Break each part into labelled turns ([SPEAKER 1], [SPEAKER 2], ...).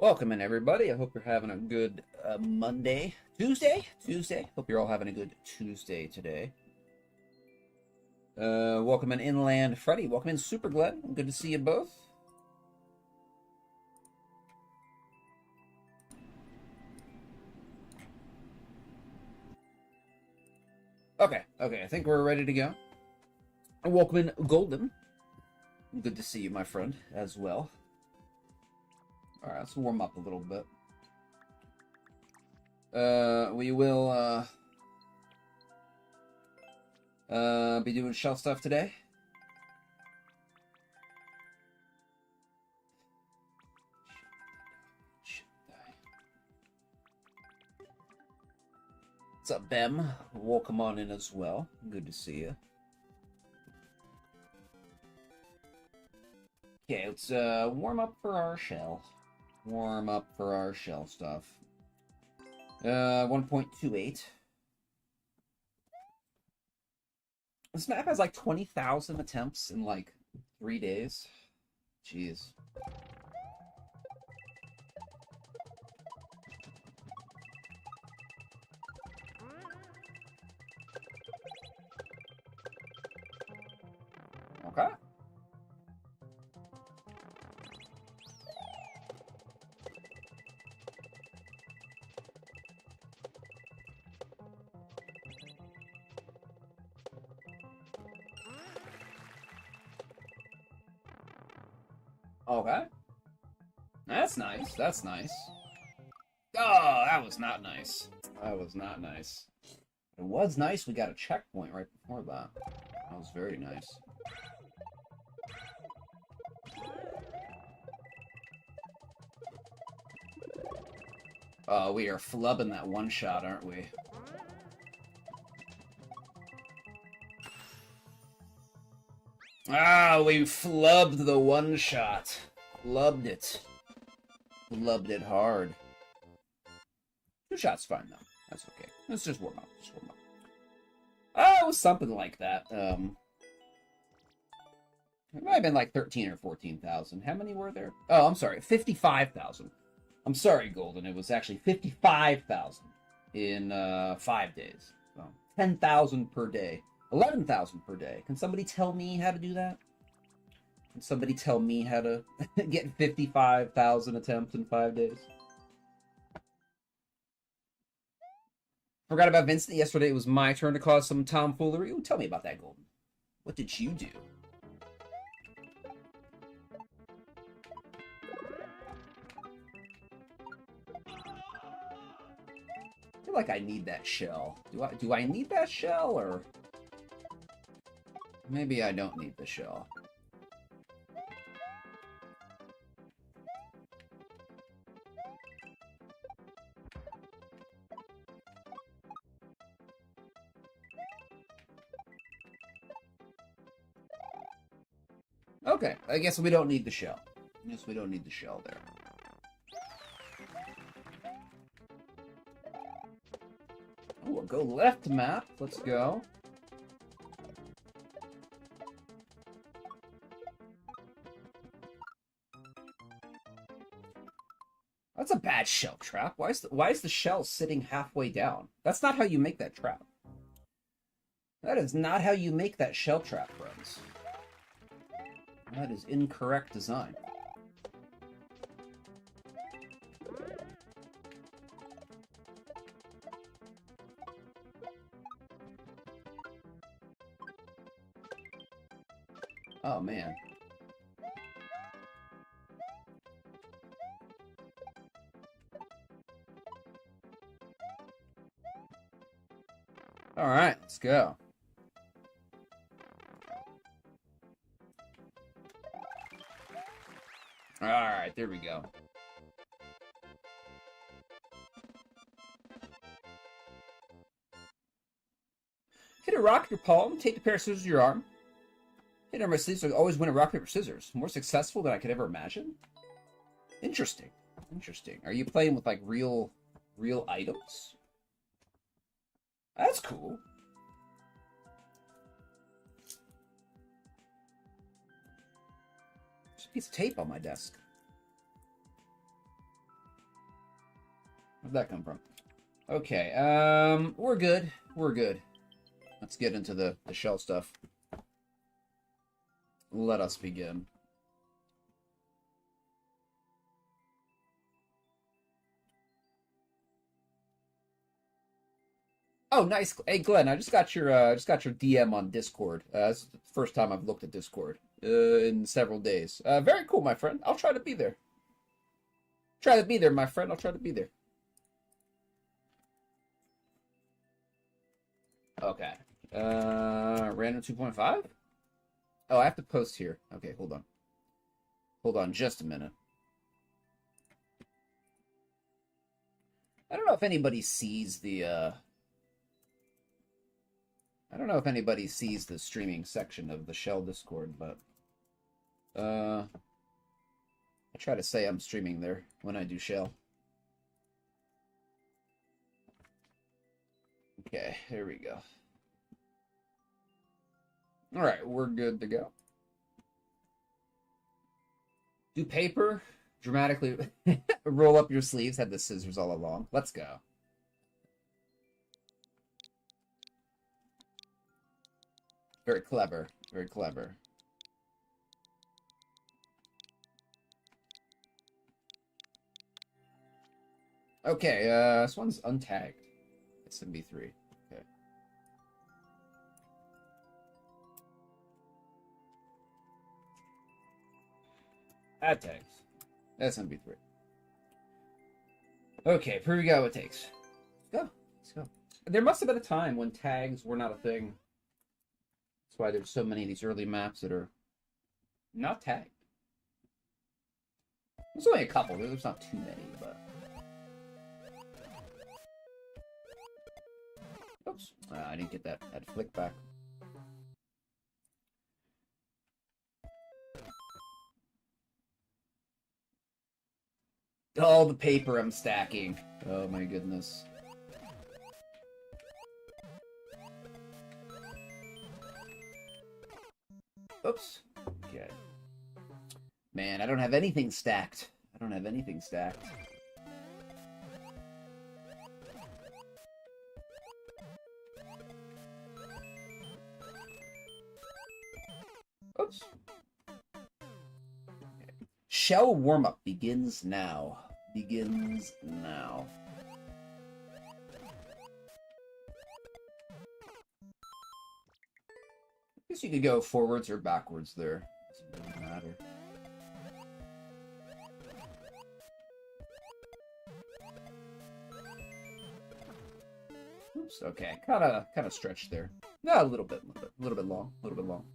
[SPEAKER 1] Welcome in, everybody. I hope you're having a good Tuesday. Hope you're all having a good Tuesday today. Welcome in Inland Freddy. Welcome in Super Glenn. Good to see you both. Okay. I think we're ready to go. And welcome in Golden. Good to see you, my friend, as well. All right, let's warm up a little bit. We will be doing shell stuff today. What's up, Bem? Welcome on in as well. Good to see you. Okay, let's warm up for our shell. Warm up for our shell stuff. 1.28. This map has like 20,000 attempts in like 3 days. Jeez. Okay. Okay. That's nice. That's nice. Oh, that was not nice. That was not nice. It was nice we got a checkpoint right before that. That was very nice. Oh, we are flubbing that one shot, aren't we? Ah, we flubbed the one shot. Flubbed it. Flubbed it hard. 2 shots fine, though. That's okay. Let's just warm up. Oh, it was something like that. It might have been like 13 or 14,000. How many were there? Oh, I'm sorry. 55,000. I'm sorry, Golden. It was actually 55,000 in 5 days. So 10,000 per day. 11,000 per day. Can somebody tell me how to do that? Can somebody tell me how to get 55,000 attempts in 5 days? Forgot about Vincent. Yesterday it was my turn to cause some tomfoolery. Ooh, tell me about that, Golden. What did you do? I feel like I need that shell. Do I need that shell, or maybe I don't need the shell? Okay, I guess we don't need the shell. I guess we don't need the shell there. Oh, we'll go left map. Let's go. That's a bad shell trap. Why is the shell sitting halfway down? That's not how you make that trap. That is not how you make that shell trap, friends. That is incorrect design. Oh, man. All right, let's go. All right, there we go. Hit a rock with your palm, take the pair of scissors to your arm. Hit on my sleeves, so I always win a rock, paper, scissors. More successful than I could ever imagine? Interesting. Interesting. Are you playing with, like, real items? That's cool. There's a piece of tape on my desk. Where'd that come from? Okay, we're good. We're good. Let's get into the shell stuff. Let us begin. Oh, nice. Hey, Glenn, I just got your DM on Discord. This is the first time I've looked at Discord in several days. Very cool, my friend. I'll try to be there. Try to be there, my friend. I'll try to be there. Okay. Random 2.5? Oh, I have to post here. Okay, hold on. Hold on just a minute. I don't know if anybody sees the I don't know if anybody sees the streaming section of the Shell Discord, but I try to say I'm streaming there when I do Shell. Okay, here we go. All right, we're good to go. Do paper, dramatically roll up your sleeves, had the scissors all along. Let's go. Very clever, very clever. Okay, this one's untagged. It's SMB3. Okay. Add tags. SMB3. Okay, here we go. It takes. Let's go. Let's go. There must have been a time when tags were not a thing. That's why there's so many of these early maps that are not tagged. There's only a couple. There's not too many, but. Oops. I didn't get that flick back. All the paper I'm stacking. Oh my goodness. Oops. Okay. Man, I don't have anything stacked. I don't have anything stacked. Oops. Okay. Shell warm-up begins now. Begins now. I guess you could go forwards or backwards there. Doesn't really matter. Oops. Okay. Kind of stretched there. No, a little bit long. A little bit long.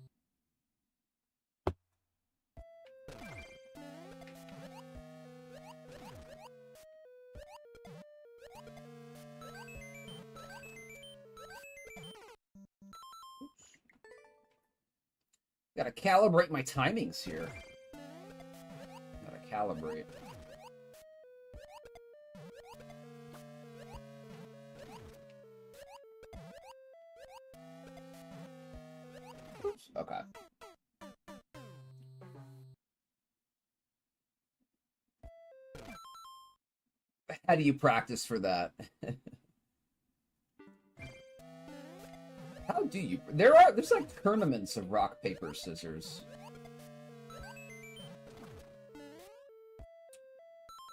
[SPEAKER 1] Gotta calibrate my timings here. Gotta calibrate. Oops. Okay. How do you practice for that? How do you? There's like tournaments of rock, paper, scissors.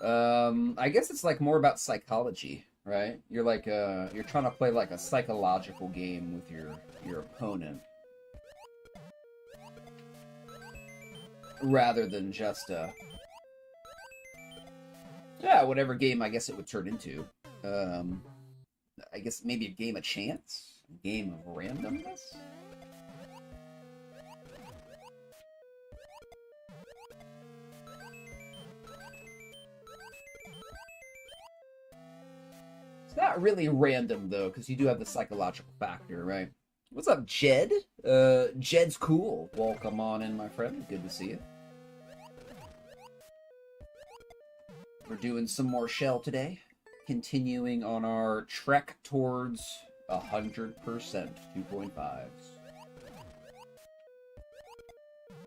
[SPEAKER 1] I guess it's like more about psychology, right? You're like you're trying to play like a psychological game with your opponent, rather than just whatever game I guess it would turn into. I guess maybe a game of chance. Game of randomness? It's not really random, though, because you do have the psychological factor, right? What's up, Jed? Jed's cool. Welcome on in, my friend. Good to see you. We're doing some more Shell today. Continuing on our trek towards 100% 2.5s.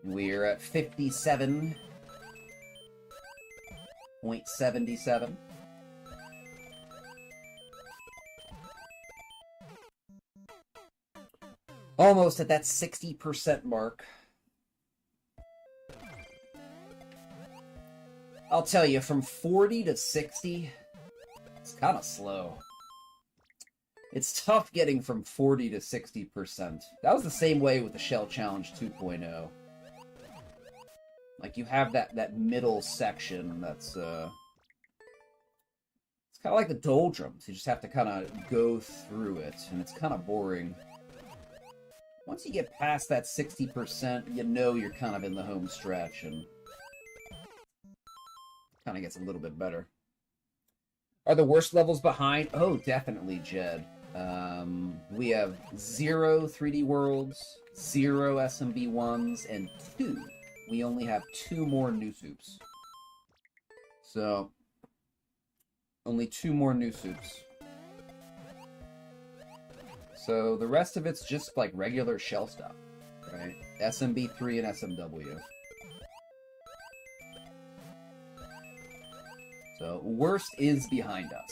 [SPEAKER 1] We're at 57.77. Almost at that 60% mark. I'll tell you, from 40 to 60, it's kind of slow. It's tough getting from 40 to 60%. That was the same way with the Shell Challenge 2.0. Like, you have that middle section that's, it's kind of like the doldrums. You just have to kind of go through it, and it's kind of boring. Once you get past that 60%, you know you're kind of in the home stretch, and kind of gets a little bit better. Are the worst levels behind? Oh, definitely, Jed. We have 0 3D worlds, 0 SMB1s, and 2. We only have 2 more new soups. So, only 2 more new soups. So, the rest of it's just like regular shell stuff, right? SMB3 and SMW. So, worst is behind us.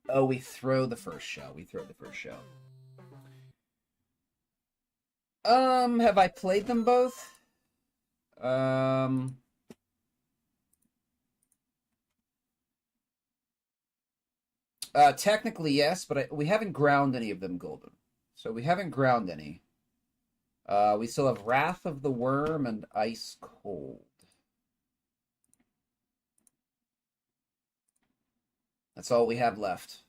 [SPEAKER 1] Oh, we throw the first shell. We throw the first shell. Have I played them both? Technically, yes, but we haven't ground any of them golden. So we haven't ground any. We still have Wrath of the Worm and Ice Cold. That's all we have left.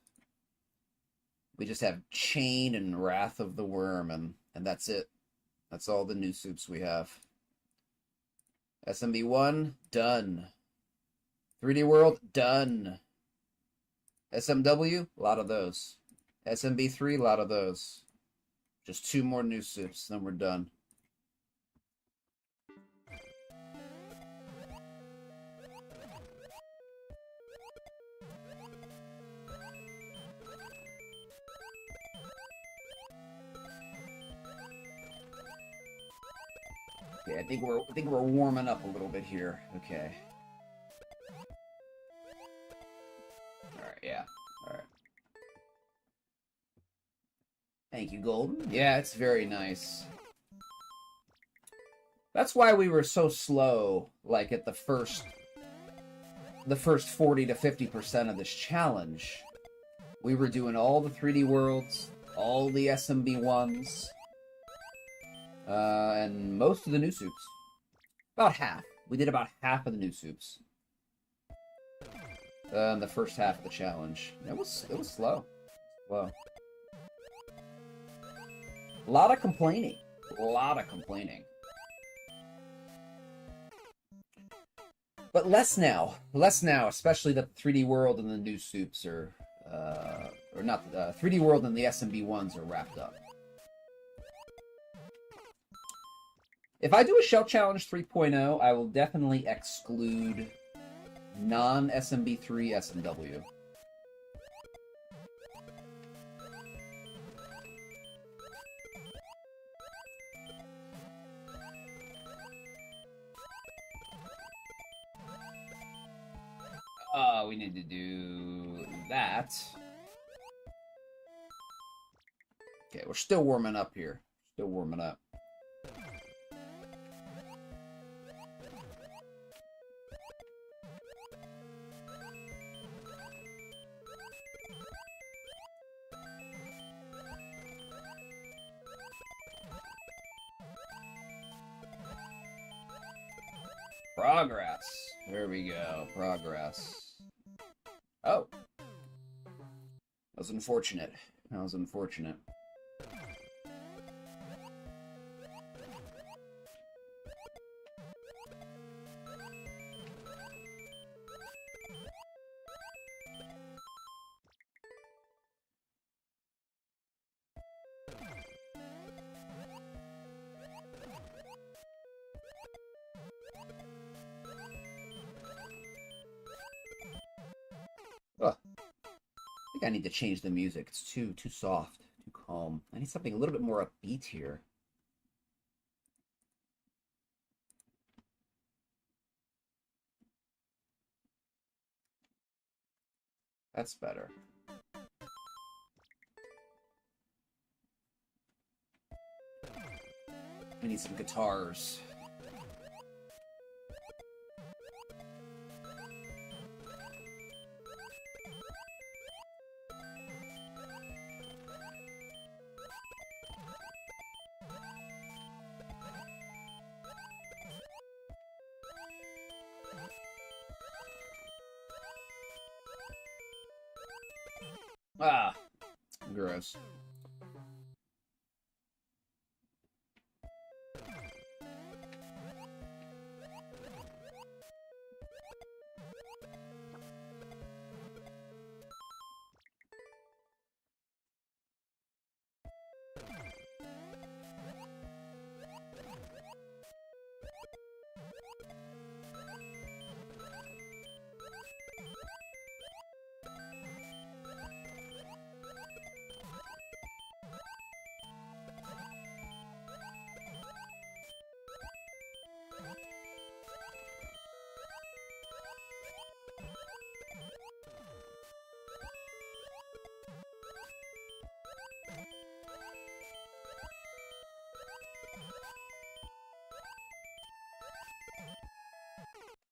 [SPEAKER 1] We just have Chain and Wrath of the Worm, and that's it. That's all the new soups we have. SMB1, done. 3D World, done. SMW, a lot of those. SMB3, a lot of those. Just 2 more new soups, then we're done. Okay, I think we're warming up a little bit here. Okay. Alright, yeah. Alright. Thank you, Golden. Yeah, it's very nice. That's why we were so slow, like, at the first 40 to 50% of this challenge. We were doing all the 3D worlds, all the SMB1s, and most of the new soups. About half. We did about half of the new soups. In the first half of the challenge. It was slow. Slow. A lot of complaining. A lot of complaining. But less now. Less now, especially that the 3D World and the new soups are... or not, the 3D World and the SMB1s are wrapped up. If I do a Shell Challenge 3.0, I will definitely exclude non-SMB3 SMW. We need to do that. Okay, we're still warming up here. Still warming up. Progress. There we go. Progress. Oh. That was unfortunate. That was unfortunate. Ugh. I think I need to change the music. It's too soft, too calm. I need something a little bit more upbeat here. That's better. We need some guitars. Ah, gross.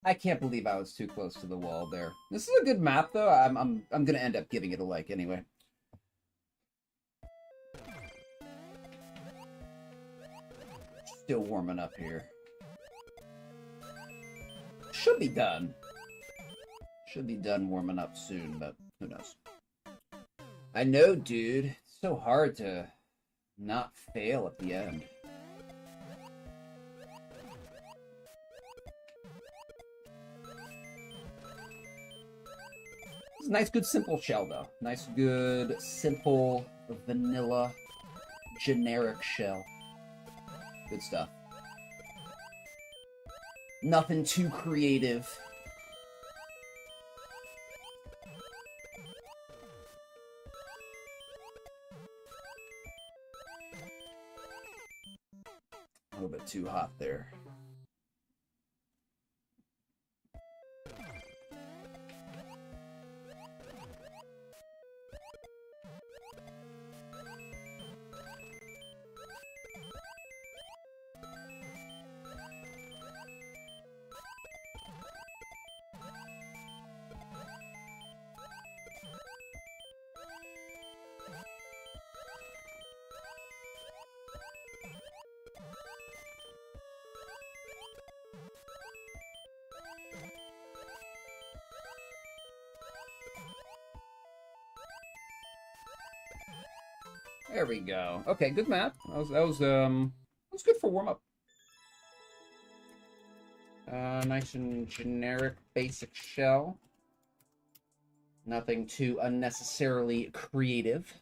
[SPEAKER 1] I can't believe I was too close to the wall there. This is a good map, though. I'm gonna end up giving it a like anyway. Still warming up here. Should be done. Should be done warming up soon, but who knows? I know, dude. It's so hard to not fail at the end. It's a nice, good, simple shell, though. Nice, good, simple, vanilla, generic shell. Good stuff. Nothing too creative. A little bit too hot there. There we go. Okay, good map. That was good for warm up. Nice and generic, basic shell. Nothing too unnecessarily creative.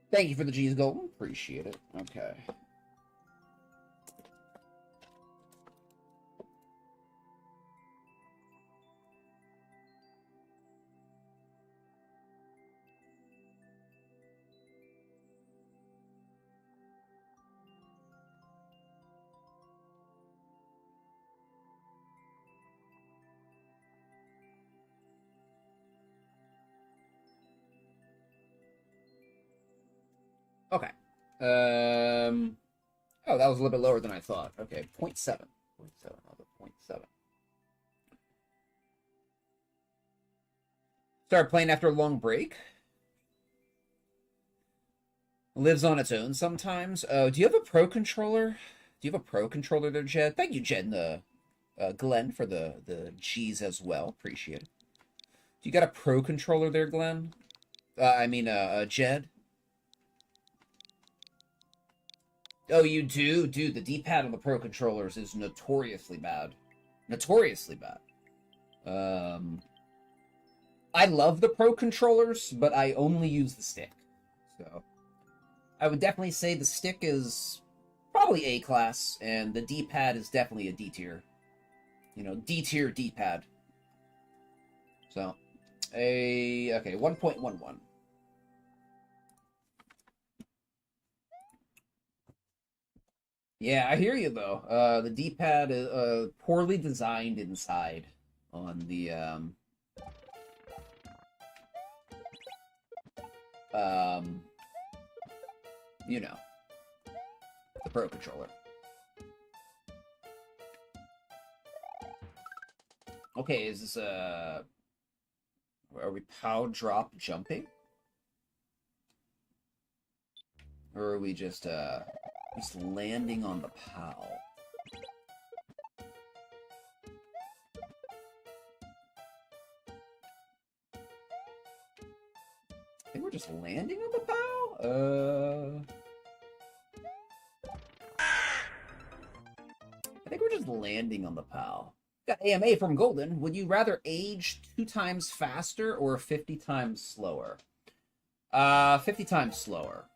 [SPEAKER 1] Thank you for the G's Golden. Appreciate it. Okay. Okay. Oh, that was a little bit lower than I thought. Okay, 0.7. 0.7. I'll go 0.7. Started playing after a long break. Lives on its own sometimes. Oh, do you have a pro controller? Do you have a pro controller there, Jed? Thank you, Jed, and Glenn, for the G's as well. Appreciate it. Do you got a pro controller there, Glenn? Jed? Oh, you do? Dude, the D-pad on the Pro controllers is notoriously bad. Notoriously bad. I love the Pro controllers, but I only use the stick. So, I would definitely say the stick is probably A-class, and the D-pad is definitely a D-tier. You know, D-tier D-pad. So, okay, 1.11. Yeah, I hear you though. The D-pad is poorly designed inside on the um you know, the Pro controller. Okay, is this are we pow drop jumping? Or are we just landing on the POW? I think we're just landing on the POW? I think we're just landing on the POW. Got AMA from Golden. Would you rather age 2 times faster or 50 times slower? 50 times slower.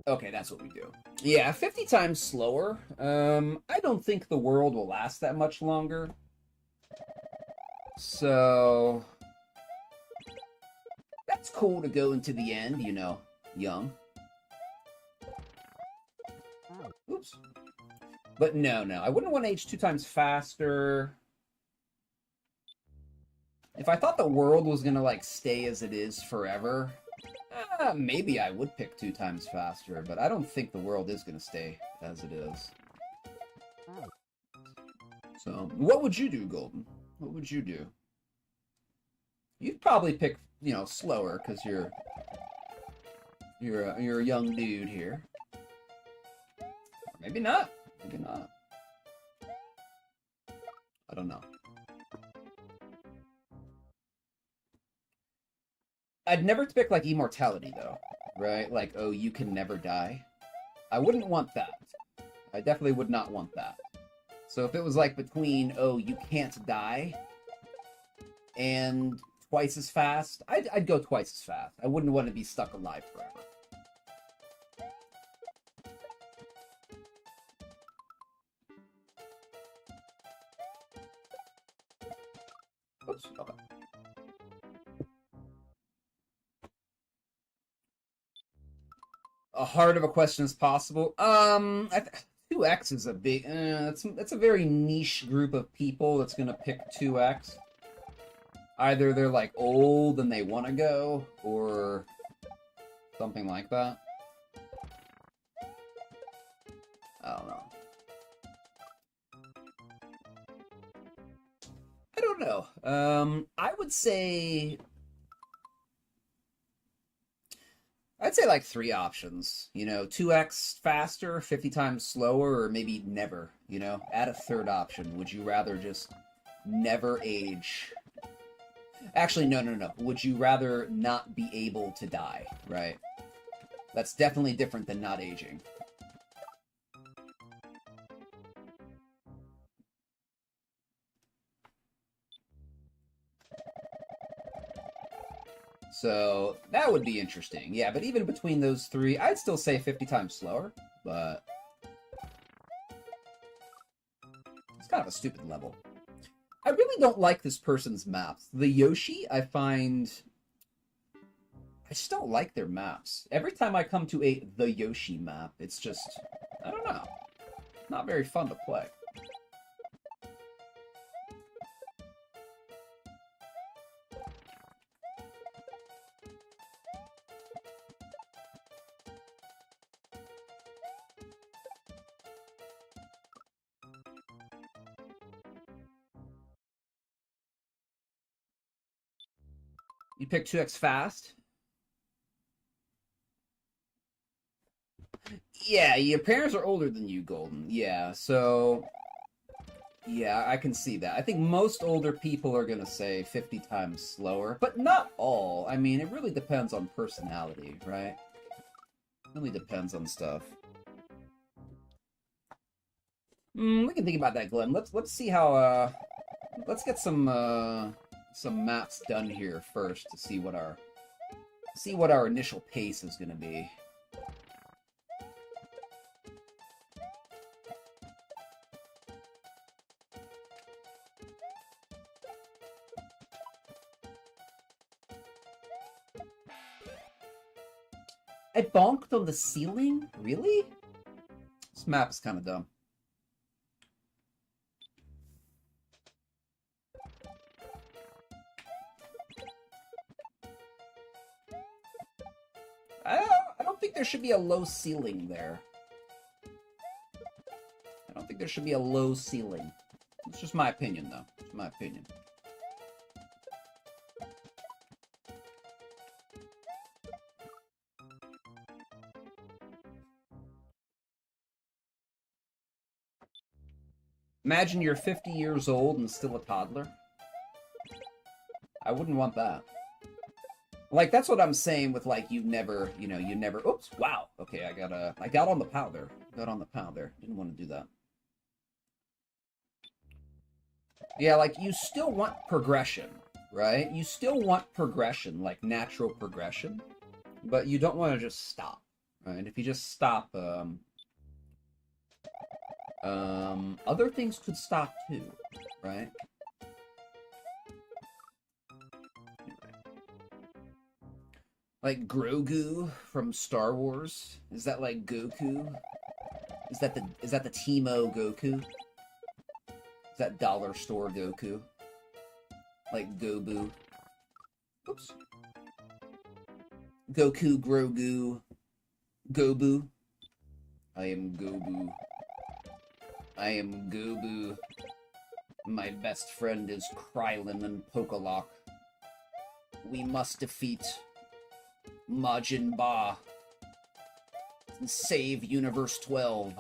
[SPEAKER 1] Okay, that's what we do. Yeah, 50 times slower. I don't think the world will last that much longer. So that's cool to go into the end, you know, young. Oops. But no, I wouldn't want to age 2 times faster. If I thought the world was gonna like stay as it is forever, maybe I would pick 2 times faster, but I don't think the world is gonna stay as it is. So, what would you do, Golden? What would you do? You'd probably pick, you know, slower because you're a young dude here. Or maybe not. Maybe not. I don't know. I'd never pick like immortality though, right? Like, oh, you can never die. I wouldn't want that. I definitely would not want that. So if it was like between, oh, you can't die, and twice as fast, I'd go twice as fast. I wouldn't want to be stuck alive forever. Oops, okay. A hard of a question as possible. 2x is a big. That's a very niche group of people that's gonna pick 2x. Either they're like old and they want to go, or something like that. I don't know. I don't know. I would say I'd say like 3 options. You know, 2x faster, 50 times slower, or maybe never. You know, add a third option. Would you rather just never age? Actually, no. Would you rather not be able to die, right? That's definitely different than not aging. So that would be interesting. Yeah, but even between those 3, I'd still say 50 times slower, but it's kind of a stupid level. I really don't like this person's maps. The Yoshi, I find... I just don't like their maps. Every time I come to the Yoshi map, it's just... I don't know. Not very fun to play. You pick 2x fast? Yeah, your parents are older than you, Golden. Yeah, so... Yeah, I can see that. I think most older people are going to say 50 times slower, but not all. I mean, it really depends on personality, right? It really depends on stuff. We can think about that, Glenn. Let's see how let's get some maps done here first to see what our initial pace is going to be. I bonked on the ceiling? Really? This map is kind of dumb. I don't think there should be a low ceiling there. I don't think there should be a low ceiling. It's just my opinion, though. It's my opinion. Imagine you're 50 years old and still a toddler. I wouldn't want that. Like, that's what I'm saying with, like, you never, oops, wow. Okay, I got on the POW there. Got on the POW there. Didn't want to do that. Yeah, like, you still want progression, right? You still want progression, like natural progression, but you don't want to just stop, right? If you just stop, other things could stop too, right? Like Grogu from Star Wars? Is that like Goku? Is that the Teemo Goku? Is that dollar store Goku? Like Gobu? Oops. Goku, Grogu, Gobu. I am Gobu. I am Gobu. My best friend is Krylin and Pokolok. We must defeat Majin Ba and save Universe 12.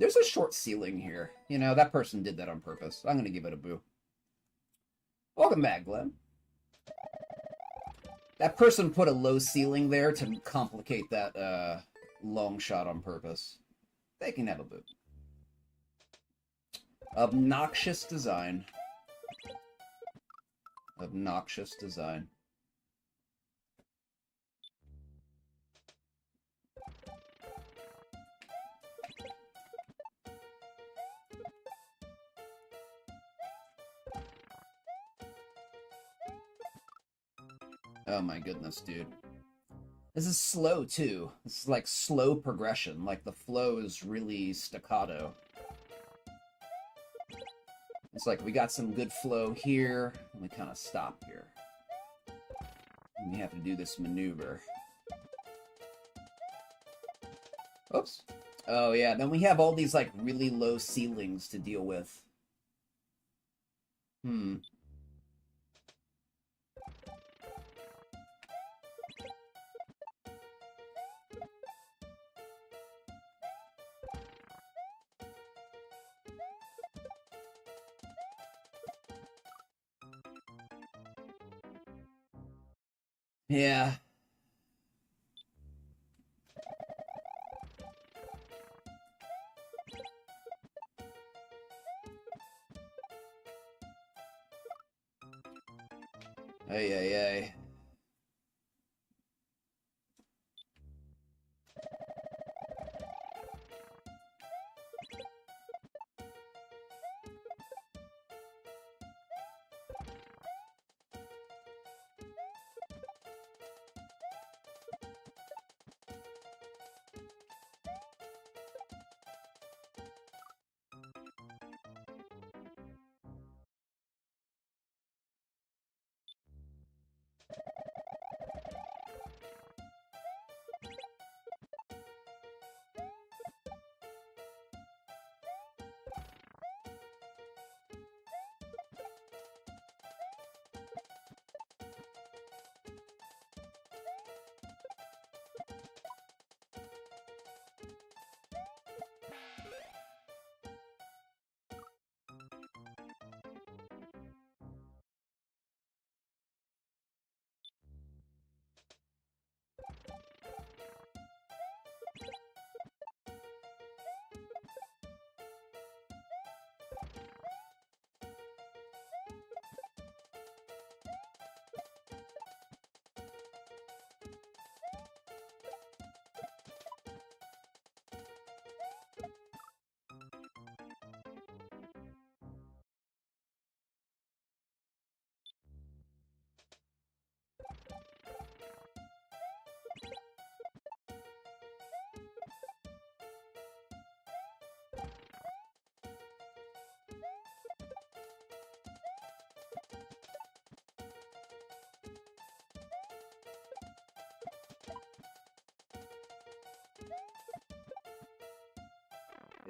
[SPEAKER 1] There's a short ceiling here. You know, that person did that on purpose. I'm gonna give it a boo. Welcome back, Glenn. That person put a low ceiling there to complicate that long shot on purpose. They can have a boo. Obnoxious design. Obnoxious design. Oh my goodness, dude. This is slow, too. This is like slow progression. Like, the flow is really staccato. It's like we got some good flow here, and we kind of stop here. And we have to do this maneuver. Oops. Oh, yeah, then we have all these, like, really low ceilings to deal with. Yeah. Ay, ay, ay.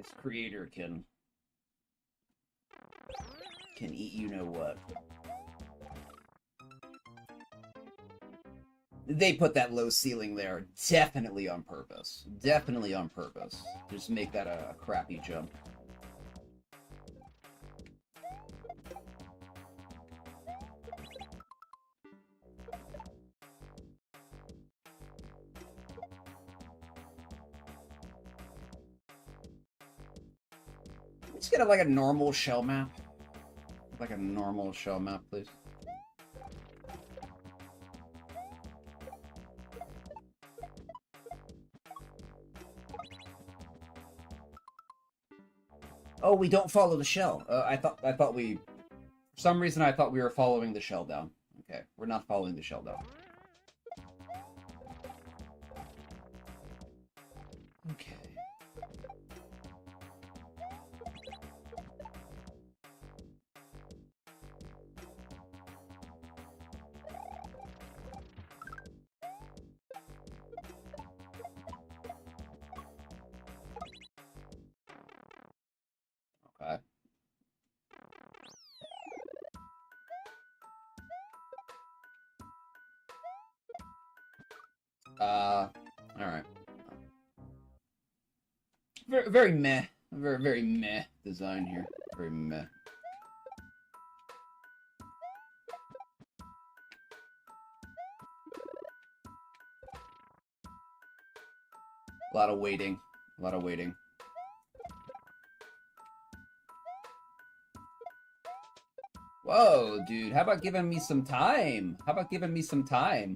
[SPEAKER 1] This creator can eat you know what. They put that low ceiling there definitely on purpose. Definitely on purpose. Just make that a crappy jump. Let's get like a normal shell map. Like a normal shell map, please. Oh, we don't follow the shell. I thought we, for some reason, I thought we were following the shell down. Okay, we're not following the shell down. Okay. Okay. All right. Very meh. Very meh design here. Very meh. A lot of waiting. A lot of waiting. Whoa, dude. How about giving me some time? How about giving me some time?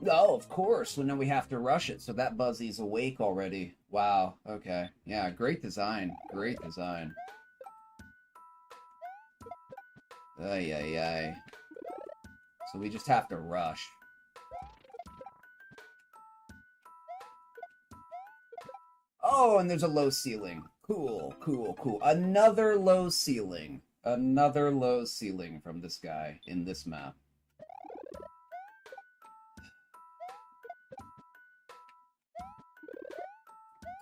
[SPEAKER 1] Oh, of course. Well, now we have to rush it, so that Buzzy's awake already. Wow. Okay. Yeah, great design. Great design. Ay, ay, ay. So we just have to rush. Oh, and there's a low ceiling. Cool, cool, cool. Another low ceiling. Another low ceiling from this guy in this map.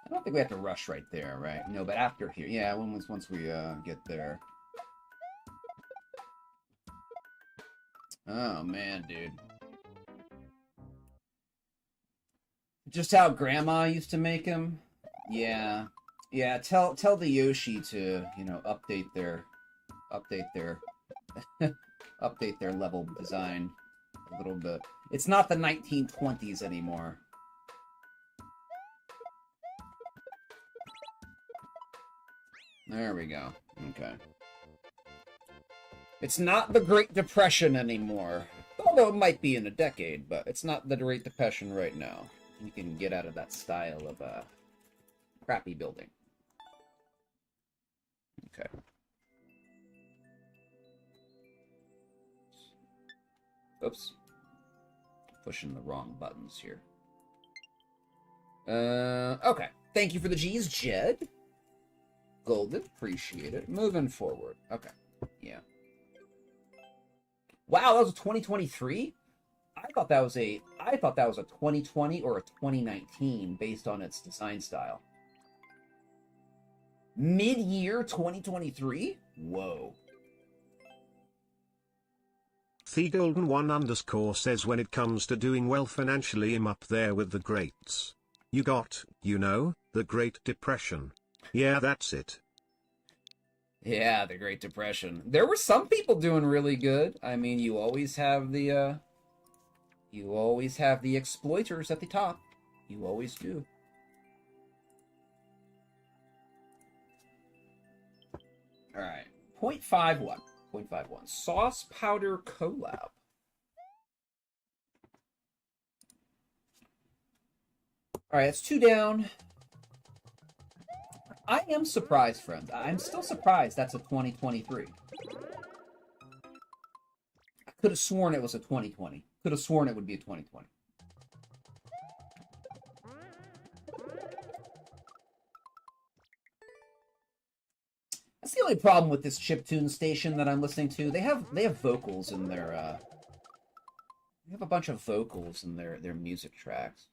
[SPEAKER 1] I don't think we have to rush right there, right? No, but after here. Yeah, once we get there. Oh, man, dude. Just how Grandma used to make him? Yeah. Yeah, tell the Yoshi to, you know, update their update their level design a little bit. It's not the 1920s anymore. There we go. Okay. It's not the Great Depression anymore. Although it might be in a decade, but it's not the Great Depression right now. You can get out of that style of crappy building. Okay. Oops. Pushing the wrong buttons here. Okay. Thank you for the G's, Jed. Golden, appreciate it. Moving forward. Okay. Yeah. Wow, that was a 2023? I thought that was a 2020 or a 2019 based on its design style. Mid-year 2023? Whoa.
[SPEAKER 2] The Golden One _ says when it comes to doing well financially, I'm up there with the greats. You got, you know, the Great Depression. Yeah, that's it.
[SPEAKER 1] Yeah, the Great Depression. There were some people doing really good. I mean, you always have the exploiters at the top. You always do. All right. 0.51. 0.51. Sauce Powder Collab. All right, that's 2 down. I am surprised, friends. I'm still surprised that's a 2023. I could have sworn it was a 2020. Could have sworn it would be a 2020. That's the only problem with this chiptune station that I'm listening to. They have vocals in their they have a bunch of vocals in their music tracks.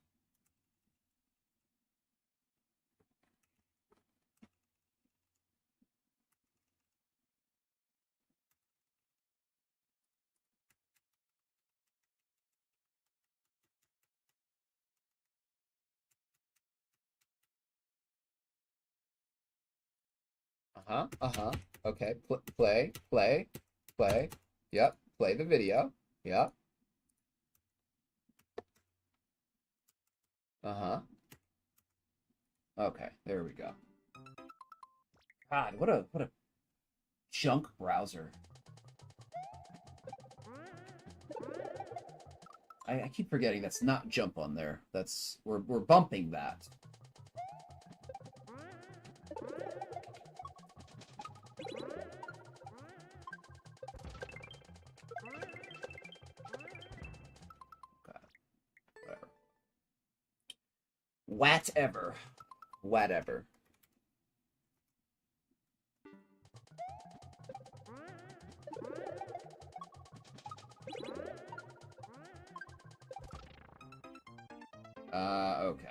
[SPEAKER 1] Uh-huh, uh-huh. Okay, play, play, play. Yep, play the video. Yep. Uh-huh. Okay, there we go. God, what a junk browser. I keep forgetting that's not jump on there. We're bumping that. God, whatever. Whatever. Okay.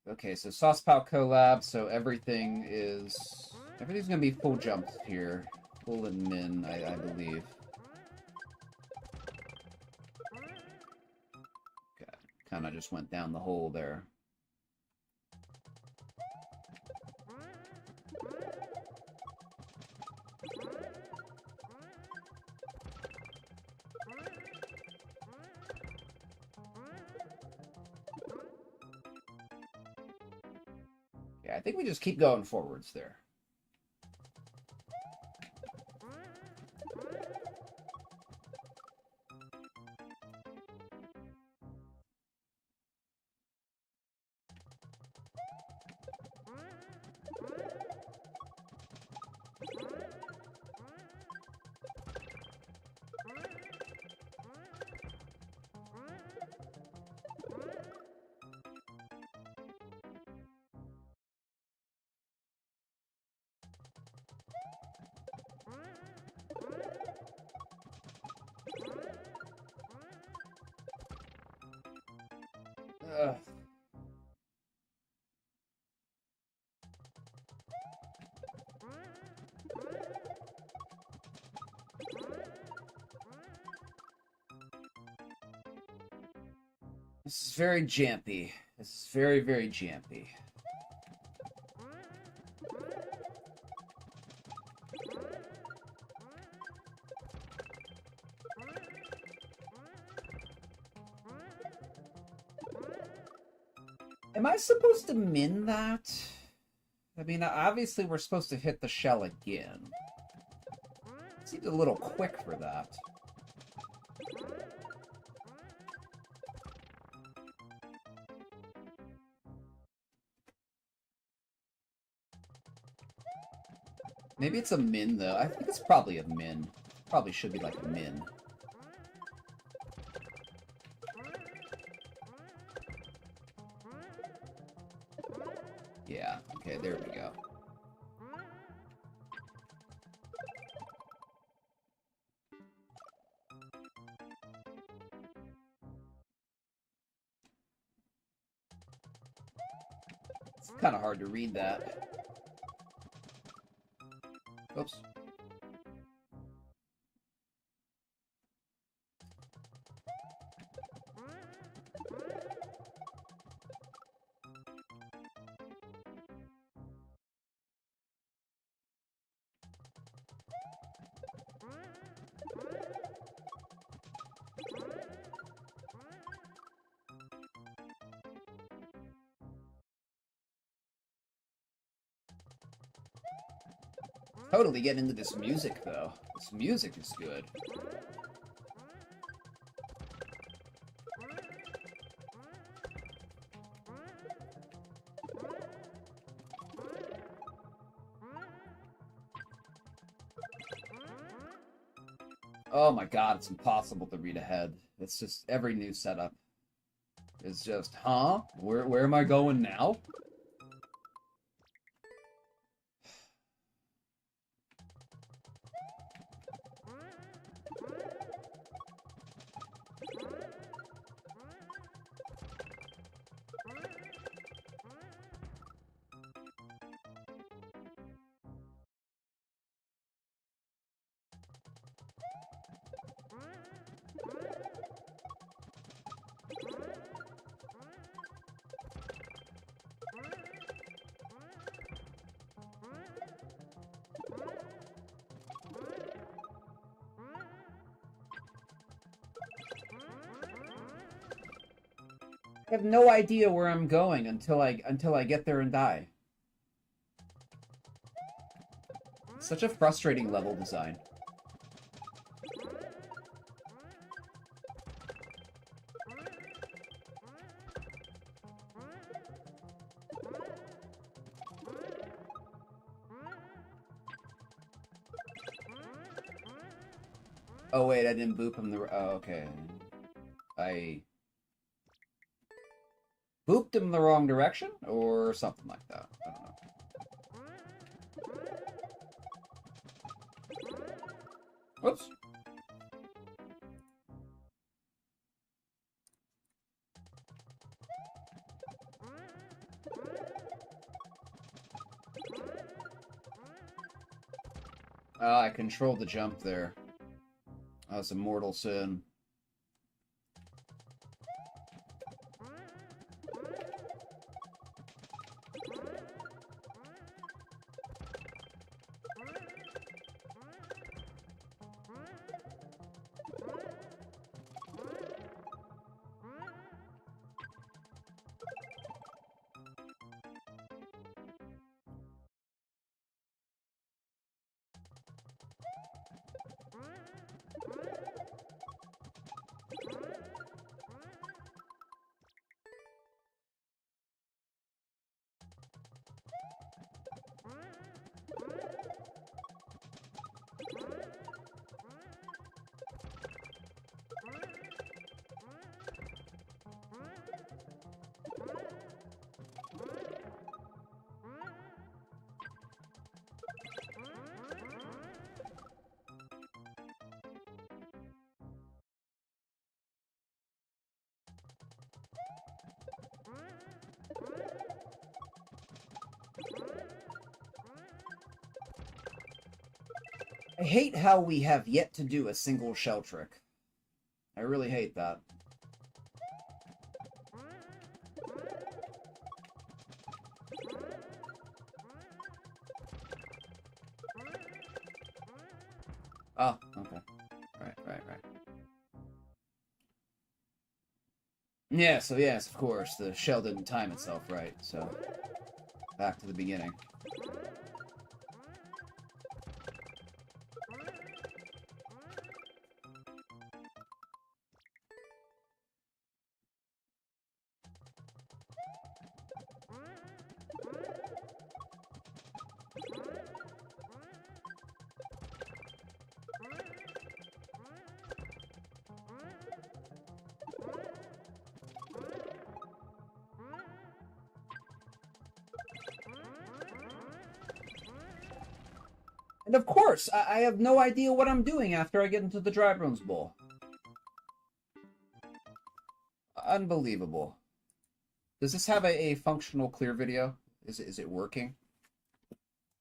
[SPEAKER 1] Okay, so Saucepow collab, so everything's gonna be full jumps here. Full and min, I believe. Okay, kinda just went down the hole there. Yeah, I think we just keep going forwards there. Ugh. This is very jampy. This is very, very jampy. Am I supposed to min that? I mean, obviously we're supposed to hit the shell again. It seems a little quick for that. Maybe it's a min, though. I think it's probably a min. Probably should be like a min. Yeah, okay, there we go. It's kind of hard to read that. Oops. Totally get into this music, though. This music is good. Oh my god, it's impossible to read ahead. It's just every new setup is just, huh? Where am I going now? I have no idea where I'm going until I get there and die. Such a frustrating level design. Oh wait, I didn't boop him the... Oh, okay. I booped him the wrong direction? Or something like that. I don't know. Whoops. I controlled the jump there. That's a mortal sin. I hate how we have yet to do a single shell trick. I really hate that. Oh, okay. Right. Yeah, so yes, of course, the shell didn't time itself right, so back to the beginning. And of course, I have no idea what I'm doing after I get into the Dry Bones Bowl. Unbelievable. Does this have a functional clear video? Is it working?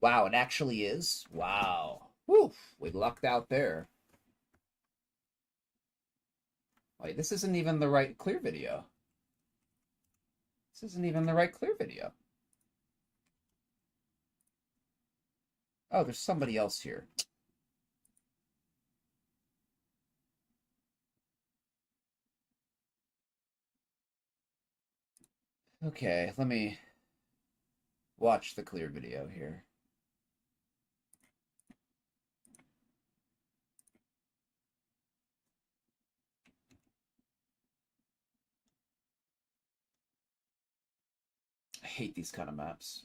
[SPEAKER 1] Wow, it actually is? Wow. Whew, we lucked out there. Wait, this isn't even the right clear video. This isn't even the right clear video. Oh, there's somebody else here. Okay, let me watch the clear video here. I hate these kind of maps.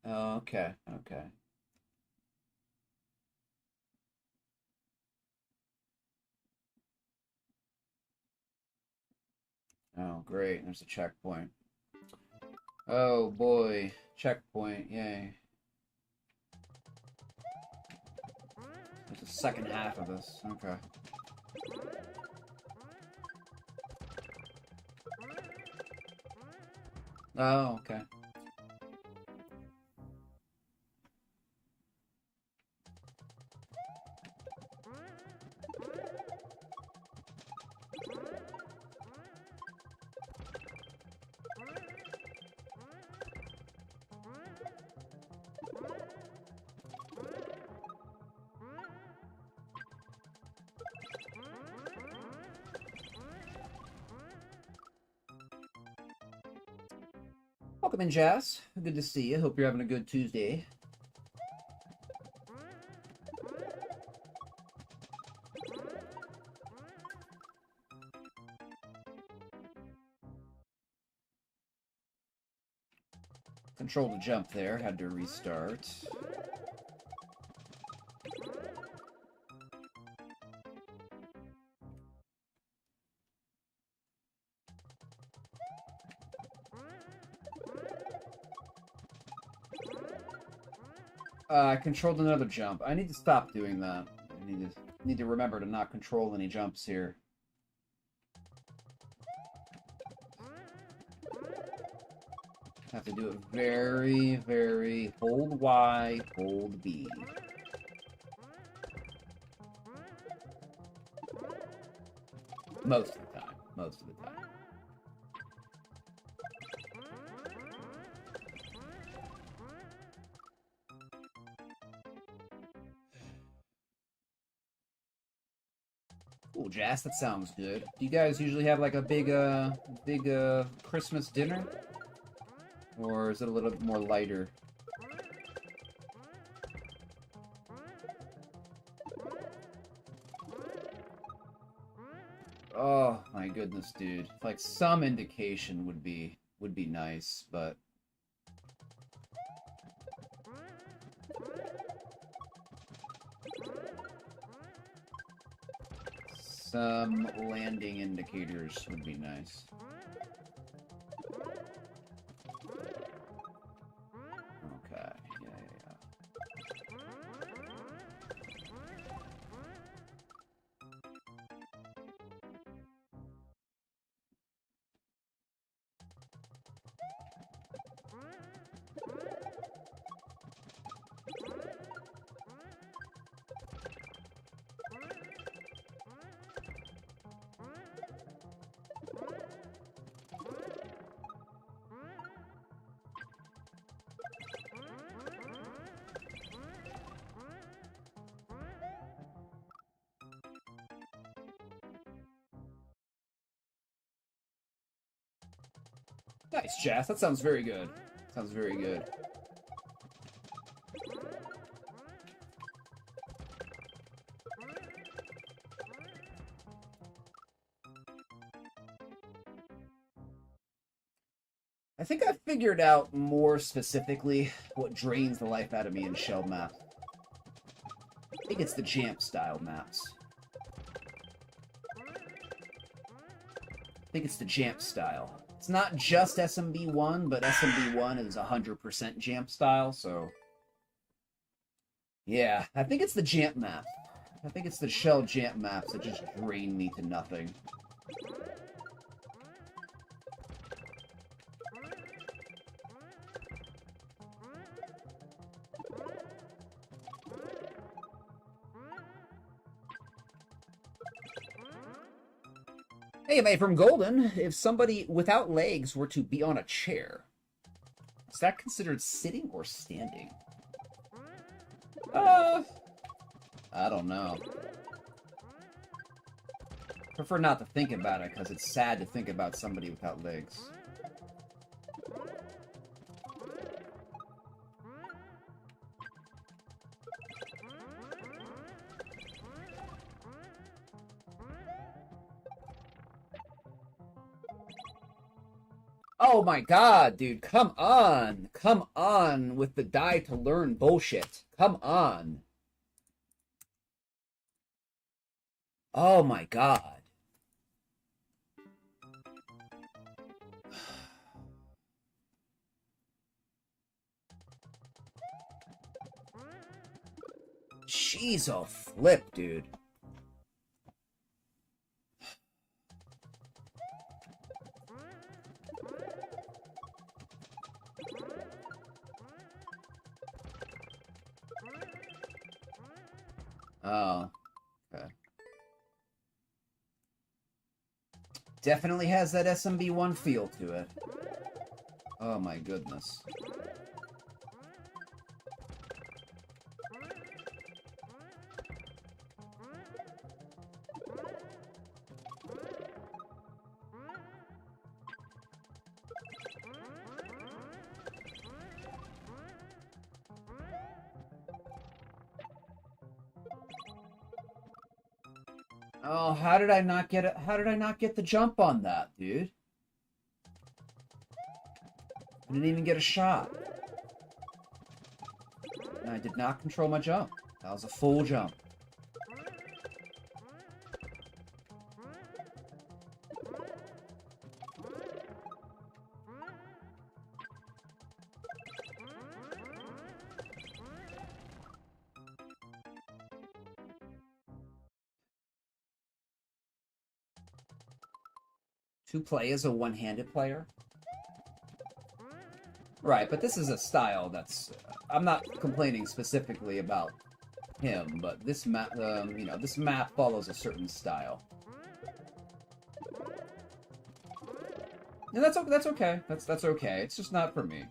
[SPEAKER 1] Oh, okay. Oh, great. There's a checkpoint. Oh, boy. Checkpoint. Yay. There's a second half of this. Okay. Oh, okay. Welcome in, Jazz. Good to see you. Hope you're having a good Tuesday. Control to jump there. Had to restart. I controlled another jump. I need to stop doing that. I need to remember to not control any jumps here. Have to do it very, very hold Y, hold B. Most of the time. Most of the time. Cool, Jazz. That sounds good. Do you guys usually have like a big Christmas dinner? Or is it a little bit more lighter? Oh my goodness, dude. Like some indication would be nice, but some landing indicators would be nice. Okay, yeah. Nice, Jazz. That sounds very good. Sounds very good. I think I figured out more specifically what drains the life out of me in shell map. I think it's the Jamp style maps. I think it's the Jamp style. It's not just SMB1, but SMB1 is 100% Jamp style, so... Yeah, I think it's the Jamp map. I think it's the shell Jamp maps that just drain me to nothing. Hey, mate, from Golden, if somebody without legs were to be on a chair, is that considered sitting or standing? I don't know. Prefer not to think about it, because it's sad to think about somebody without legs. Oh my god, dude, come on! Come on with the die to learn bullshit. Come on. Oh my god. Jeez, oh flip, dude. Oh, okay. Definitely has that SMB1 feel to it. Oh my goodness. Oh, how did I not get it? How did I not get the jump on that, dude? I didn't even get a shot. And I did not control my jump. That was a full jump. To play as a one-handed player? Right, but this is a style that's... I'm not complaining specifically about him, but this map, you know, this map follows a certain style. And that's okay. That's okay. It's just not for me.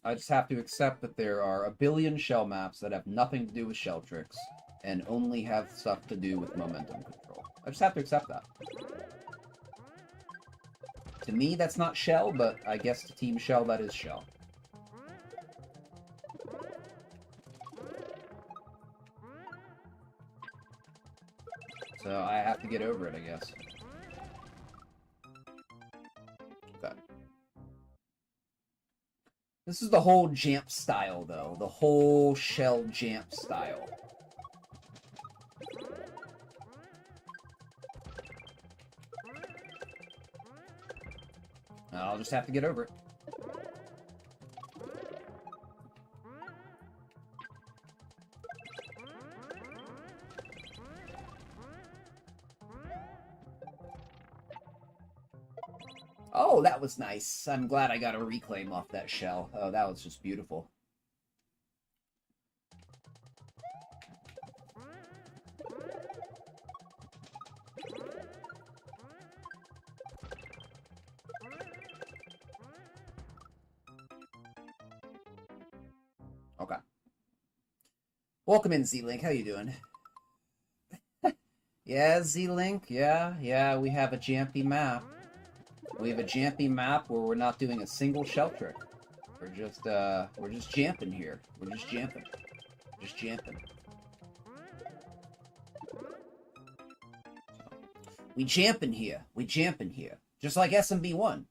[SPEAKER 1] I just have to accept that there are a billion shell maps that have nothing to do with shell tricks and only have stuff to do with momentum control. I just have to accept that. To me, that's not shell, but I guess to Team Shell, that is shell. So I have to get over it, I guess. Okay. This is the whole jamp style, though. The whole shell jamp style. I'll just have to get over it. Oh, that was nice. I'm glad I got a reclaim off that shell. Oh, that was just beautiful. Okay. Welcome in, Z-Link. How you doing? Yeah, Z-Link. Yeah, we have a jampy map. We have a jampy map where we're not doing a single shell trick. We're just jamping here. We're just jamping. Just jamping. We jamping here. We jamping here. Just like SMB1.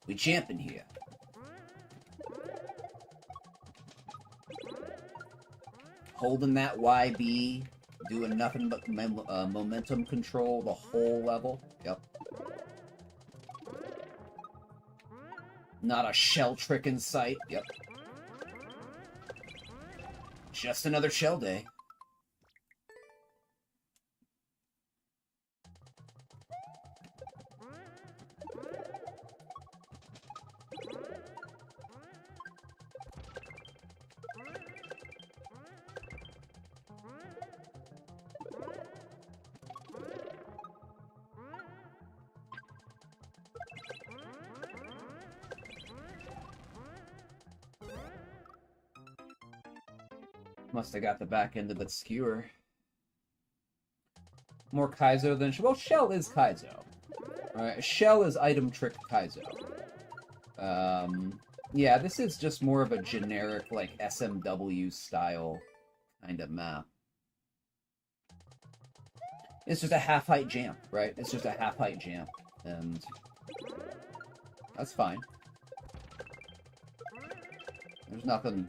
[SPEAKER 1] We jamping here. Holding that YB, doing nothing but momentum control the whole level. Yep. Not a shell trick in sight. Yep. Just another shell day. Must have got the back end of the skewer. More Kaizo than... Well, Shell is Kaizo. Alright, Shell is item trick Kaizo. Yeah, this is just more of a generic, like, SMW style kind of map. It's just a half-height jump, right? It's just a half-height jump, and that's fine. There's nothing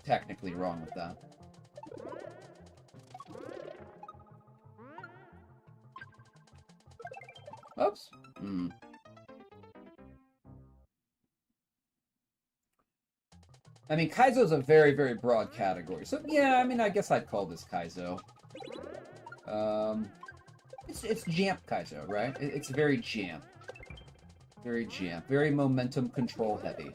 [SPEAKER 1] technically wrong with that. Oops. I mean, Kaizo's a very, very broad category. So, yeah, I mean, I guess I'd call this Kaizo. It's Jamp Kaizo, right? It's very Jamp. Very Jamp. Very momentum control heavy.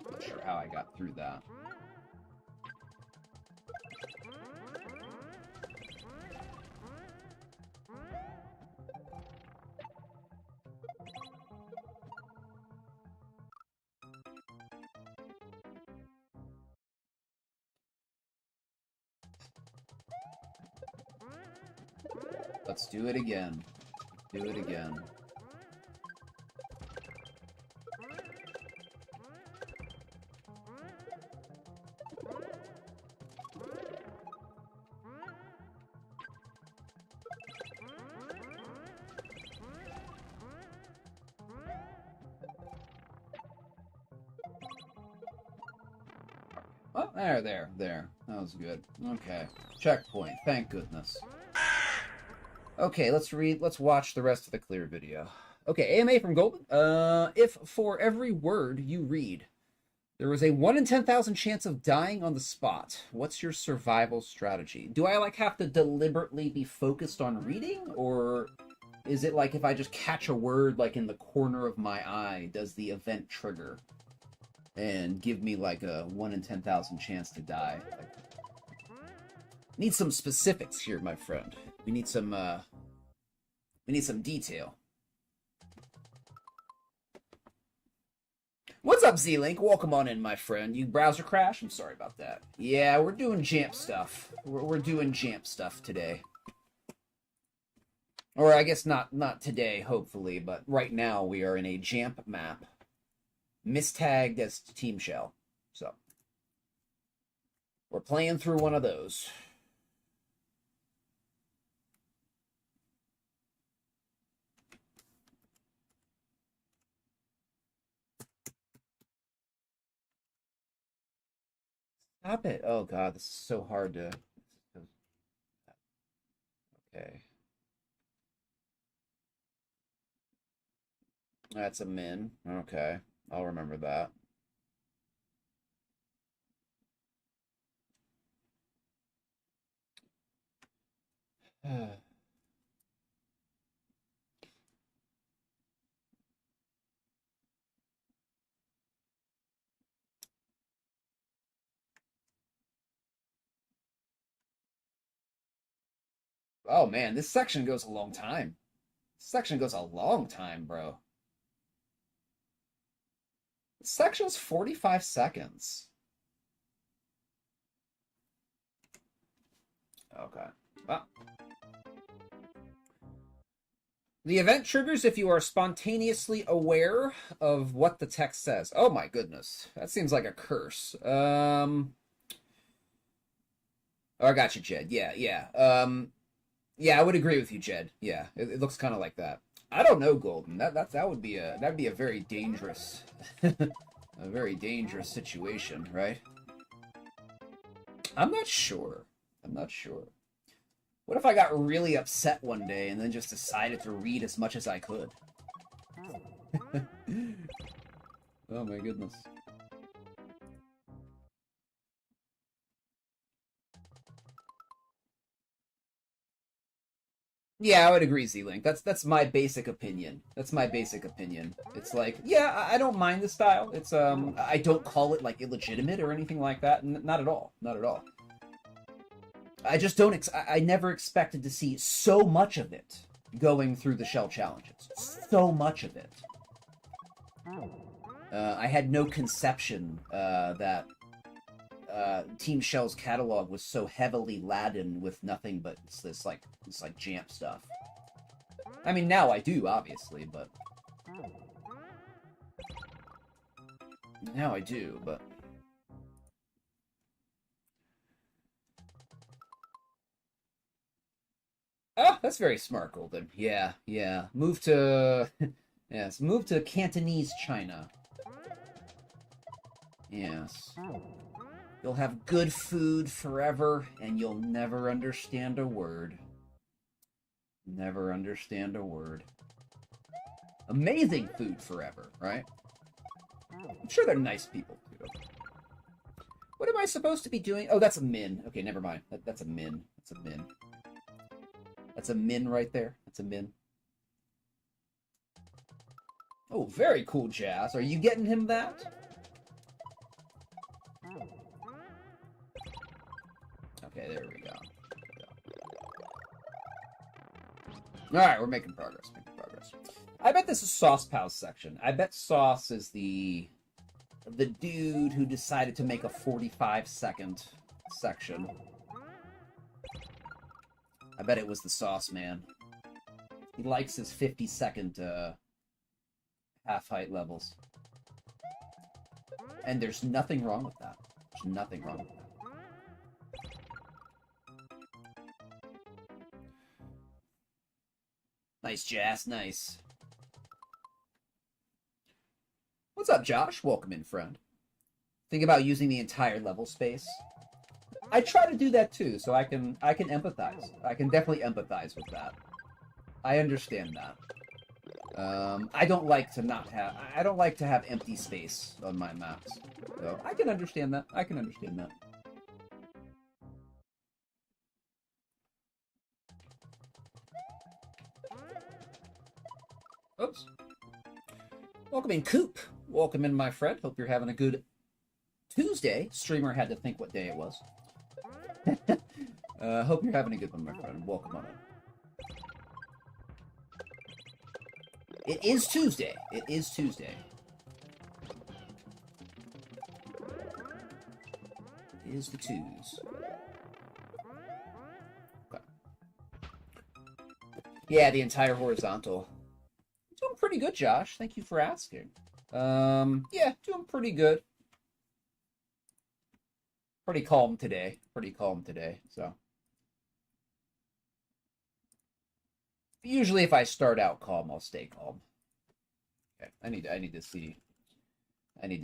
[SPEAKER 1] Not sure how I got through that. Let's do it again. Do it again. Oh, there. That was good. Okay. Checkpoint. Thank goodness. Okay, let's watch the rest of the clear video. Okay, AMA from Golden. If for every word you read, there was a 1 in 10,000 chance of dying on the spot, what's your survival strategy? Do I, like, have to deliberately be focused on reading? Or is it like if I just catch a word, like, in the corner of my eye, does the event trigger? And give me, like, a 1 in 10,000 chance to die? Like, need some specifics here, my friend. We need some detail. What's up, Z-Link? Welcome on in, my friend. You browser crash? I'm sorry about that. Yeah, we're doing Jamp stuff. We're doing Jamp stuff today. Or I guess not today, hopefully, but right now we are in a Jamp map. Mistagged as Team Shell. So, we're playing through one of those. Stop it. Oh god, this is so hard to... Okay. That's a min. Okay. I'll remember that. Oh man, this section goes a long time. This section goes a long time, bro. This section's 45 seconds. Okay. Well. The event triggers if you are spontaneously aware of what the text says. Oh my goodness. That seems like a curse. Oh, I got you, Jed. Yeah. Yeah, I would agree with you, Jed. Yeah, it looks kind of like that. I don't know, Golden. That would be a very dangerous, a very dangerous situation, right? I'm not sure. What if I got really upset one day and then just decided to read as much as I could? Oh my goodness. Yeah, I would agree, Z-Link. That's my basic opinion. It's like, yeah, I don't mind the style. It's I don't call it like illegitimate or anything like that. Not at all. I just don't. I never expected to see so much of it going through the shell challenges. So much of it. I had no conception that Team Shell's catalog was so heavily laden with nothing but this like Jamp stuff. I mean, now I do, obviously, but now I do, but. Oh, that's very smart, Golden. Yeah. Move to... yes, move to Cantonese China. Yes. You'll have good food forever, and you'll never understand a word. Never understand a word. Amazing food forever, right? I'm sure they're nice people, too. What am I supposed to be doing? Oh, that's a min. Okay, never mind. That's a min. That's a min. That's a min right there. That's a min. Oh, very cool, Jazz. Are you getting him that? Okay, there we go. Alright, we're making progress. I bet this is Sauce Pal's section. I bet Sauce is the dude who decided to make a 45-second section. I bet it was the Sauce Man. He likes his 50-second half-height levels. And there's nothing wrong with that. There's nothing wrong with that. Nice, Jazz. Nice. What's up, Josh? Welcome in, friend. Think about using the entire level space. I try to do that too, so I can empathize. I can definitely empathize with that. I understand that. I don't like to have empty space on my maps. So I can understand that. I can understand that. Oops. Welcome in, Coop. Welcome in, my friend. Hope you're having a good Tuesday. Streamer had to think what day it was. Hope you're having a good one, my friend. Welcome on in. It is Tuesday. It is Tuesday. It is the twos. Okay. Yeah, the entire horizontal. Doing pretty good, Josh. Thank you for asking. Yeah, doing pretty good. Pretty calm today. Pretty calm today, so. Usually if I start out calm, I'll stay calm. Okay, I need to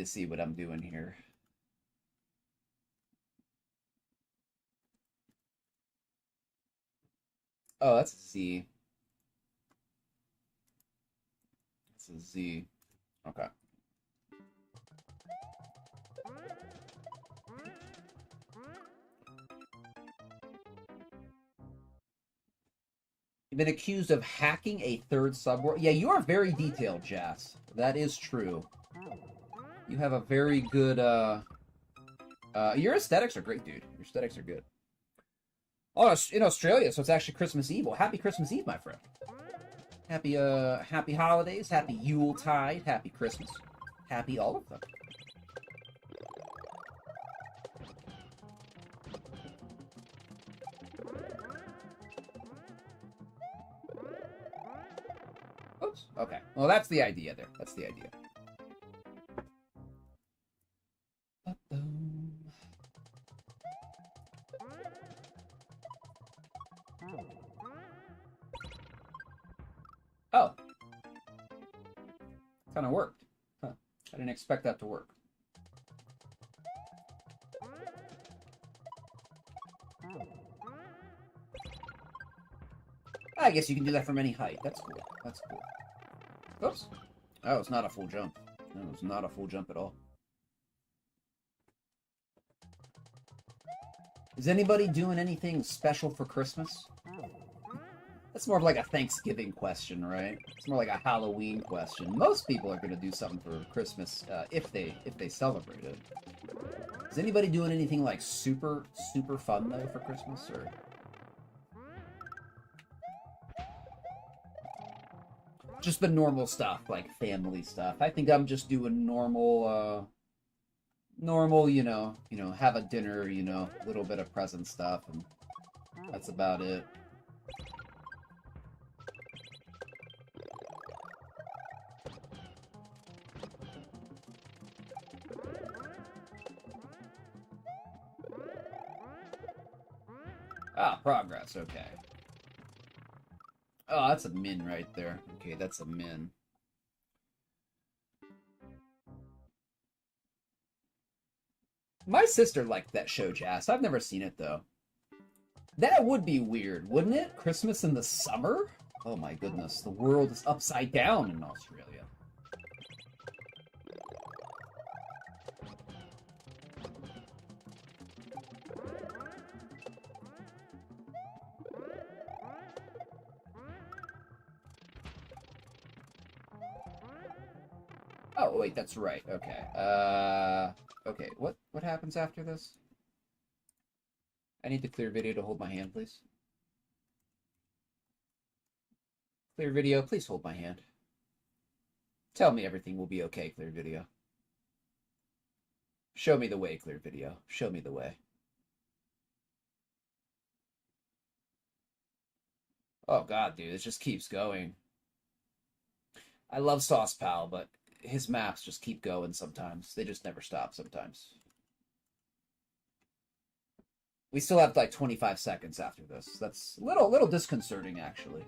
[SPEAKER 1] see what I'm doing here. Oh, that's a Z. That's a Z. Okay. You've been accused of hacking a third subworld. Yeah, you are very detailed, Jas. That is true. You have a very good, your aesthetics are great, dude. Your aesthetics are good. Oh, in Australia, so it's actually Christmas Eve. Well, happy Christmas Eve, my friend. Happy holidays, happy Yuletide, happy Christmas. Happy all of them. Oops. Okay. Well, that's the idea there. That's the idea. Oh. Kind of worked. Huh. I didn't expect that to work. I guess you can do that from any height. That's cool. That's cool. Oops. Oh, it's not a full jump. No, it's not a full jump at all. Is anybody doing anything special for Christmas? That's more of like a Thanksgiving question, right? It's more like a Halloween question. Most people are going to do something for Christmas if they celebrate it. Is anybody doing anything like super fun though for Christmas or? Just the normal stuff, like family stuff. I think I'm just doing normal, you know, have a dinner, a little bit of present stuff, and that's about it. Ah, progress, okay. Oh, that's a min right there. Okay, that's a min. My sister liked that show, Jas. I've never seen it, though. That would be weird, wouldn't it? Christmas in the summer? Oh my goodness, the world is upside down in Australia. Oh, wait, that's right. Okay. Okay, what happens after this? I need to clear video to hold my hand, please. Clear video, please hold my hand. Tell me everything will be okay, clear video. Show me the way, clear video. Show me the way. Oh god, dude, it just keeps going. I love Sauce Pal, but his maps just keep going sometimes. They just never stop sometimes. We still have like 25 seconds after this. That's a little disconcerting, actually.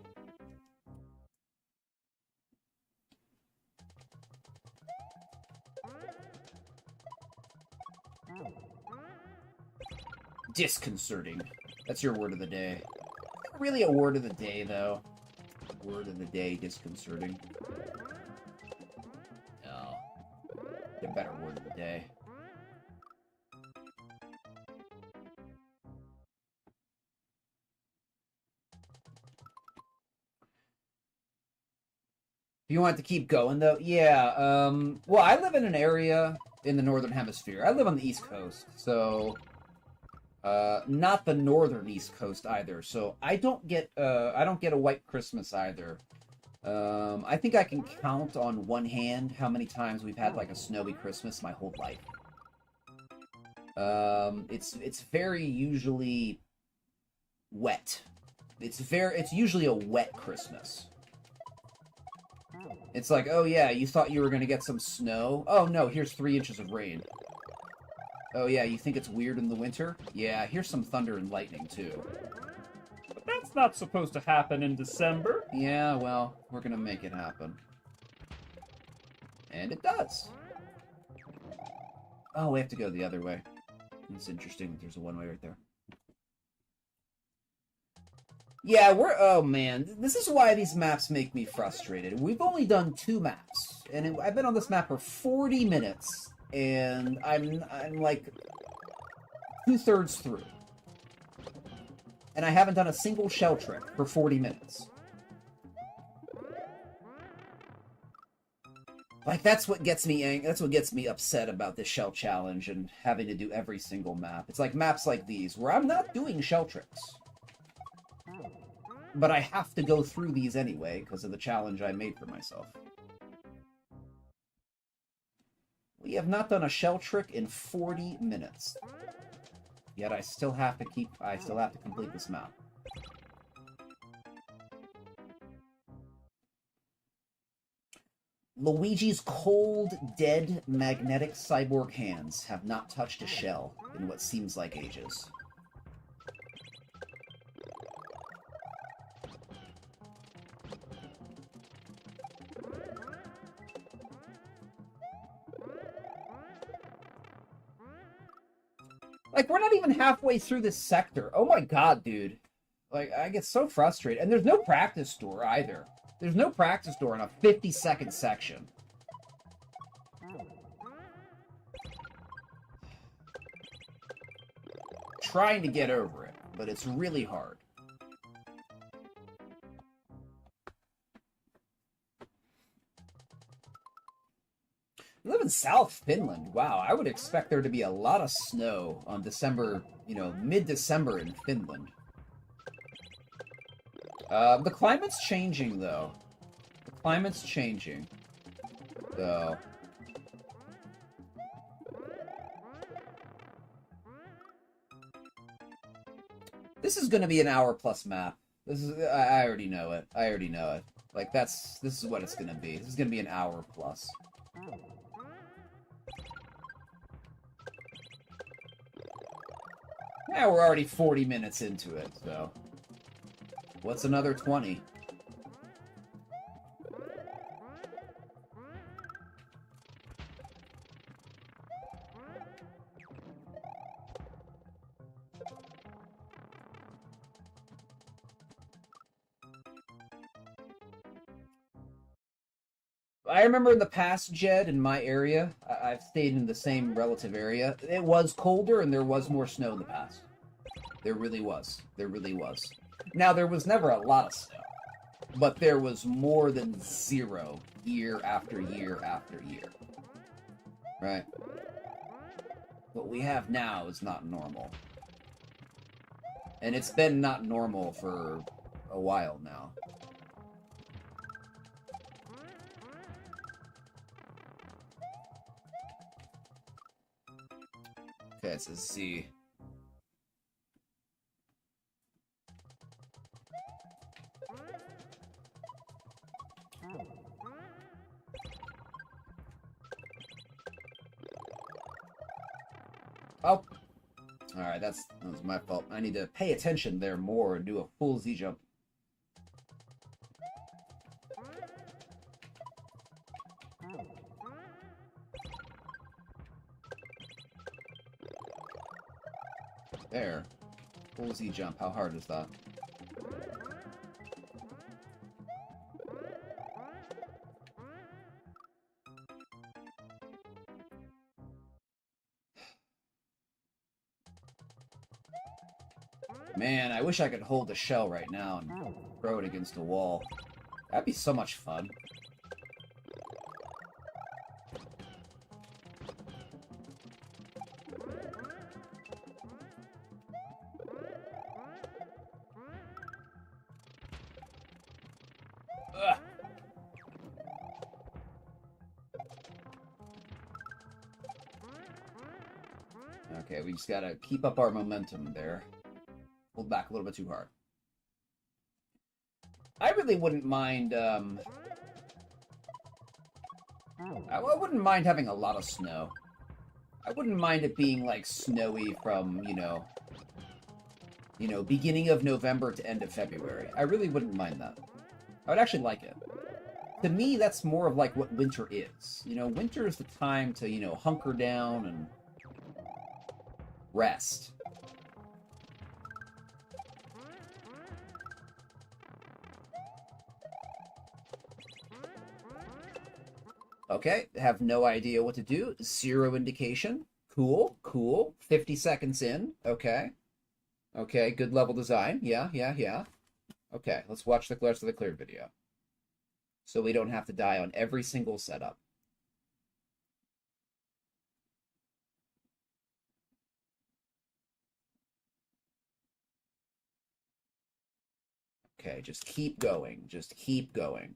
[SPEAKER 1] Disconcerting. That's your word of the day. Not really a word of the day, though. Word of the day, disconcerting. No. Get a better word of the day. If you want to keep going, though, yeah. Well, I live in an area in the Northern Hemisphere. I live on the East Coast, so... not the northern East Coast either, so I don't get a white Christmas either. I think I can count on one hand how many times we've had like a snowy Christmas my whole life. It's very usually wet. It's usually a wet Christmas. It's like, oh yeah, you thought you were gonna get some snow? Oh no, here's 3 inches of rain. Oh yeah, you think it's weird in the winter? Yeah, here's some thunder and lightning too.
[SPEAKER 3] But that's not supposed to happen in December.
[SPEAKER 1] Yeah, well, we're gonna make it happen. And it does. Oh, we have to go the other way. It's interesting that there's a one-way right there. Yeah, oh man, this is why these maps make me frustrated. We've only done 2 maps, and I've been on this map for 40 minutes, and I'm like 2/3 through. And I haven't done a single shell trick for 40 minutes. Like, that's what gets me upset about this shell challenge and having to do every single map. It's like maps like these, where I'm not doing shell tricks. But I have to go through these anyway, because of the challenge I made for myself. We have not done a shell trick in 40 minutes. Yet I still have to complete this map. Luigi's cold, dead, magnetic cyborg hands have not touched a shell in what seems like ages. Like, we're not even halfway through this sector. Oh my god, dude. Like, I get so frustrated. And there's no practice store either. There's no practice door in a 50-second section. Trying to get over it, but it's really hard. I live in South Finland. Wow, I would expect there to be a lot of snow on December, mid-December in Finland. The climate's changing, though. The climate's changing. So... This is gonna be an hour-plus map. I already know it. I already know it. Like, this is what it's gonna be. This is gonna be an hour-plus. Yeah, we're already 40 minutes into it, so... What's another 20? I remember in the past, Jed, in my area, I've stayed in the same relative area. It was colder and there was more snow in the past. There really was. There really was. Now, there was never a lot of snow, but there was more than 0 year after year after year. Right? What we have now is not normal. And it's been not normal for a while now. Okay, it says C. Oh. Alright, that was my fault. I need to pay attention there more and do a full Z jump. There. Full Z jump. How hard is that? Man, I wish I could hold the shell right now and throw it against a wall. That'd be so much fun. Ugh. Okay, we just gotta keep up our momentum there. Pulled back a little bit too hard. I really wouldn't mind, I wouldn't mind having a lot of snow. I wouldn't mind it being, like, snowy from, you know, beginning of November to end of February. I really wouldn't mind that. I would actually like it. To me, that's more of, like, what winter is. You know, winter is the time to, you know, hunker down and rest. Okay, have no idea what to do. Zero indication. Cool, cool. 50 seconds in. Okay. Okay, good level design. Yeah. Okay, let's watch the rest of the cleared video. So we don't have to die on every single setup. Okay, just keep going. Just keep going.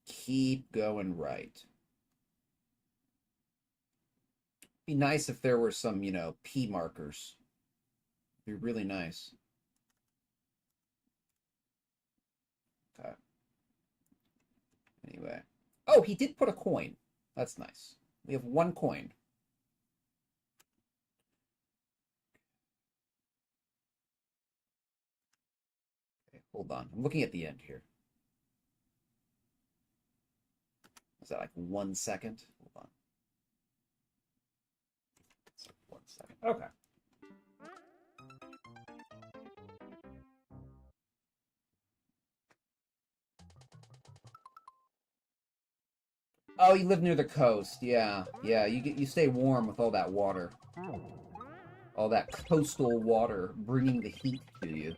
[SPEAKER 1] Keep going right. Be nice if there were some, you know, P markers. Be really nice. Okay. Anyway. Oh, he did put a coin. That's nice. We have one coin. Okay, hold on. I'm looking at the end here. Is that like 1 second? Hold on. It's like 1 second. Okay. Oh, you live near the coast. Yeah. You stay warm with all that water. All that coastal water bringing the heat to you.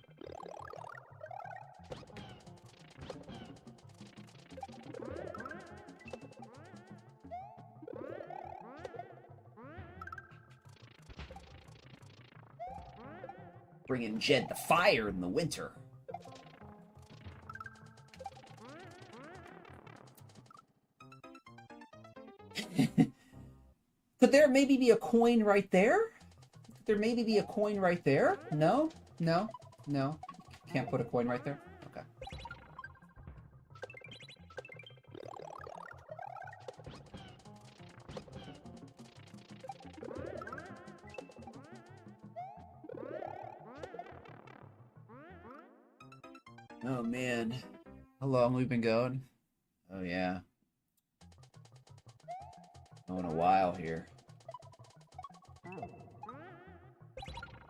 [SPEAKER 1] Bringing Jed the fire in the winter. Could there maybe be a coin right there? Could there maybe be a coin right there? No? No? No? Can't put a coin right there? Okay. Oh man. How long we've been going? Oh yeah. Going a while here.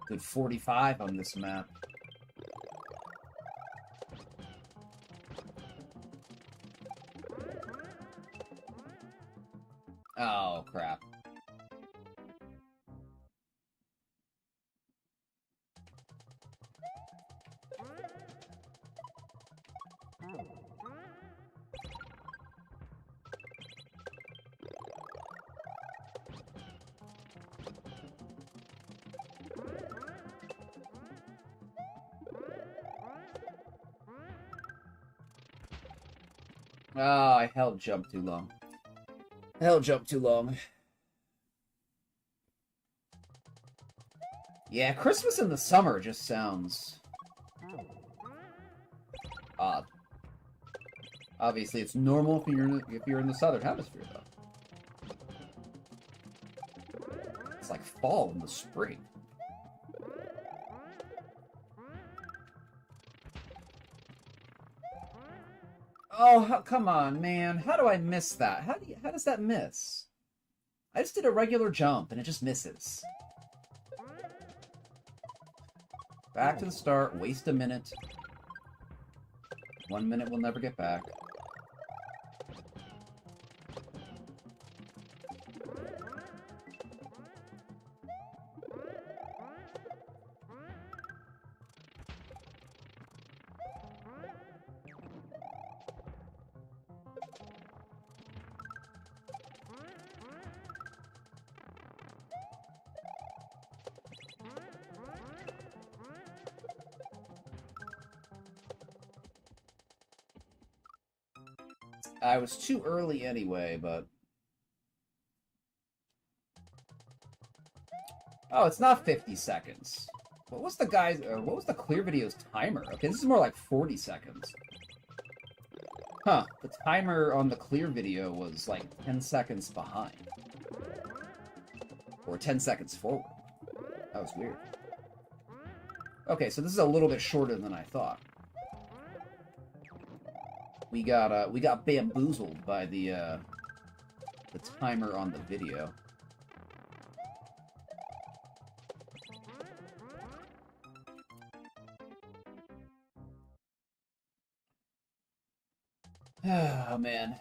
[SPEAKER 1] Good 45 on this map. Oh, crap. Oh, I held jump too long. I held jump too long. Yeah, Christmas in the summer just sounds odd. Obviously, it's normal if you're in the southern hemisphere, though. It's like fall in the spring. Oh, come on, man. How do I miss that? How does that miss? I just did a regular jump, and it just misses. Back to the start. Waste a minute. 1 minute we'll never get back. I was too early anyway, but... Oh, it's not 50 seconds. What was the clear video's timer? Okay, this is more like 40 seconds. Huh, the timer on the clear video was like 10 seconds behind. Or 10 seconds forward. That was weird. Okay, so this is a little bit shorter than I thought. We got bamboozled by the timer on the video. Oh, man.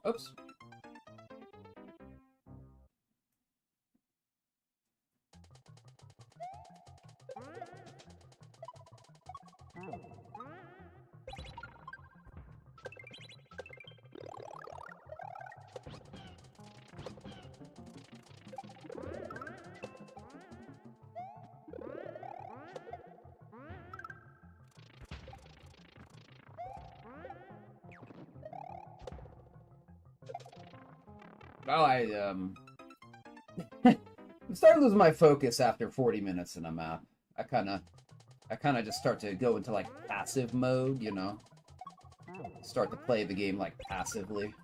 [SPEAKER 1] Oops. Well, I'm starting to lose my focus after 40 minutes in a map. I kind of just start to go into like passive mode, you know? Start to play the game like passively.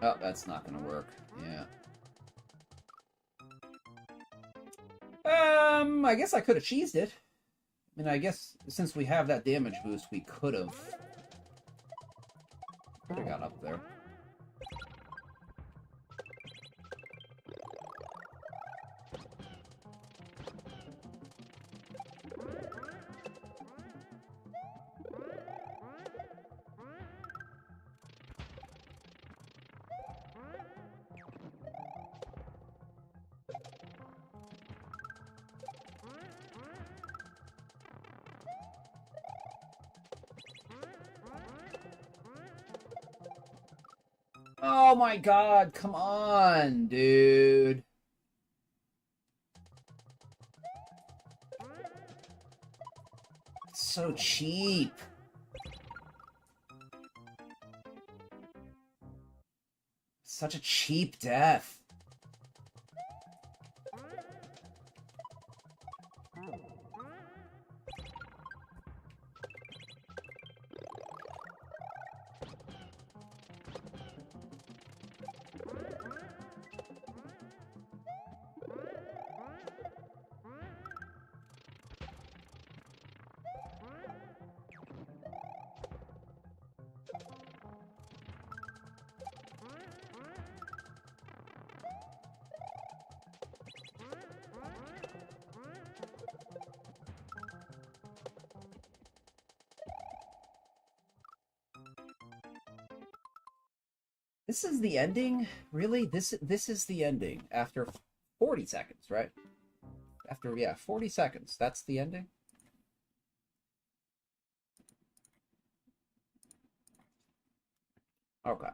[SPEAKER 1] Oh, that's not gonna work. Yeah. I guess I could have cheesed it. I mean, I guess since we have that damage boost, we could have got up there. Oh my god, come on, dude. It's so cheap. Such a cheap death. This is the ending? Really? This is the ending after 40 seconds, right? After, yeah, 40 seconds. That's the ending? Okay.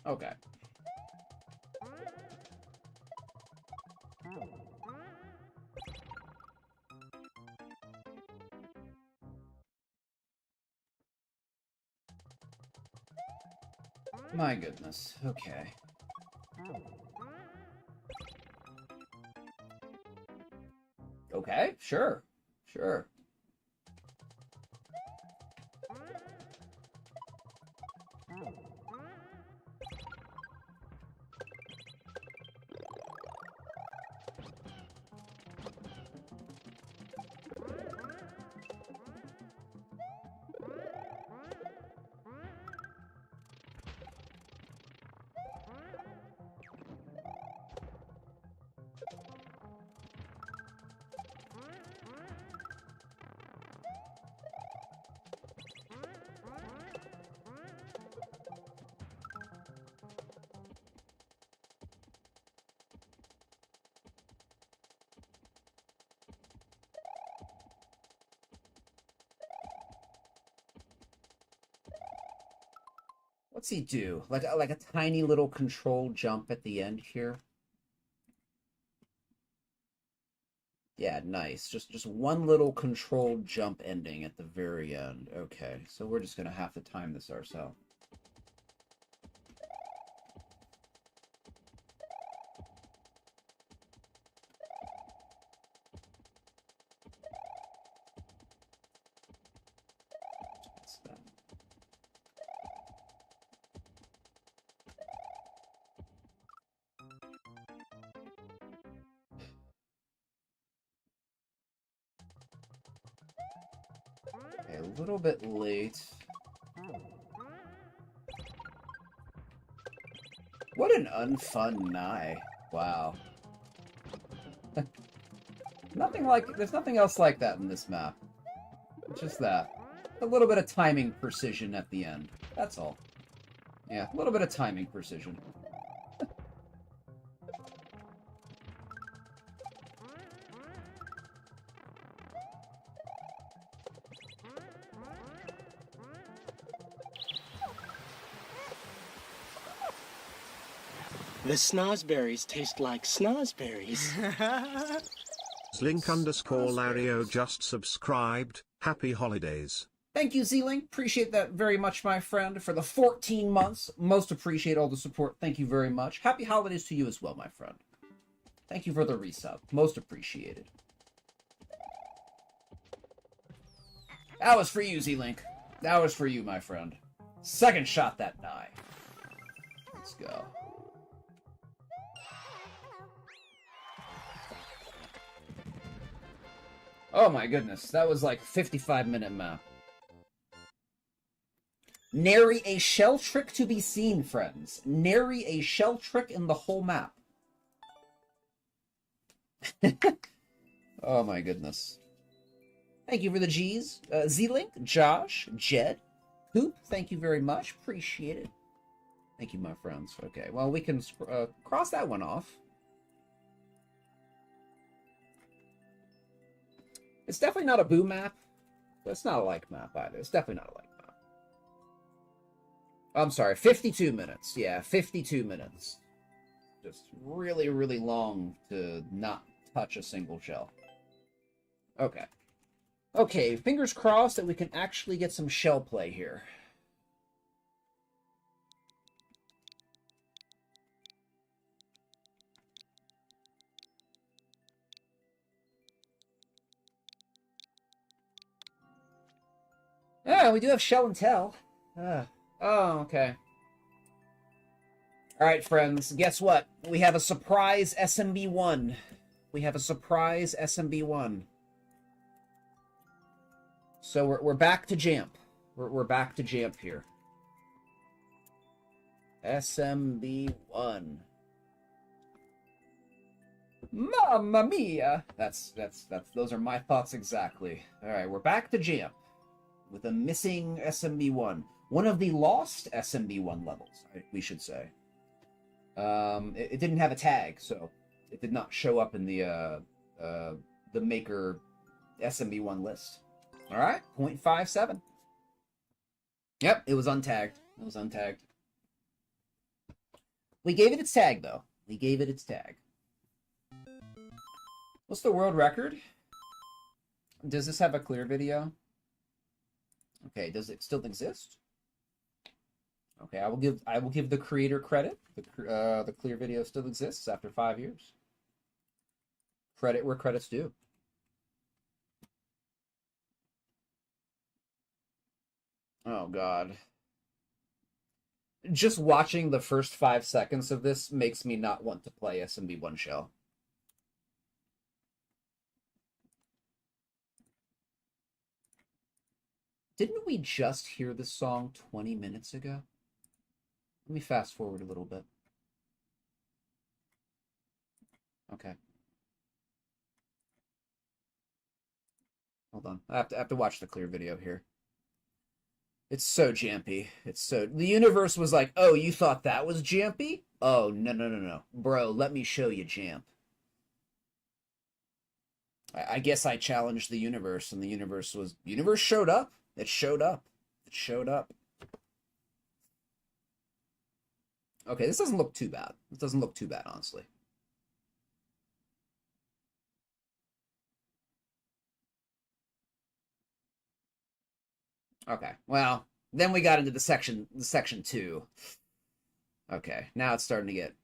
[SPEAKER 1] Okay. My goodness. Okay. Okay, sure. Sure. What's he do? Like a tiny little controlled jump at the end here? Yeah, nice. Just one little controlled jump ending at the very end. Okay, so we're just gonna have to time this ourselves. Okay, a little bit late. What an unfun Nye. Wow. There's nothing else like that in this map. Just that. A little bit of timing precision at the end. That's all. Yeah, a little bit of timing precision.
[SPEAKER 4] The snozberries taste like snozberries.
[SPEAKER 2] Zlink_Lario just subscribed. Happy holidays.
[SPEAKER 1] Thank you, Z-Link. Appreciate that very much, my friend, for the 14 months. Most appreciate all the support. Thank you very much. Happy holidays to you as well, my friend. Thank you for the resub. Most appreciated. That was for you, Z-Link. That was for you, my friend. Second shot that die. Let's go. Oh my goodness, that was like 55-minute map. Nary a shell trick to be seen, friends. Nary a shell trick in the whole map. Oh my goodness. Thank you for the G's. Z-Link, Josh, Jed, Hoop, thank you very much. Appreciate it. Thank you, my friends. Okay, well, we can cross that one off. It's definitely not a boo map, but it's not a like map either. It's definitely not a like map. I'm sorry, 52 minutes. Yeah, 52 minutes. Just really, really long to not touch a single shell. Okay. Okay, fingers crossed that we can actually get some shell play here. Yeah, we do have shell and tell. Oh, okay. All right, friends, guess what? We have a surprise SMB1. We have a surprise SMB1. So we're back to Jamp. We're back to Jamp here. SMB1. Mamma mia! That's those are my thoughts exactly. Alright, we're back to Jamp with a missing SMB1. One of the lost SMB1 levels, we should say. It didn't have a tag, so it did not show up in the maker SMB1 list. Alright, 0.57. Yep, it was untagged. It was untagged. We gave it its tag, though. We gave it its tag. What's the world record? Does this have a clear video? Okay, does it still exist? Okay, I will give the creator credit. The clear video still exists after 5 years. Credit where credit's due. Oh God. Just watching the first 5 seconds of this makes me not want to play SMB1 Shell. Didn't we just hear this song 20 minutes ago? Let me fast forward a little bit. Okay. Hold on. I have to watch the clear video here. It's so jampy. It's so... The universe was like, oh, you thought that was jampy? Oh, no. Bro, let me show you jamp. I guess I challenged the universe, and the universe was... The universe showed up. It showed up. It showed up. Okay, this doesn't look too bad. It doesn't look too bad, honestly. Okay, well, then we got into the section 2. Okay, now it's starting to get...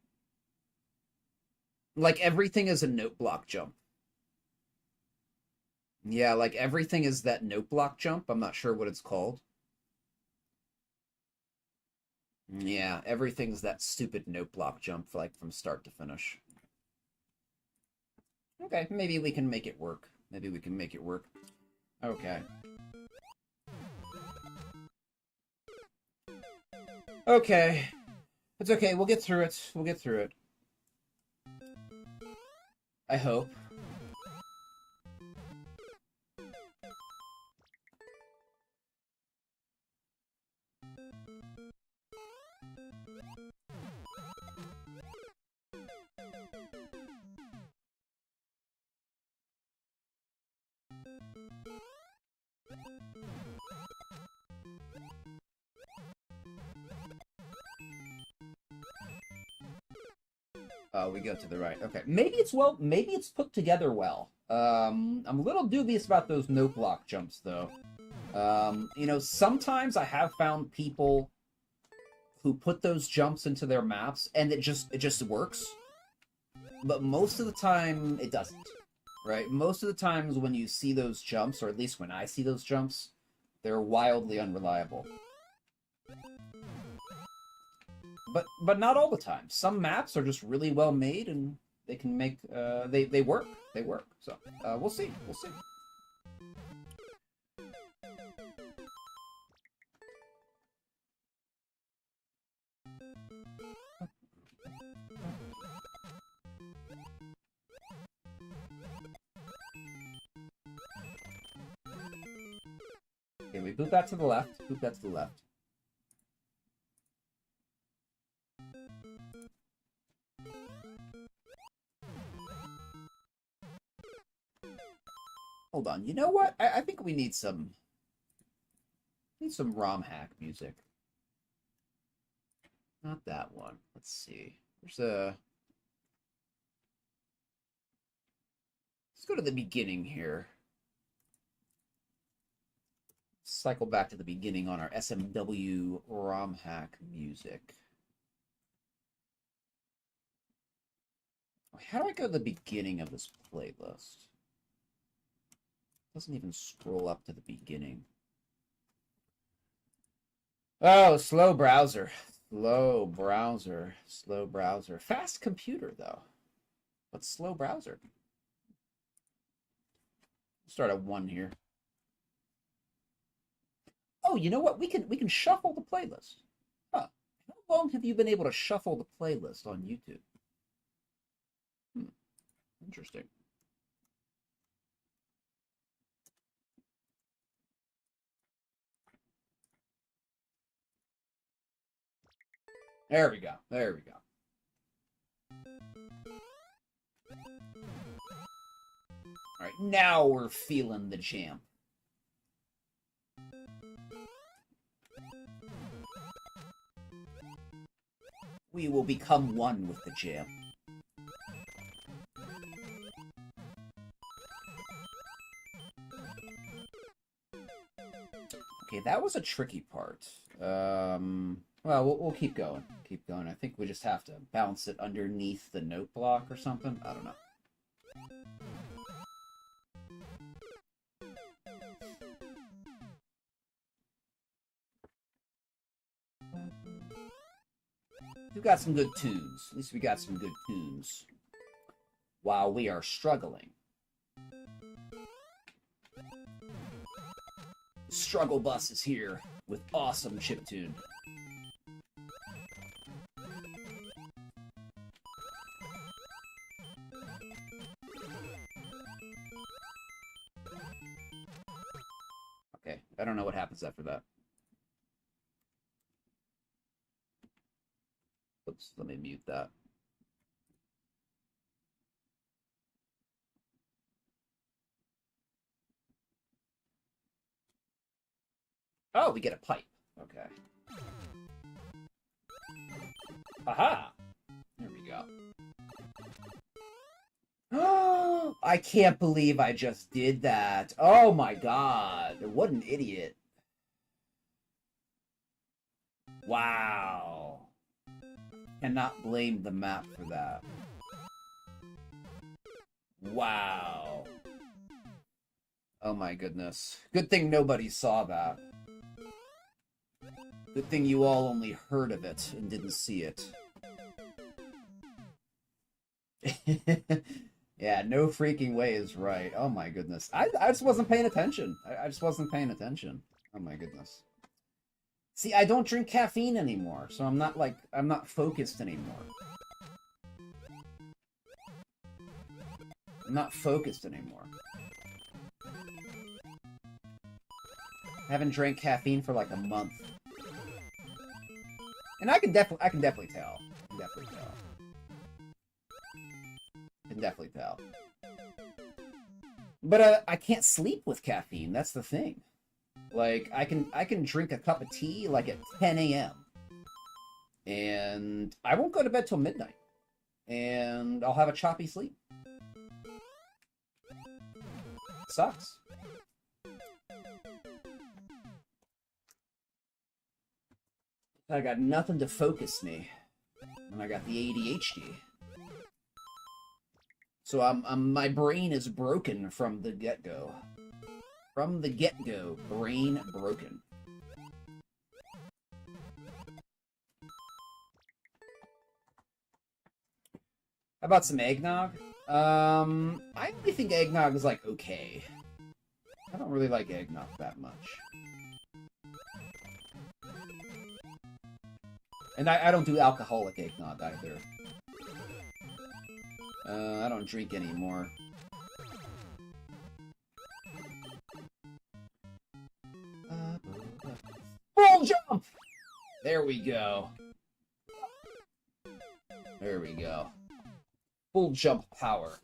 [SPEAKER 1] Like, everything is a note block jump. Yeah, like, everything is that note block jump. I'm not sure what it's called. Yeah, everything's that stupid note block jump, like, from start to finish. Okay, maybe we can make it work. Maybe we can make it work. Okay. Okay. It's okay, we'll get through it. We'll get through it. I hope. We go to the right. Okay. Maybe it's put together well. I'm a little dubious about those note block jumps though. You know, sometimes I have found people who put those jumps into their maps and it just works. But most of the time it doesn't. Right? Most of the times when you see those jumps, or at least when I see those jumps, they're wildly unreliable. But not all the time. Some maps are just really well made and they can make they work. They work. So we'll see. We'll see. Okay, we boot that to the left. Boot that to the left. Hold on. You know what? I think we need some ROM hack music. Not that one. Let's see. There's a... Let's go to the beginning here. Cycle back to the beginning on our SMW ROM hack music. How do I go to the beginning of this playlist? It doesn't even scroll up to the beginning. Oh, slow browser. Slow browser. Slow browser. Fast computer, though. But slow browser. Start at 1 here. Oh, you know what? We can shuffle the playlist. Huh. long have you been able to shuffle the playlist on YouTube? Interesting. There we go. There we go. All right, now we're feeling the jam. We will become one with the jam. Okay, that was a tricky part. Well, we'll keep going. Keep going. I think we just have to bounce it underneath the note block or something. I don't know. We've got some good tunes. At least we got some good tunes. While we are struggling. Struggle Bus is here with awesome chiptune. Okay, I don't know what happens after that. Oops, let me mute that. Oh, we get a pipe. Okay. Aha! There we go. Oh, I can't believe I just did that. Oh my god. What an idiot. Wow. Cannot blame the map for that. Wow. Oh my goodness. Good thing nobody saw that. Good thing you all only heard of it and didn't see it. Yeah, no freaking way is right. Oh my goodness. I just wasn't paying attention. I just wasn't paying attention. Oh my goodness. See, I don't drink caffeine anymore, so I'm not focused anymore. I'm not focused anymore. I haven't drank caffeine for like a month. And I can definitely tell. I can definitely tell. I can definitely tell. But I can't sleep with caffeine. That's the thing. Like I can drink a cup of tea like at 10 a.m. and I won't go to bed till midnight, and I'll have a choppy sleep. Sucks. I got nothing to focus me, and I got the ADHD. So my brain is broken from the get-go. From the get-go, brain broken. How about some eggnog? I only think eggnog is like okay. I don't really like eggnog that much. And I don't do alcoholic eggnog either. I don't drink anymore. Full jump! There we go. There we go. Full jump power.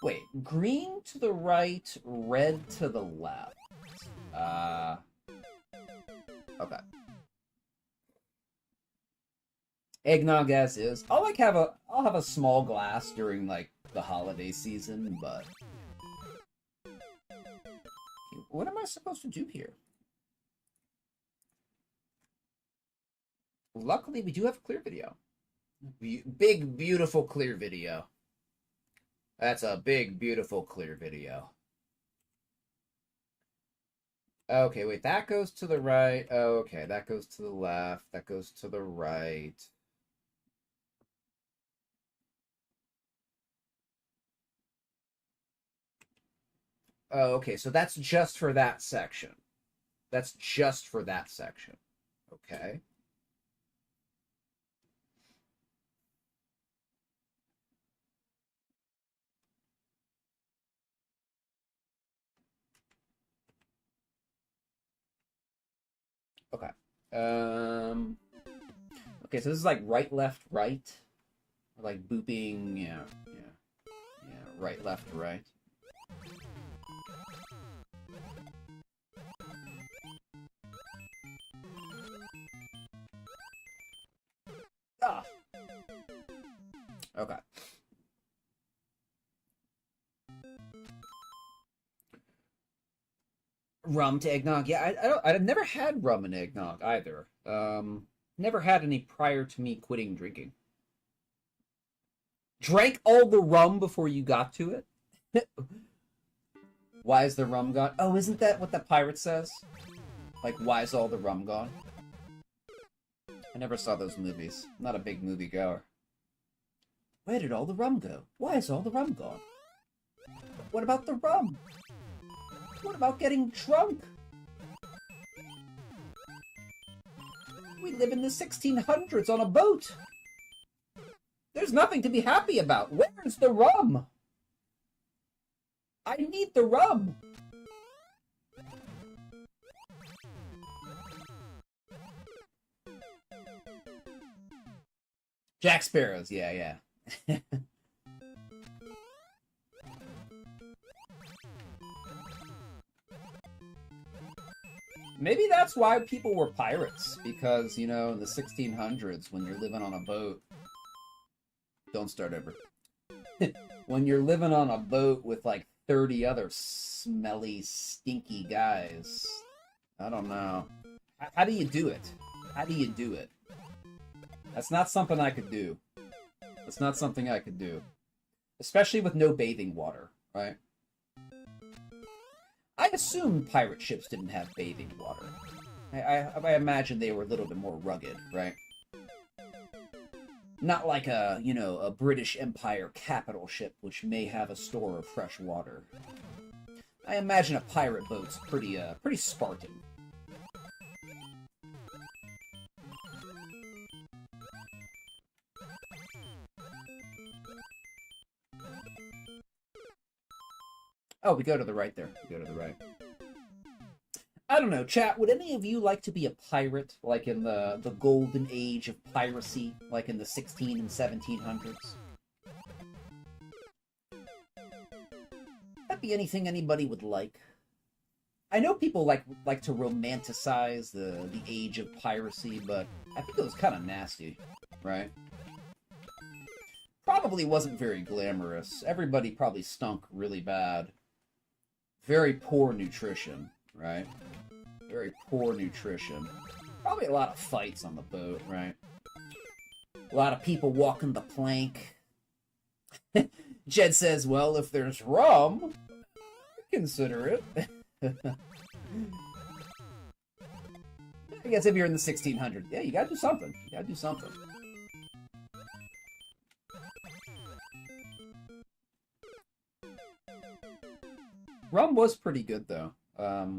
[SPEAKER 1] Wait, green to the right, red to the left. Okay. Eggnog as is. I'll have a small glass during like the holiday season, but what am I supposed to do here? Luckily, we do have a clear video. Big, beautiful clear video. That's a big, beautiful clear video. Okay, wait, that goes to the right. Oh, okay, that goes to the left. That goes to the right. Oh, okay, so that's just for that section. That's just for that section. Okay. Okay. Um. Okay, so this is like right, left, right. Like booping, yeah, yeah, yeah. Right, left, right. Ah. Okay. Rum to eggnog. Yeah, I don't. I've never had rum and eggnog either. Never had any prior to me quitting drinking. Drank all the rum before you got to it. Why is the rum gone? Oh, isn't that what the pirate says? Like, why is all the rum gone? I never saw those movies. I'm not a big movie goer. Where did all the rum go? Why is all the rum gone? What about the rum? What about getting drunk? We live in the 1600s on a boat. There's nothing to be happy about. Where's the rum? I need the rum. Jack Sparrow's, yeah. Maybe that's why people were pirates, because, you know, in the 1600s, when you're living on a boat... Don't start over. When you're living on a boat with, like, 30 other smelly, stinky guys... I don't know. How do you do it? How do you do it? That's not something I could do. That's not something I could do. Especially with no bathing water, right? I assume pirate ships didn't have bathing water. I imagine they were a little bit more rugged, right? Not like a, you know, a British Empire capital ship, which may have a store of fresh water. I imagine a pirate boat's pretty Spartan. Oh, we go to the right there. We go to the right. I don't know, chat, would any of you like to be a pirate, like in the golden age of piracy, like in the 16 and 1700s? That'd be anything anybody would like. I know people like to romanticize the age of piracy, but I think it was kind of nasty, right? Probably wasn't very glamorous. Everybody probably stunk really bad. Very poor nutrition, right? Very poor nutrition. Probably a lot of fights on the boat, right? A lot of people walking the plank. Jed says, well, if there's rum, consider it. I guess if you're in the 1600s, yeah, you gotta do something. You gotta do something. Rum was pretty good, though.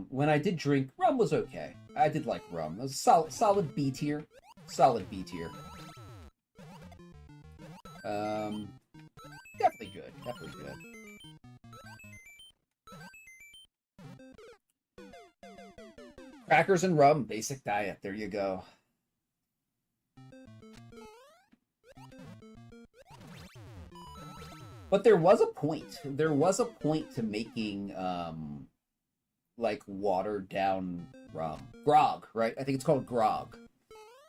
[SPEAKER 1] When I did drink, rum was okay. I did like rum. It was solid B tier. Solid B tier. Definitely good. Definitely good. Crackers and rum, basic diet. There you go. But there was a point. There was a point to making, like, watered down rum. Grog, right? I think it's called grog.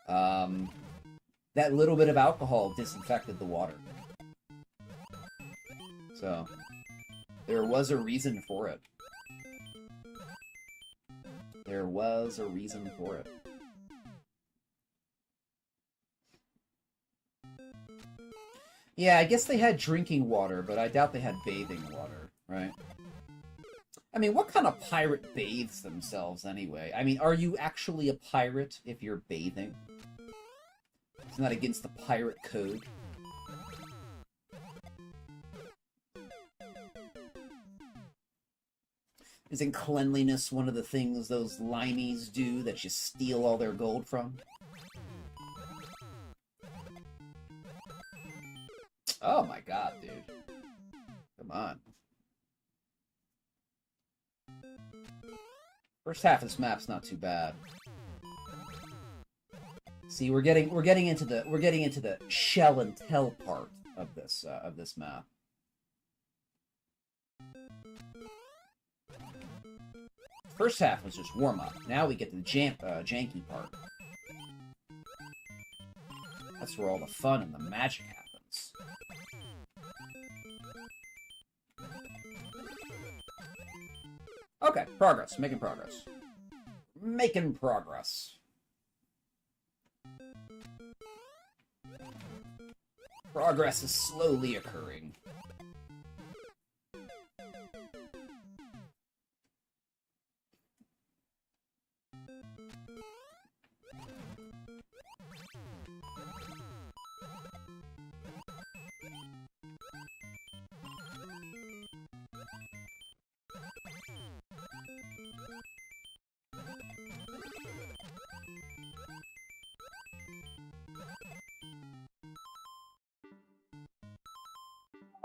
[SPEAKER 1] That little bit of alcohol disinfected the water. So, there was a reason for it. There was a reason for it. Yeah, I guess they had drinking water, but I doubt they had bathing water, right? I mean, what kind of pirate bathes themselves anyway? I mean, are you actually a pirate if you're bathing? Isn't that against the pirate code? Isn't cleanliness one of the things those limeys do that you steal all their gold from? Oh my god, dude. Come on. First half of this map's not too bad. See, we're getting into the shell and tell part of this map. First half was just warm up. Now we get to the janky part. That's where all the fun and the magic happens. Okay, progress. Making progress. Making progress. Progress is slowly occurring.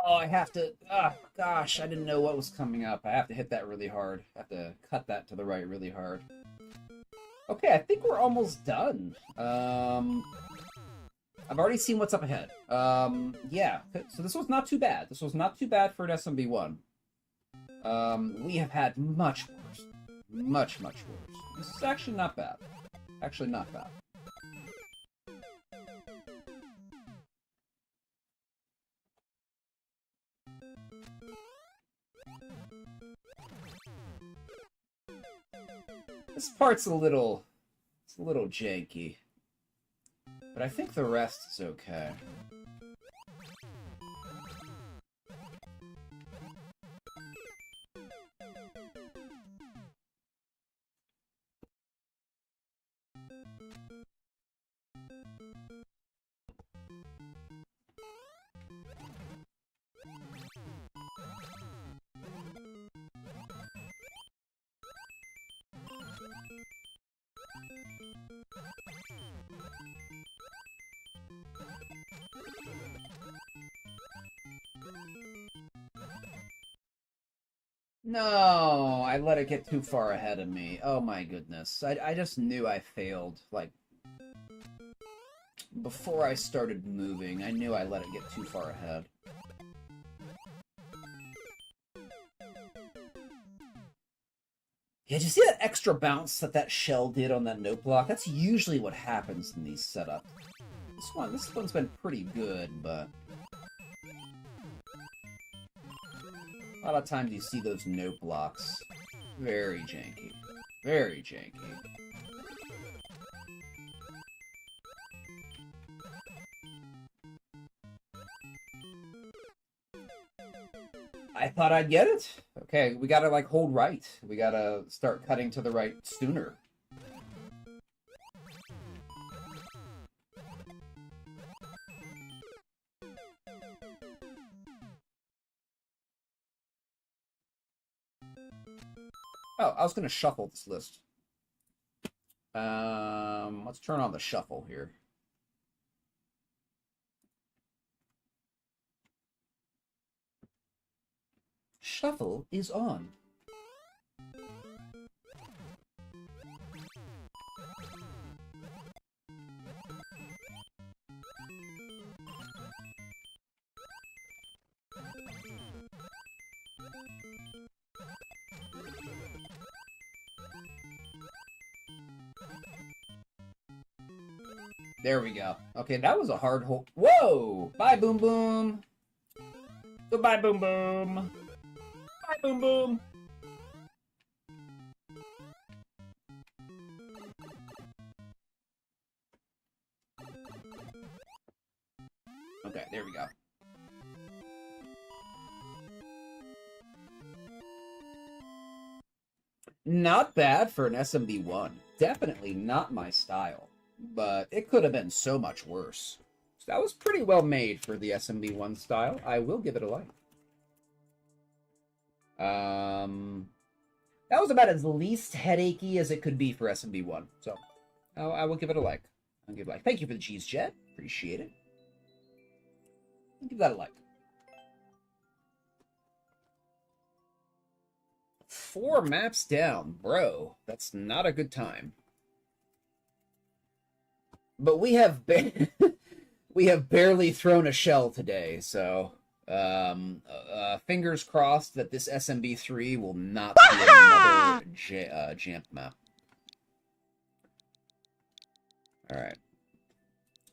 [SPEAKER 1] Oh, I have to... Oh, gosh, I didn't know what was coming up. I have to hit that really hard. I have to cut that to the right really hard. Okay, I think we're almost done. I've already seen what's up ahead. Yeah, so this was not too bad. This was not too bad for an SMB1. We have had much worse. Much, much worse. This is actually not bad. Actually not bad. This part's a little janky, but I think the rest is okay. No, I let it get too far ahead of me. Oh my goodness. I just knew I failed. Like, before I started moving, I knew I let it get too far ahead. Yeah, did you see that extra bounce that shell did on that note block? That's usually what happens in these setups. This one's been pretty good, but... a lot of times you see those note blocks. Very janky. Very janky. I thought I'd get it. Okay, we gotta, like, hold right. We gotta start cutting to the right sooner. Oh, I was gonna shuffle this list. Let's turn on the shuffle here. Shuffle is on. There we go. Okay, that was a hard hole. Whoa! Bye, Boom Boom!
[SPEAKER 3] Goodbye, Boom Boom! Bye, Boom Boom!
[SPEAKER 1] Okay, there we go. Not bad for an SMB1. Definitely not my style. But it could have been so much worse. So that was pretty well made for the SMB1 style. I will give it a like. That was about as least headachy as it could be for SMB1. So I will give it a like. I'll give it a like. Thank you for the cheese, Jet. Appreciate it. I'll give that a like. 4 maps down, bro. That's not a good time. But we have we have barely thrown a shell today, so fingers crossed that this SMB3 will not be another jamp map. All right,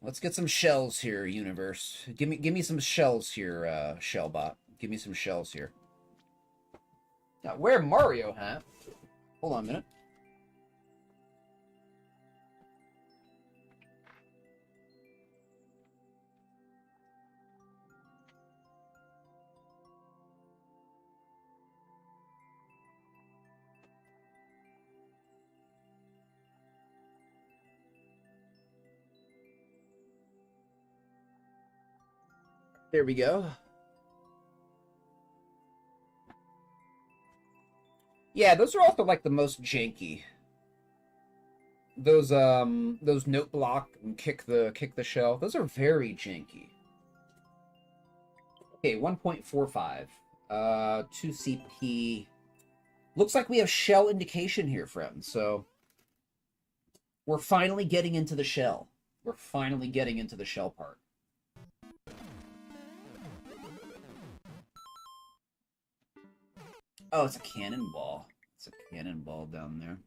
[SPEAKER 1] let's get some shells here, universe. Give me some shells here, Shellbot. Give me some shells here. Now, wear Mario hat. Hold on a minute. There we go. Yeah, those are also like the most janky. Those note block and kick the shell. Those are very janky. Okay, 1.45. 2 CP. Looks like we have shell indication here, friends. So we're finally getting into the shell. We're finally getting into the shell part. Oh, it's a cannonball. It's a cannonball down there.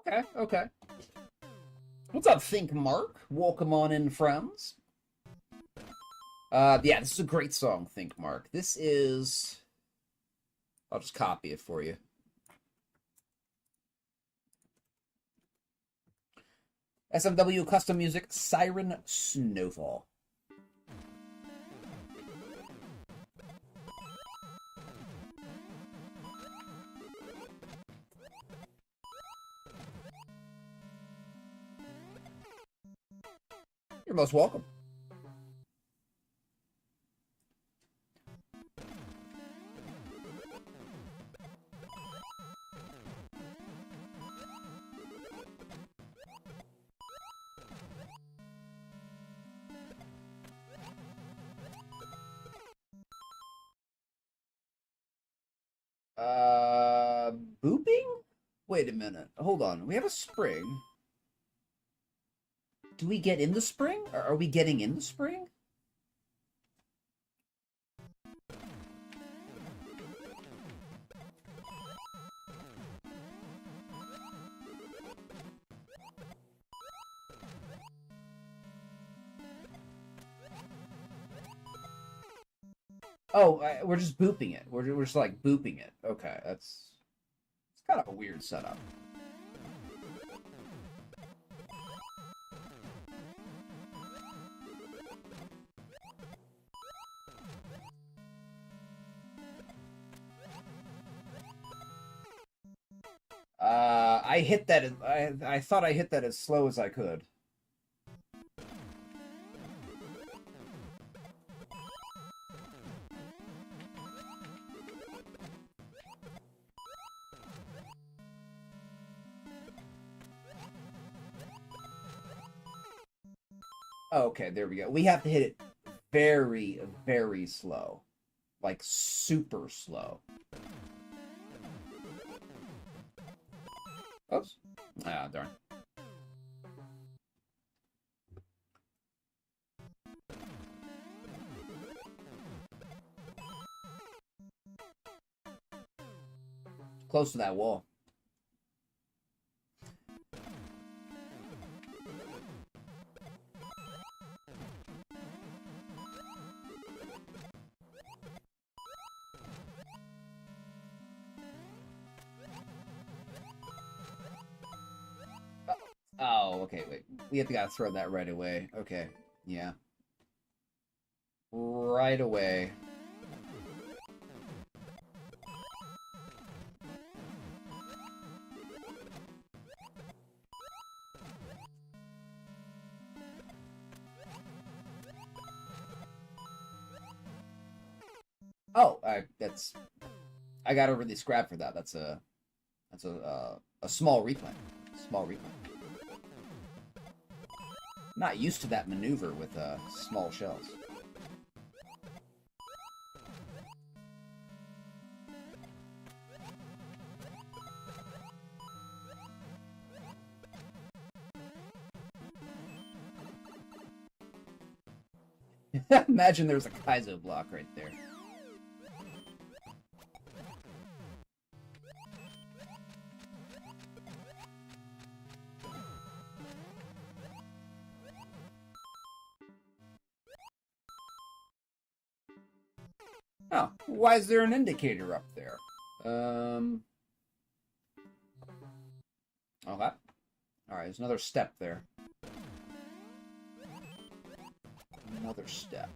[SPEAKER 1] Okay, okay. What's up, Think Mark? Welcome on in, friends. Yeah, this is a great song, Think Mark. This is... I'll just copy it for you. SMW Custom Music, Siren Snowfall. You're most welcome. Booping? Wait a minute. Hold on. We have a spring. Do we get in the spring? Or are we getting in the spring? Oh, we're just booping it. We're just like booping it. Okay, it's kind of a weird setup. I hit that. I thought I hit that as slow as I could. Okay, there we go. We have to hit it very, very slow. Like, super slow. Oops. Ah, darn. Close to that wall. okay, wait. We have to gotta throw that right away. Okay, yeah. Right away. Oh, I got over the scrap for that. That's a small reclaim. Small reclaim. Not used to that maneuver with small shells. Imagine there's a Kaizo block right there. Oh, why is there an indicator up there? Okay. Alright, there's another step there. Another step.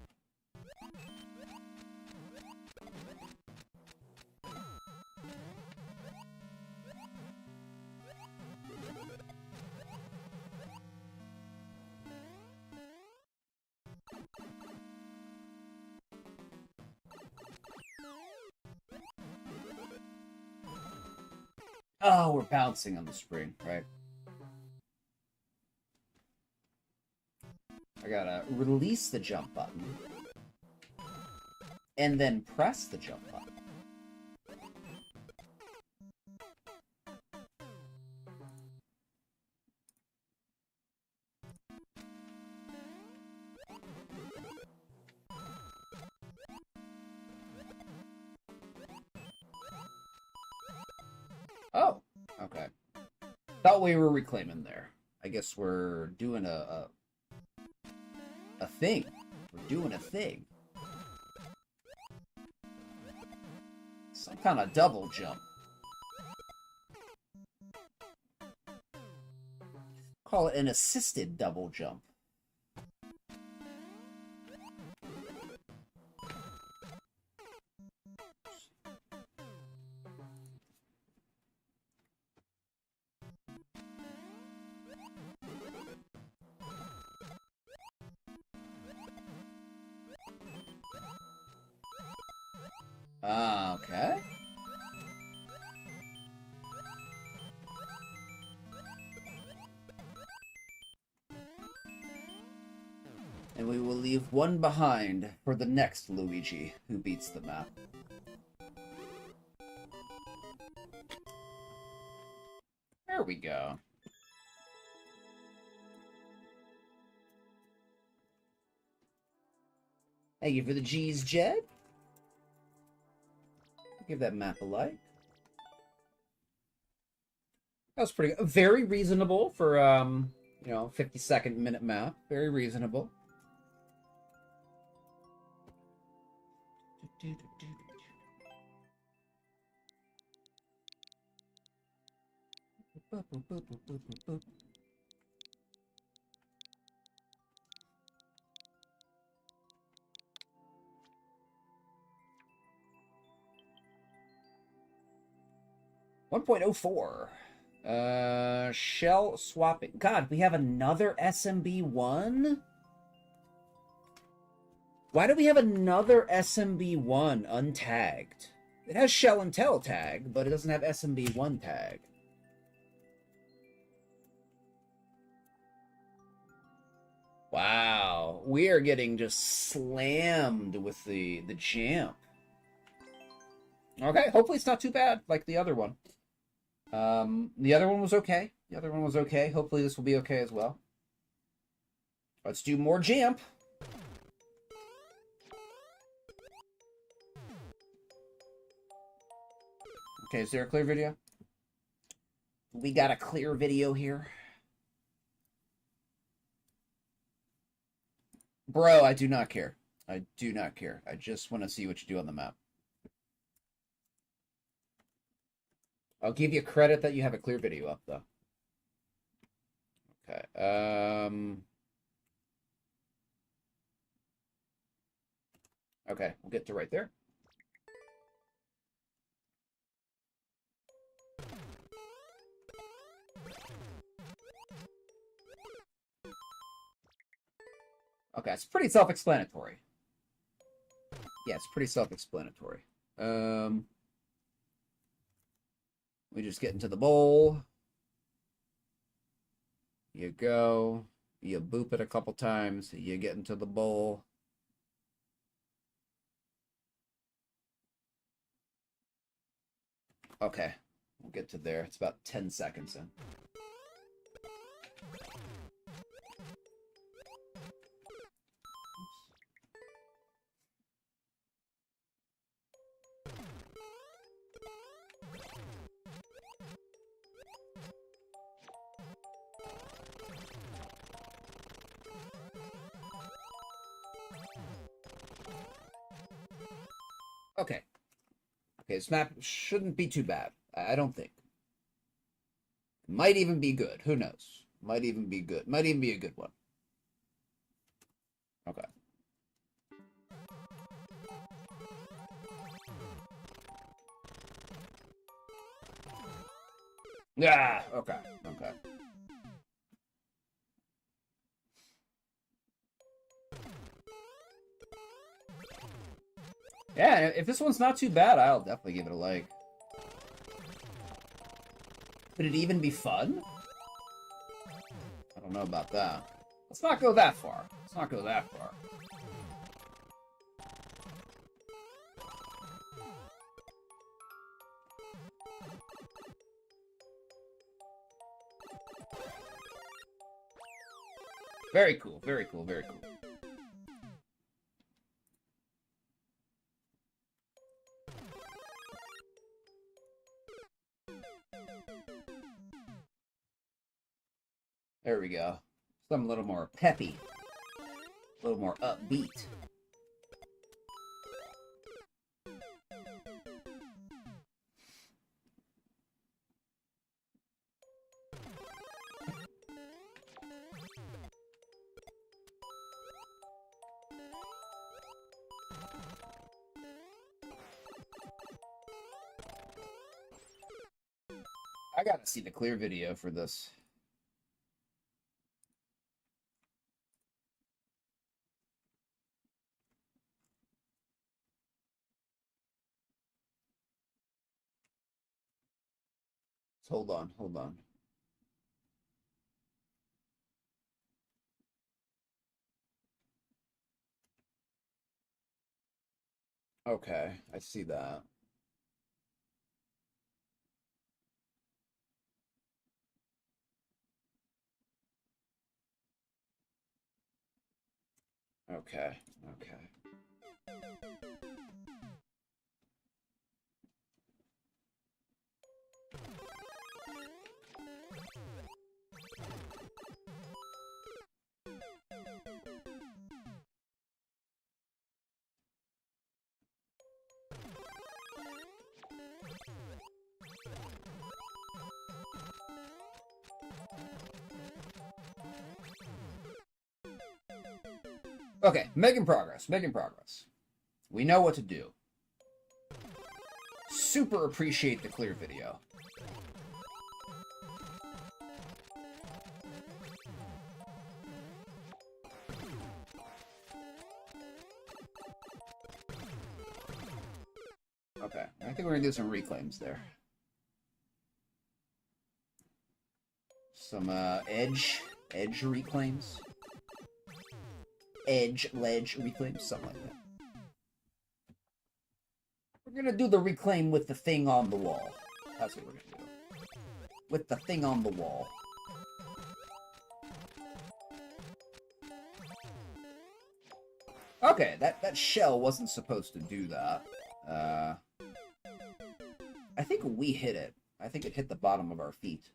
[SPEAKER 1] Oh, we're bouncing on the spring, right? I gotta release the jump button. And then press the jump button. Oh, okay. Thought we were reclaiming there. I guess we're doing a thing. We're doing a thing. Some kind of double jump. Call it an assisted double jump. Okay. And we will leave one behind for the next Luigi who beats the map. There we go. Thank you for the G's, Jed. Give that map a like. That was pretty good. Very reasonable for, 50-second minute map. Very reasonable. .04. Shell swapping. God, we have another SMB1? Why do we have another SMB1 untagged? It has shell and tail tag, but it doesn't have SMB1 tag. Wow, we are getting just slammed with the jump. Okay, hopefully it's not too bad like the other one. The other one was okay. The other one was okay. Hopefully this will be okay as well. Let's do more jump. Okay, is there a clear video? We got a clear video here. Bro, I do not care. I do not care. I just want to see what you do on the map. I'll give you credit that you have a clear video up, though. Okay. Okay, we'll get to right there. Okay, it's pretty self-explanatory. Yeah, it's pretty self-explanatory. We just get into the bowl. You go. You boop it a couple times. You get into the bowl. Okay, we'll get to there. It's about 10 seconds in. Okay. Okay, this map shouldn't be too bad. I don't think. Might even be good. Who knows? Might even be good. Might even be a good one. Okay. Yeah. Okay. Okay. Yeah, if this one's not too bad, I'll definitely give it a like. Could it even be fun? I don't know about that. Let's not go that far. Let's not go that far. Very cool, very cool, very cool. There we go. Something a little more peppy. A little more upbeat. I gotta see the clear video for this. Hold on, hold on. Okay, I see that. Okay, okay. Okay, making progress, making progress. We know what to do. Super appreciate the clear video. Okay, I think we're gonna do some reclaims there. Some edge reclaims. Edge, ledge reclaims, something like that. We're gonna do the reclaim with the thing on the wall. That's what we're gonna do. With the thing on the wall. Okay, that shell wasn't supposed to do that. I think we hit it. I think it hit the bottom of our feet.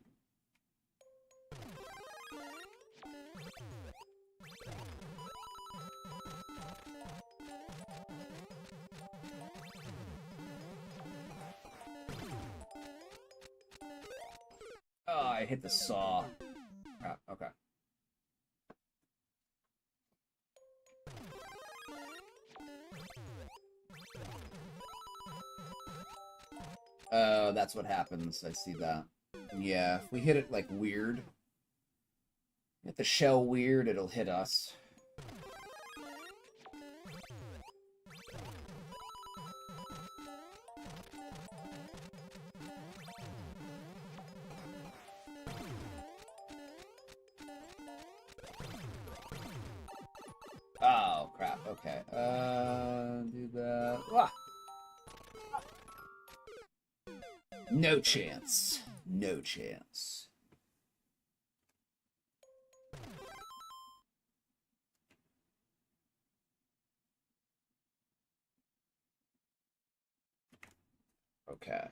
[SPEAKER 1] Oh, I hit the saw. Ah, okay. That's what happens. I see that. Yeah, if we hit it, like, weird. Hit the shell weird, it'll hit us. Oh, crap. Okay. Do that. Ah! No chance. No chance. Okay.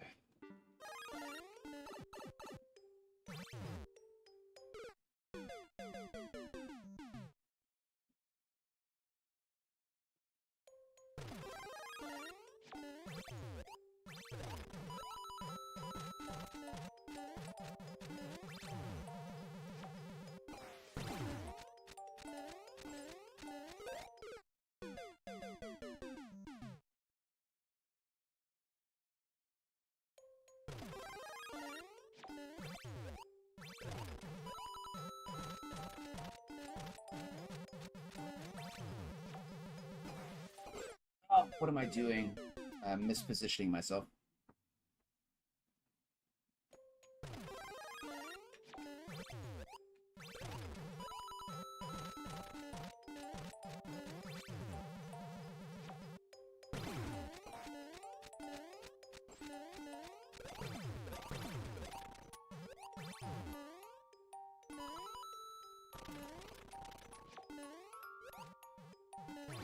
[SPEAKER 1] Oh, what am I doing? I'm mispositioning myself.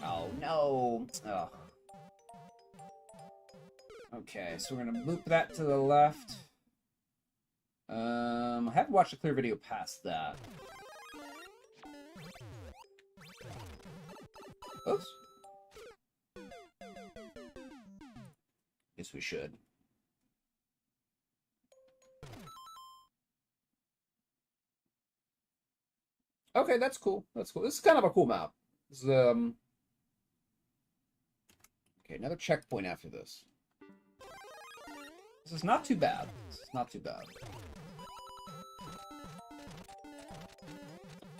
[SPEAKER 1] Oh, no. Oh. Okay, so we're gonna loop that to the left. I haven't watched a clear video past that. Oops. Guess we should. Okay, that's cool. That's cool. This is kind of a cool map. This is, okay, another checkpoint after this. This is not too bad. This is not too bad.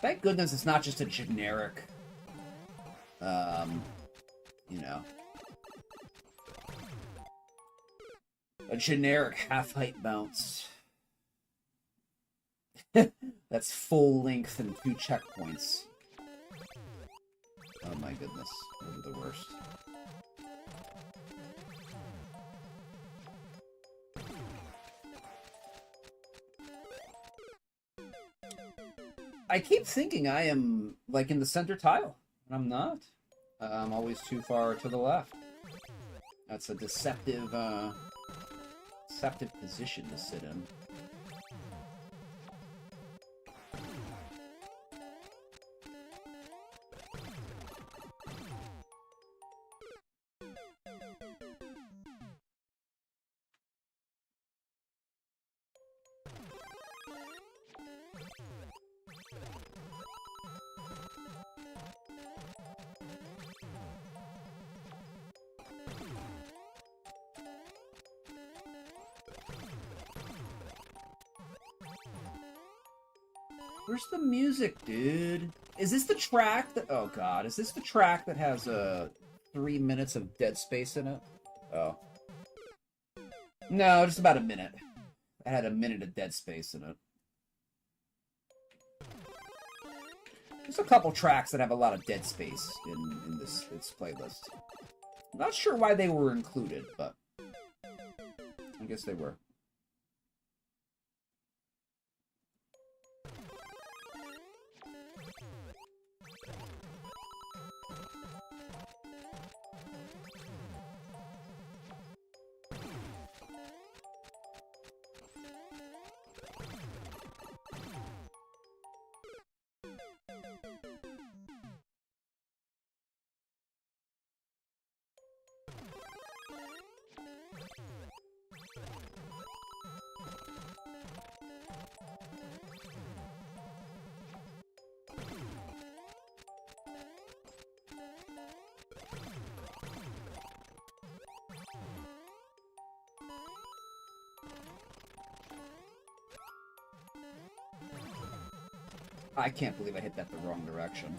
[SPEAKER 1] Thank goodness it's not just a generic, you know, a generic half-height bounce. That's full length and 2 checkpoints. Oh my goodness, those are the worst. I keep thinking I am, like, in the center tile, and I'm not. I'm always too far to the left. That's a deceptive, deceptive position to sit in. Where's the music, dude? Is this the track that... Oh, God. Is this the track that has 3 minutes of dead space in it? Oh. No, just about a minute. It had a minute of dead space in it. There's a couple tracks that have a lot of dead space in this playlist. I'm not sure why they were included, but... I guess they were. I can't believe I hit that the wrong direction.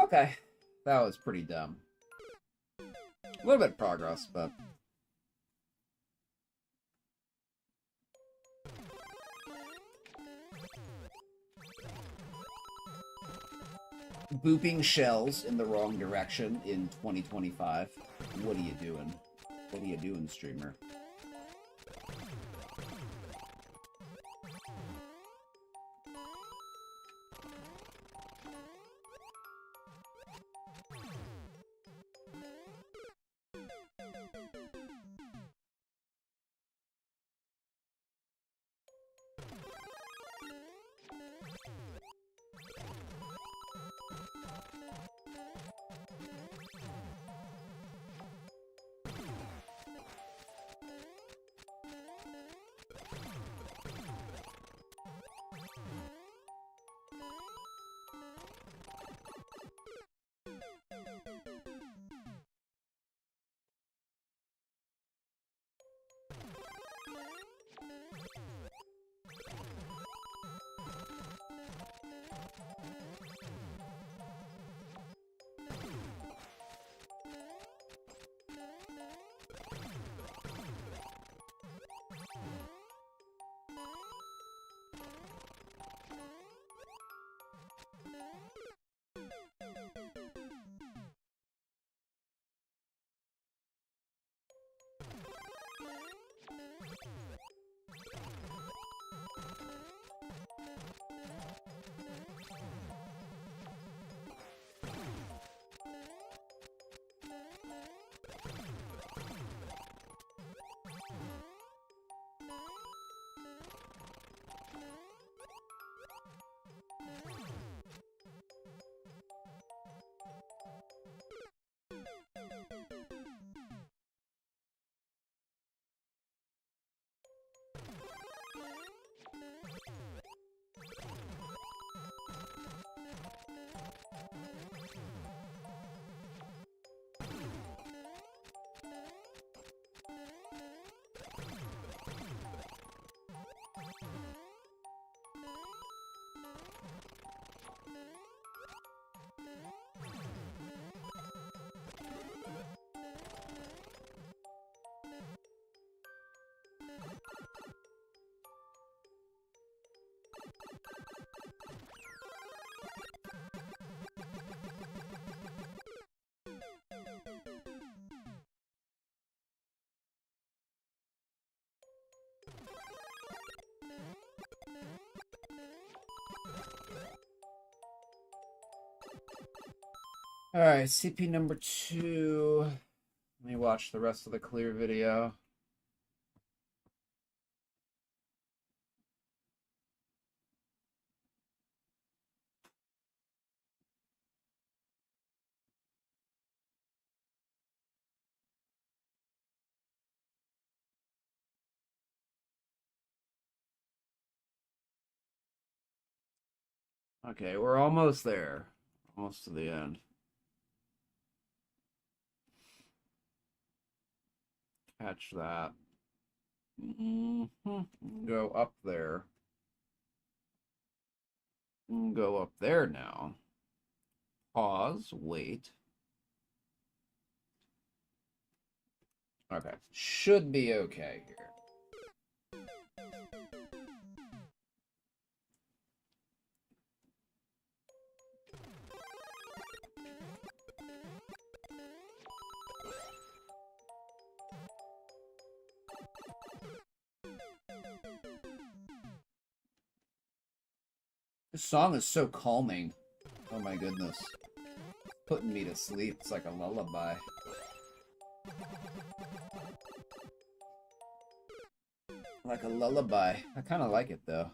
[SPEAKER 1] Okay. That was pretty dumb. A little bit of progress, but... Booping shells in the wrong direction in 2025. What are you doing? What are you doing, streamer? Alright, CP number 2. Let me watch the rest of the clear video. Okay, we're almost there. Almost to the end. Catch that. Go up there. Go up there now. Pause. Wait. Okay. Should be okay here. This song is so calming. Oh my goodness. Putting me to sleep. It's like a lullaby. Like a lullaby. I kind of like it though.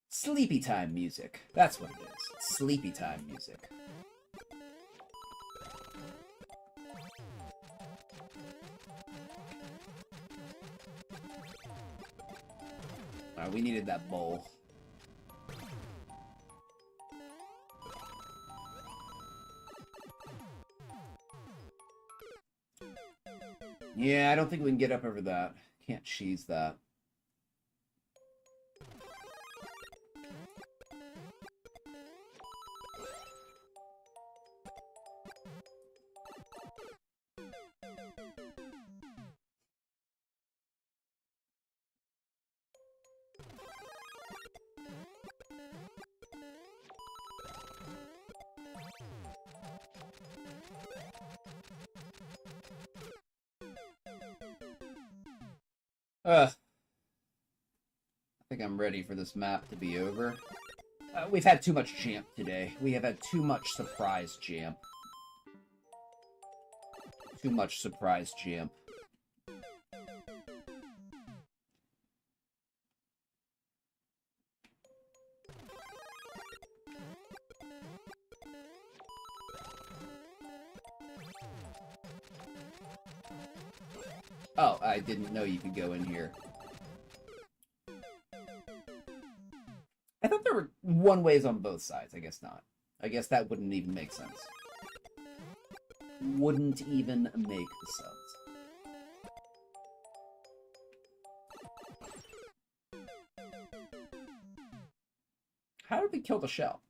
[SPEAKER 1] Sleepy time music. That's what it is. It's sleepy time music. We needed that bowl. Yeah, I don't think we can get up over that. Can't cheese that. I think I'm ready for this map to be over. We've had too much jamp today. We have had too much surprise jamp. Too much surprise jamp. Oh, I didn't know you could go in here. I thought there were one-ways on both sides. I guess not. I guess that wouldn't even make sense. Wouldn't even make sense. How did we kill the shell?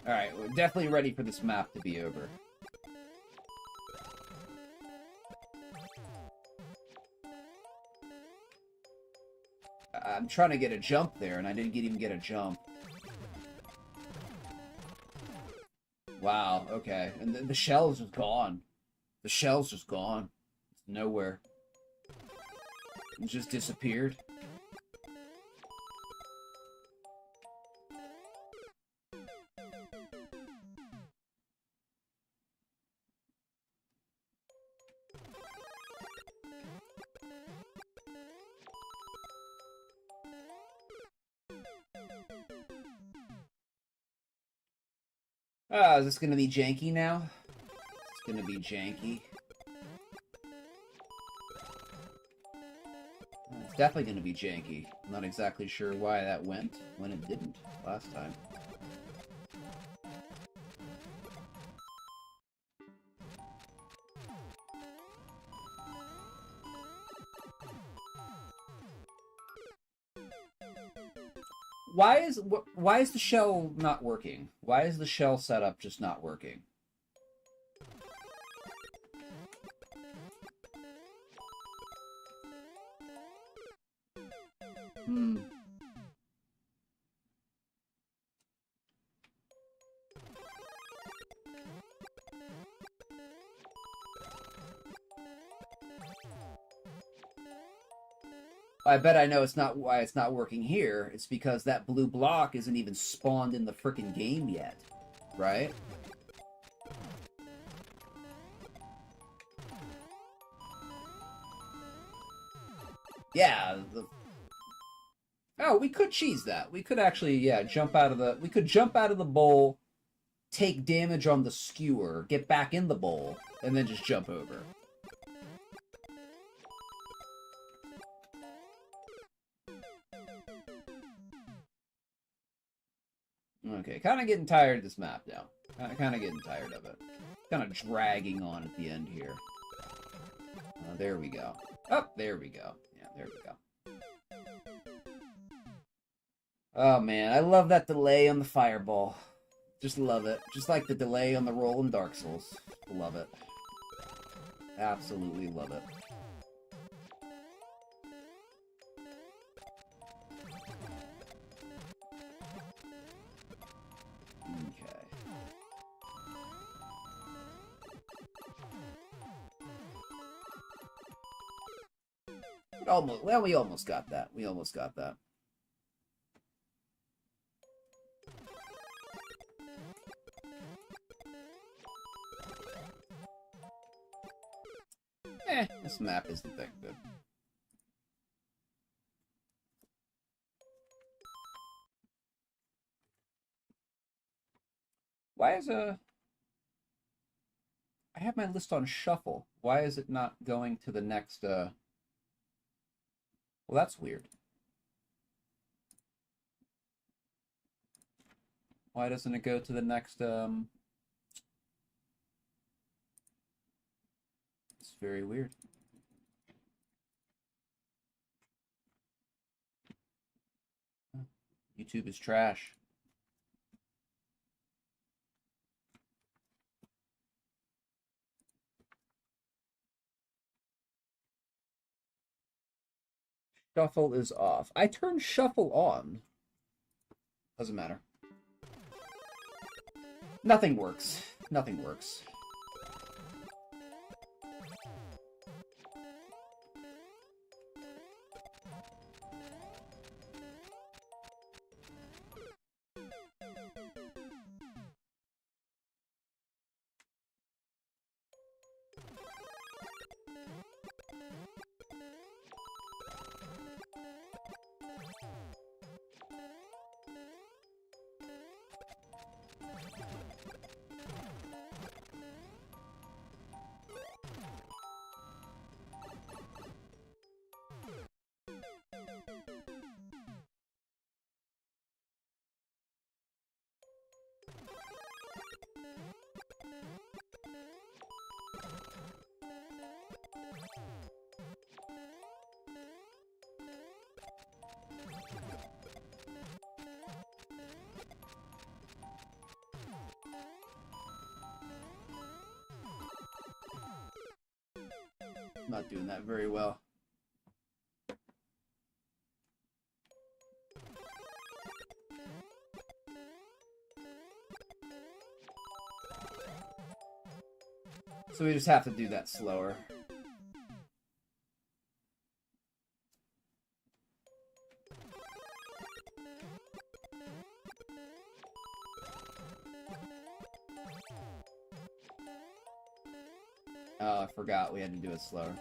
[SPEAKER 1] Alright, we're definitely ready for this map to be over. I'm trying to get a jump there, and I didn't even get a jump. Wow, okay. And the shell's just gone. The shell's just gone. It's nowhere. It just disappeared. Is this gonna be janky now? It's gonna be janky. It's definitely gonna be janky. I'm not exactly sure why that went when it didn't last time. Why is the shell not working? Why is the shell setup just not working? I bet I know it's not why it's not working here. It's because that blue block isn't even spawned in the frickin' game yet, right? Yeah. Oh, we could cheese that. We could actually, yeah, jump out of the. We could jump out of the bowl, take damage on the skewer, get back in the bowl, and then just jump over. Okay, kind of getting tired of this map now. Kind of getting tired of it. Kind of dragging on at the end here. There we go. Oh, there we go. Yeah, there we go. Oh, man, I love that delay on the fireball. Just love it. Just like the delay on the roll in Dark Souls. Love it. Absolutely love it. Almost. Well, we almost got that. We almost got that. This map isn't that good. Why is I have my list on shuffle. Why is it not going to the next, Well, that's weird. Why doesn't it go to the next, very weird. YouTube is trash. Shuffle is off. I turned shuffle on. Doesn't matter. Nothing works. Nothing works. Not doing that very well. So we just have to do that slower. Oh, I forgot we had to do it slower.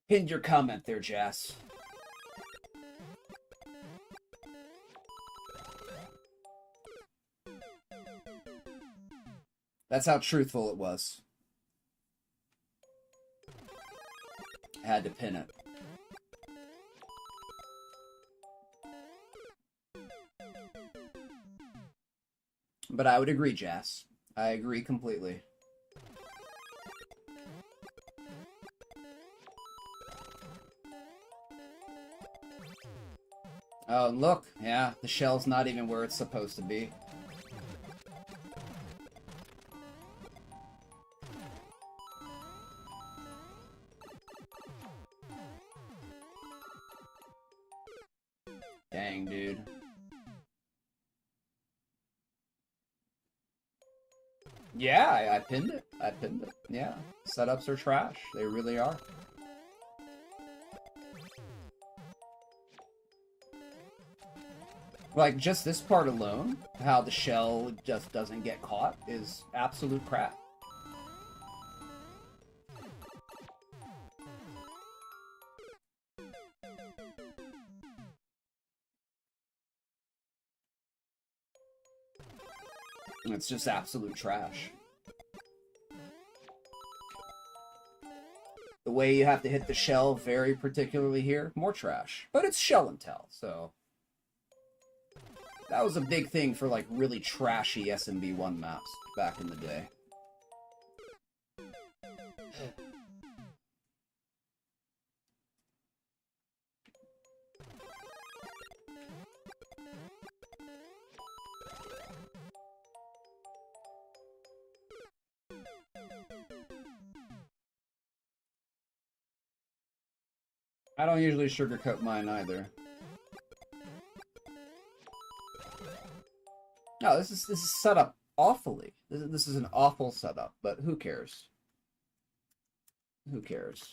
[SPEAKER 1] Pinned your comment there, Jess. That's how truthful it was. I had to pin it. But I would agree, Jess. I agree completely. Oh, look. Yeah, the shell's not even where it's supposed to be. Dang, dude. Yeah, I pinned it. I pinned it. Yeah. Setups are trash. They really are. Like, just this part alone, how the shell just doesn't get caught, is absolute crap. It's just absolute trash. The way you have to hit the shell very particularly here, more trash. But it's shell and tell, so... That was a big thing for, like, really trashy SMB1 maps back in the day. I don't usually sugarcoat mine either. No, this is set up awfully. This is an awful setup, but who cares? Who cares?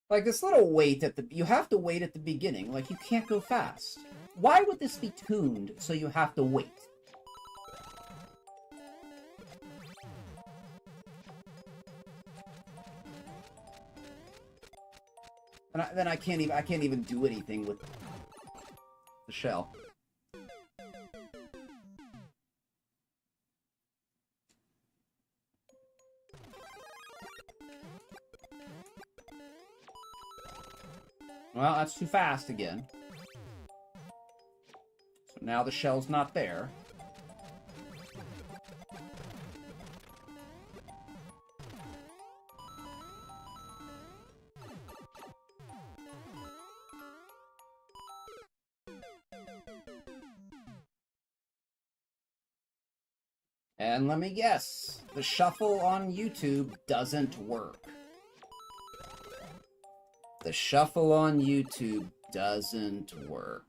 [SPEAKER 1] Like, this little wait at the... You have to wait at the beginning. Like, you can't go fast. Why would this be tuned so you have to wait? And then I can't even do anything with the shell. Well, that's too fast again. So now the shell's not there. And let me guess, the shuffle on YouTube doesn't work. The shuffle on YouTube doesn't work.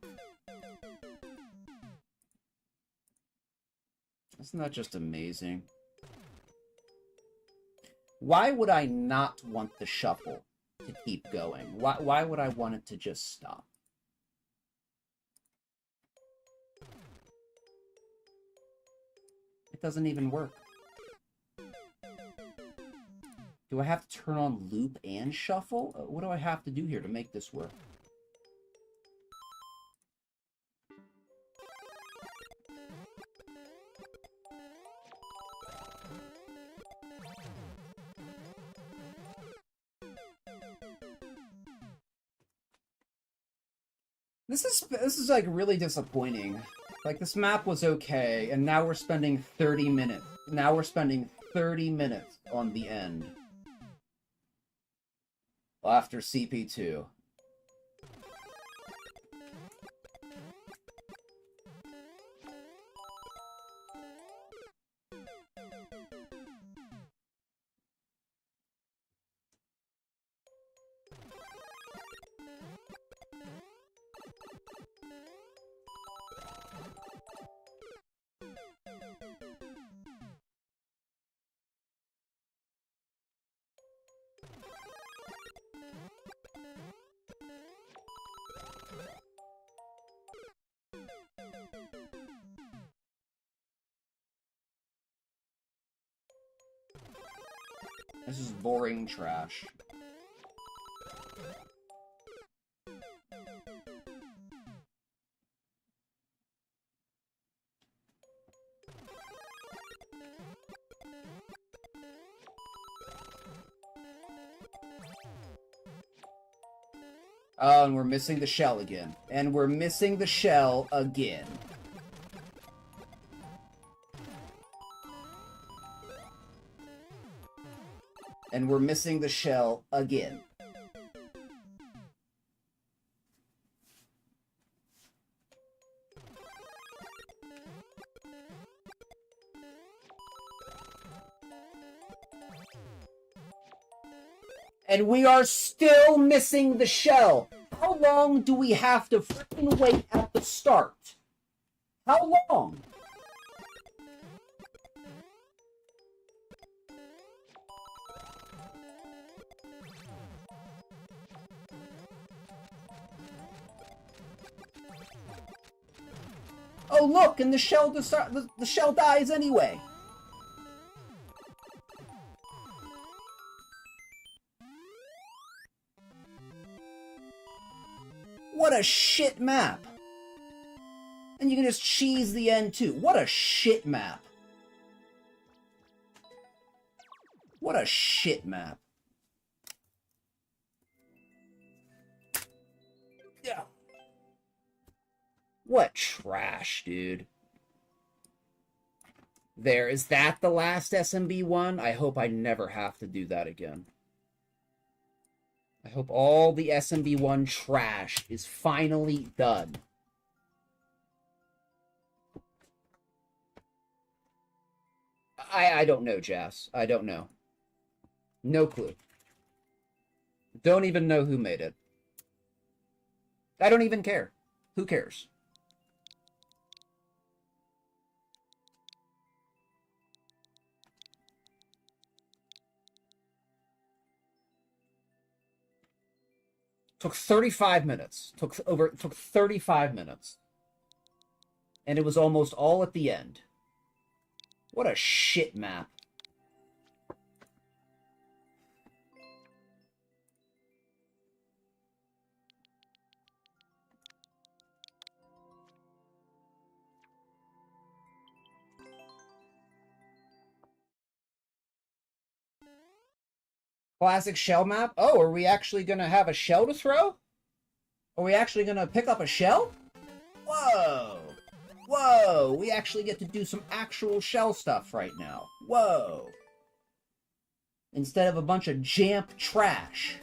[SPEAKER 1] Isn't that just amazing? Why would I not want the shuffle to keep going? Why would I want it to just stop? It doesn't even work. Do I have to turn on loop and shuffle? What do I have to do here to make this work? This is like really disappointing. Like, this map was okay, and now we're spending 30 minutes. Now we're spending 30 minutes on the end. After CP2. This is boring trash. Oh, and we're missing the shell again. And we're missing the shell again. And we're missing the shell again. And we are still missing the shell. How long do we have to freaking wait at the start? How long? Oh look, and the shell the shell dies anyway. What a shit map. And you can just cheese the end too. What a shit map. What a shit map. Yeah. What trash, dude. There, is that the last SMB one? I hope I never have to do that again. I hope all the SMB1 trash is finally done. I don't know, Jas. I don't know. No clue. Don't even know who made it. I don't even care. Who cares? Took 35 minutes. Took 35 minutes. And it was almost all at the end. What a shit map. Classic shell map? Oh, are we actually going to have a shell to throw? Are we actually going to pick up a shell? Whoa! Whoa! We actually get to do some actual shell stuff right now. Whoa! Instead of a bunch of jamp trash.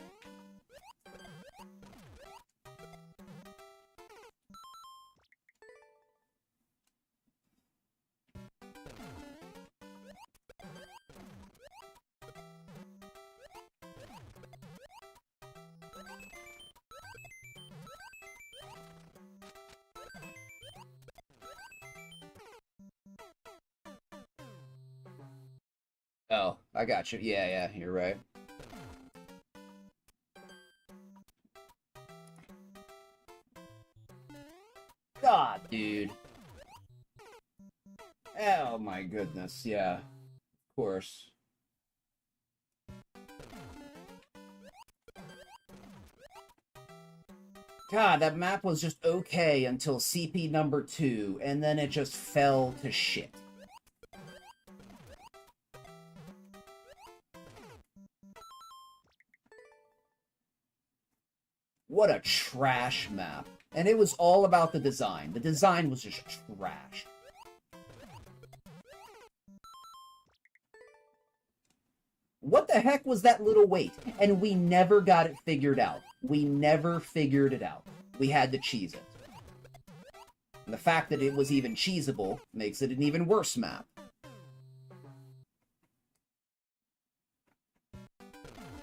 [SPEAKER 1] Oh, I got you. Yeah, you're right. God, dude. Oh my goodness, yeah. Of course. God, that map was just okay until CP number 2, and then it just fell to shit. What a trash map. And it was all about the design. The design was just trash. What the heck was that little weight? And we never got it figured out. We never figured it out. We had to cheese it. And the fact that it was even cheesable makes it an even worse map.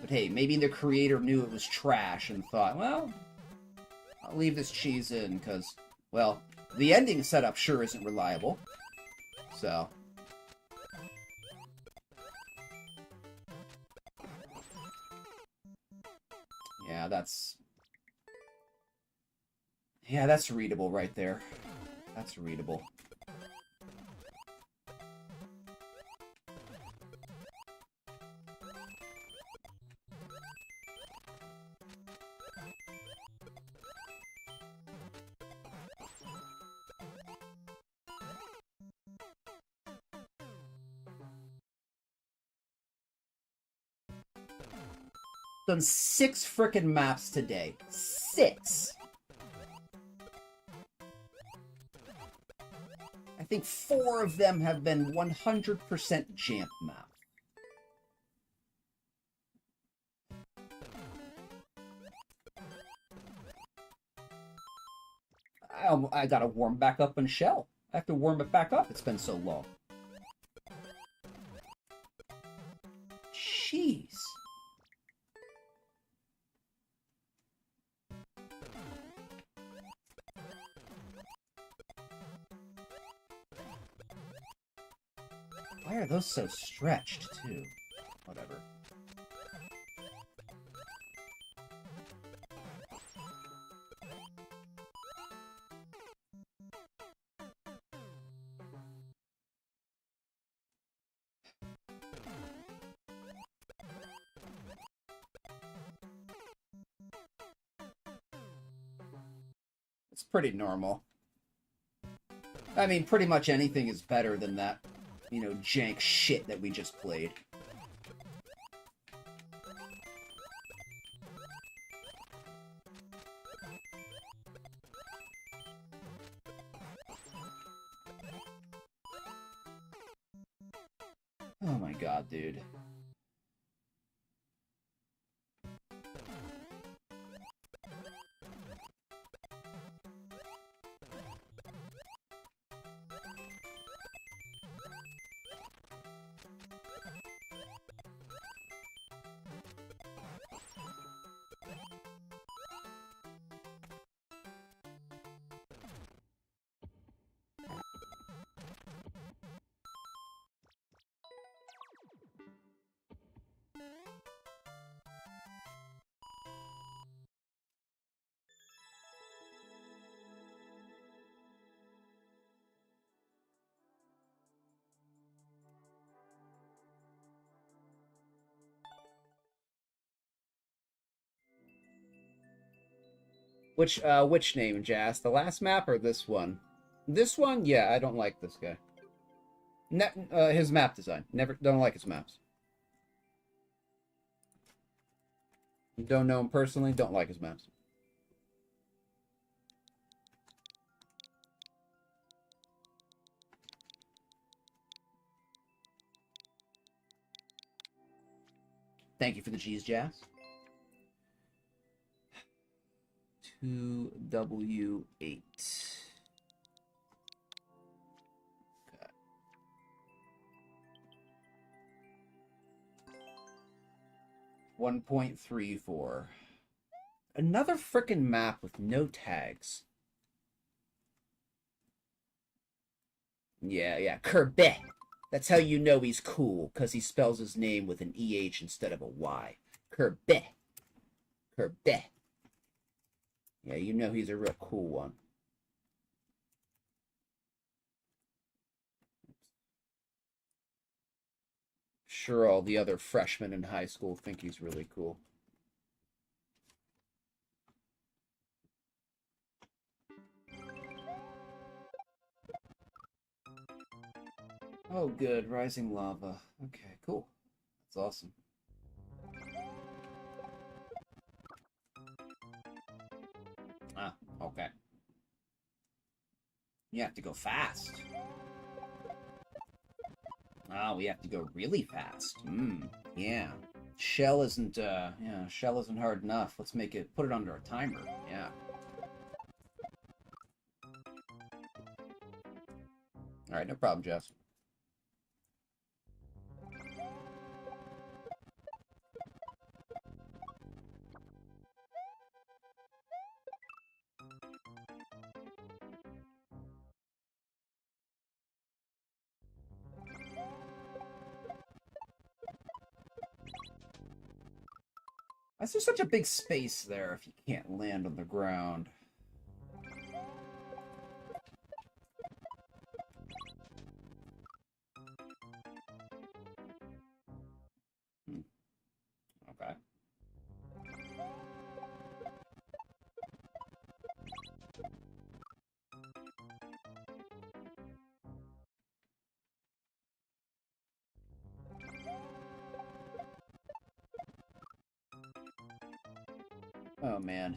[SPEAKER 1] But hey, maybe the creator knew it was trash and thought, well, I'll leave this cheese in because, well, the ending setup sure isn't reliable. So... yeah, that's readable right there. That's readable. Done 6 frickin' maps today. 6. I think 4 of them have been 100% Jamp map. I gotta warm back up in Shell. I have to warm it back up. It's been so long. Jeez. Why are those so stretched, too? Whatever. It's pretty normal. I mean, pretty much anything is better than that, you know, jank shit that we just played. Oh my god, dude. Which name, Jas? The last map or this one? This one? Yeah, I don't like this guy. His map design. Don't like his maps. Don't know him personally, don't like his maps. Thank you for the G's, Jas. 2W8. Okay. 1.34. Another frickin' map with no tags. Yeah, Kirby. That's how you know he's cool, because he spells his name with an EH instead of a Y. Kirby. Kirby. Yeah, you know he's a real cool one. Sure, all the other freshmen in high school think he's really cool. Oh, good. Rising lava. Okay, cool. That's awesome. Ah, okay. You have to go fast. Oh, we have to go really fast. Yeah. Shell isn't hard enough. Let's put it under a timer. Yeah. Alright, no problem, Jess. Why is there such a big space there if you can't land on the ground? Okay. Oh, man.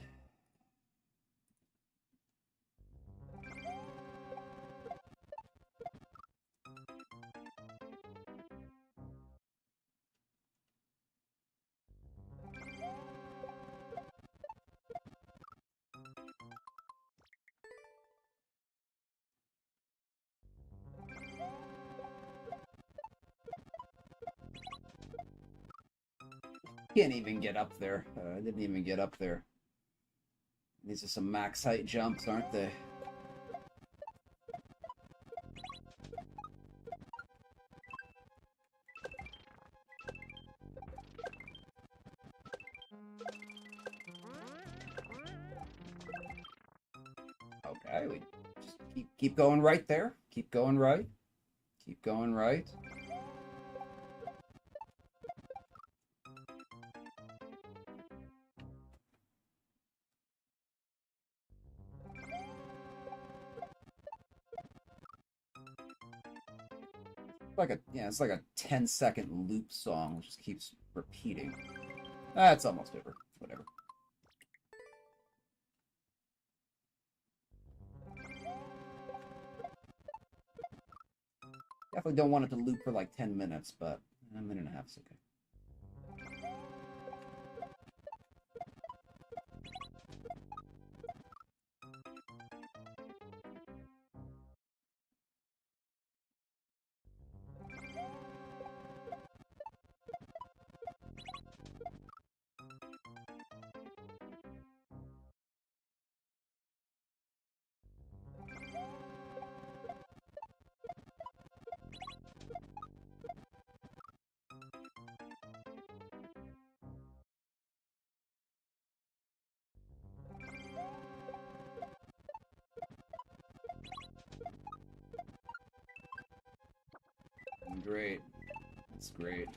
[SPEAKER 1] Can't even get up there. I didn't even get up there. These are some max height jumps, aren't they? Okay, we just keep going right there. Keep going right. Keep going right. It's like a 10-second loop song which just keeps repeating. It's almost over. Whatever. Definitely don't want it to loop for like 10 minutes, but a minute and a half is okay. Great. That's great.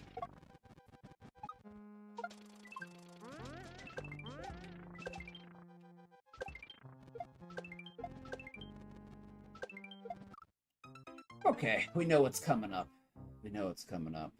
[SPEAKER 1] Okay, we know what's coming up. We know what's coming up.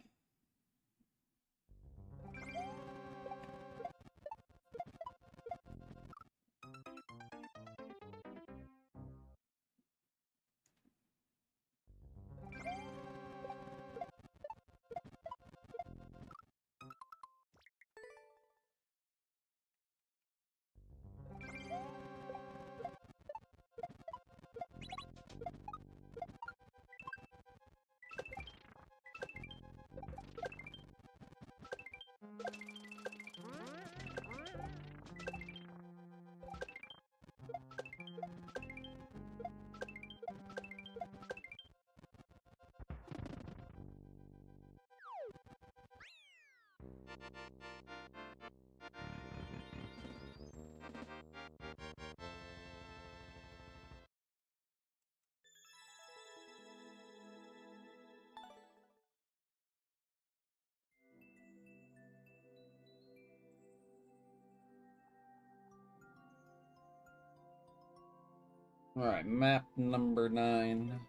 [SPEAKER 1] Alright, map number 9.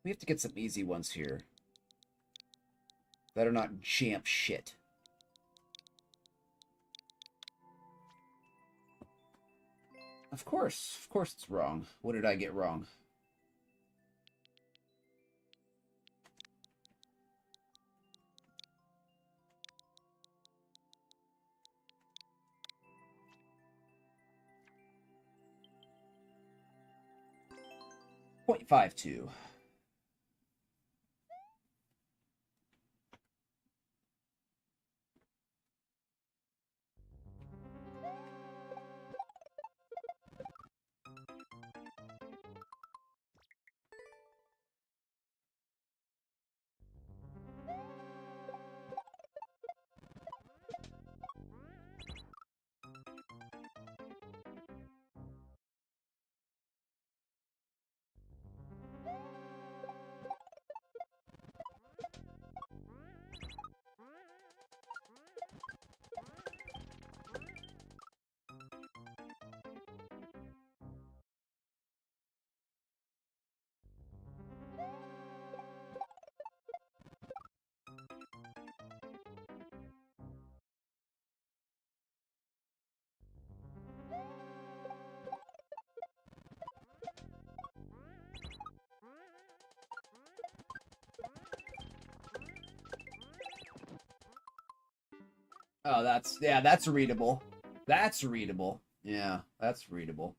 [SPEAKER 1] We have to get some easy ones here that are not jamp shit. Of course it's wrong. What did I get wrong? .52. Oh, that's readable. That's readable. Yeah, that's readable.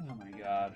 [SPEAKER 1] Oh my god.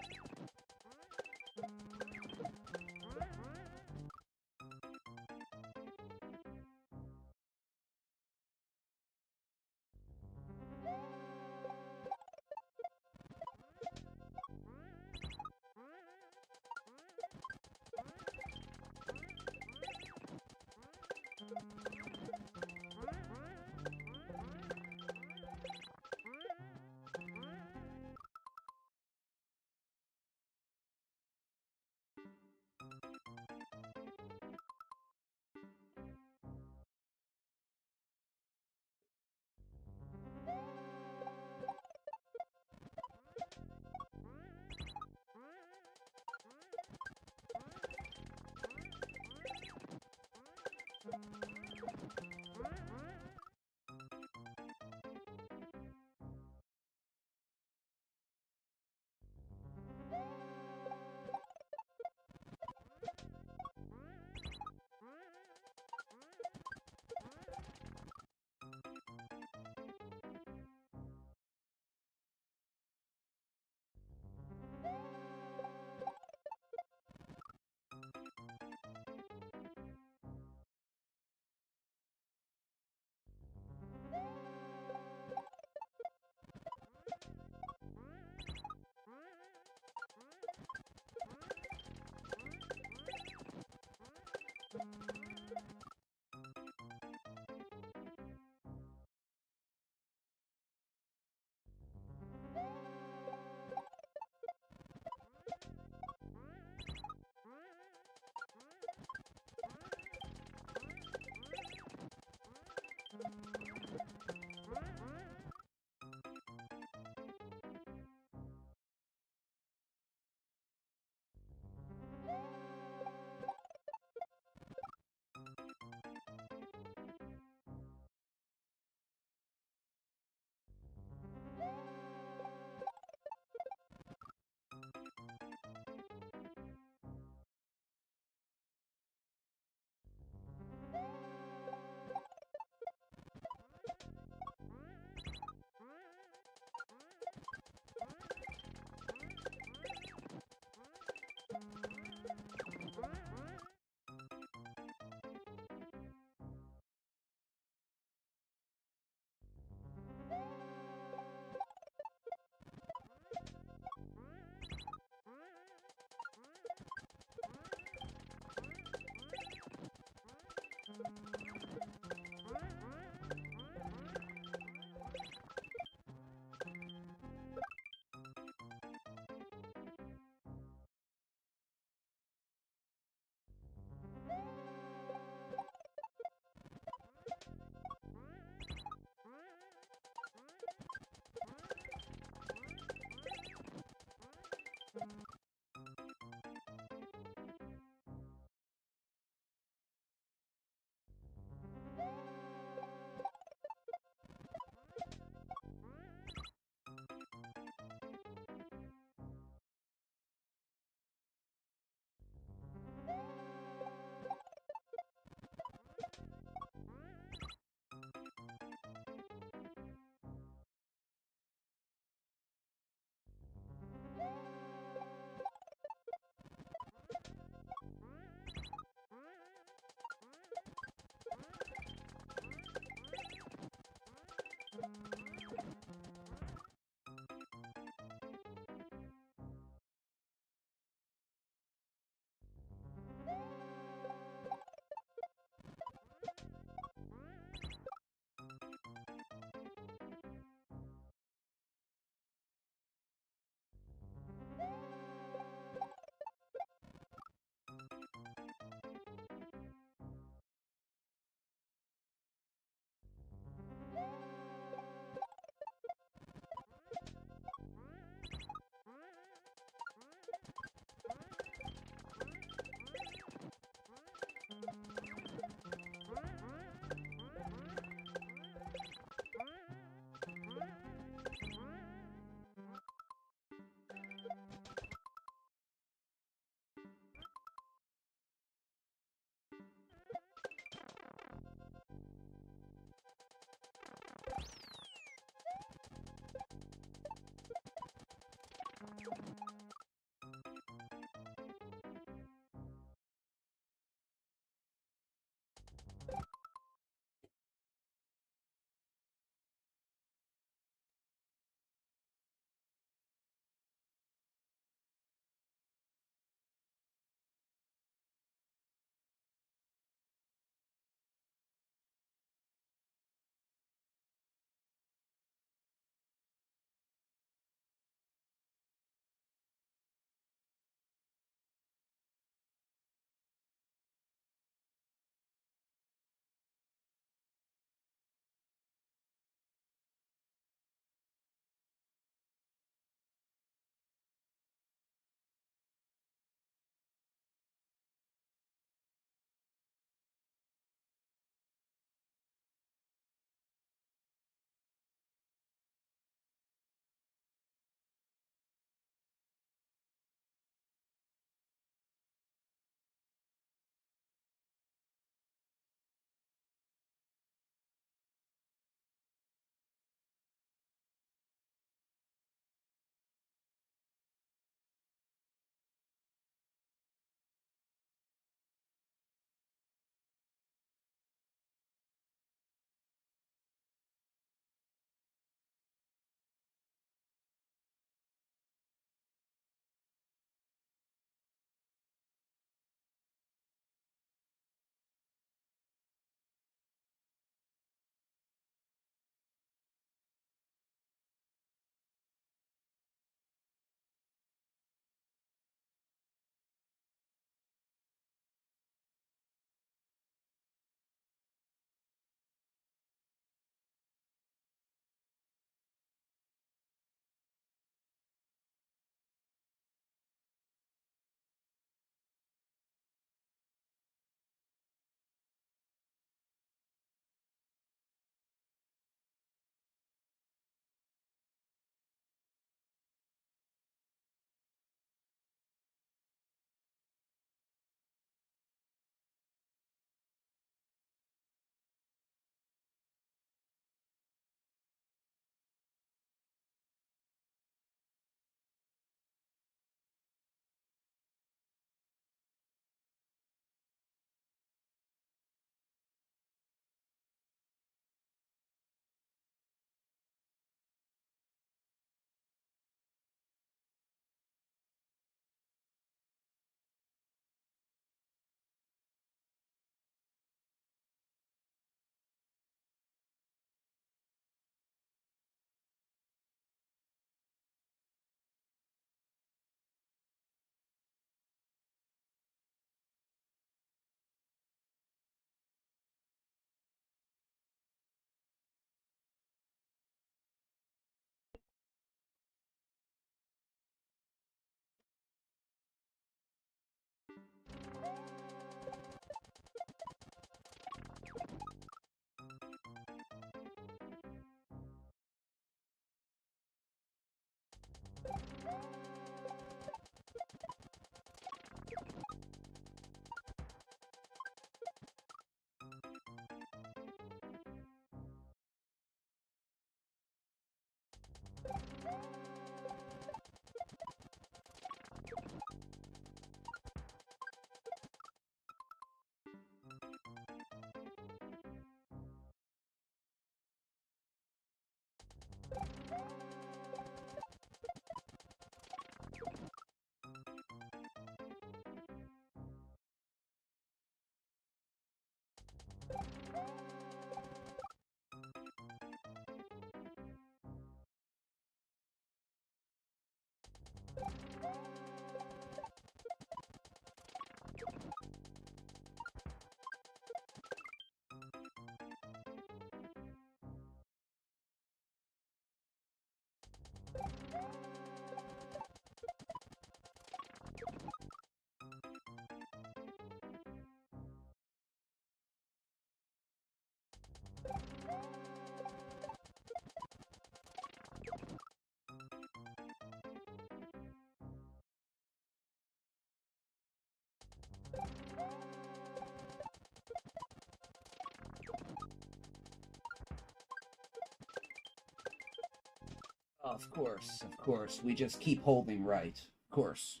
[SPEAKER 1] Of course, of course. We just keep holding right. Of course.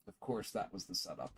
[SPEAKER 1] Of course that was the setup.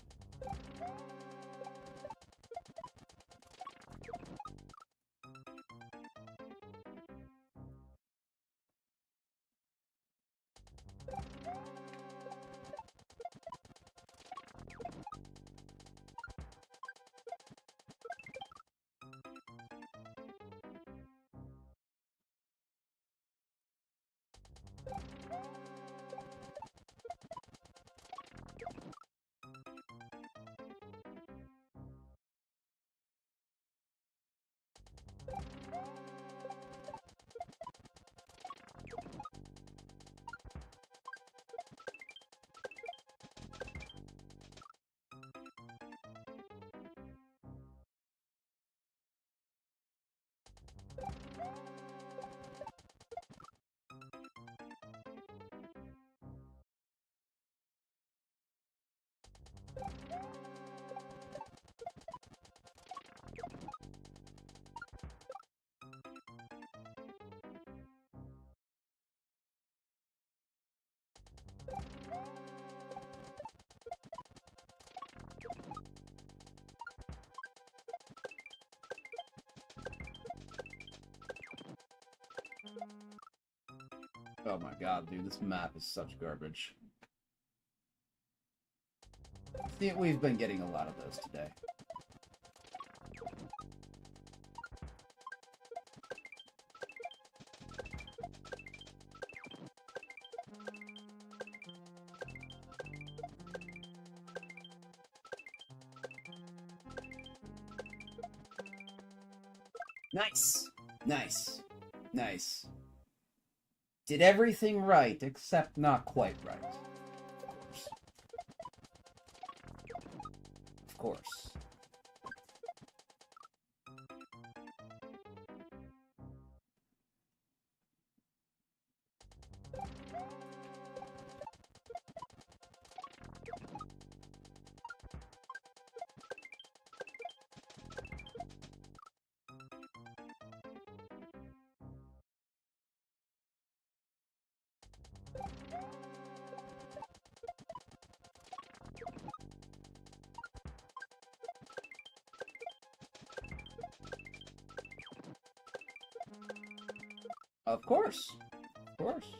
[SPEAKER 1] Oh my god, dude, this map is such garbage. See, we've been getting a lot of those today. Nice! Nice. Nice. Did everything right, except not quite right. Of course. Of course. Of course.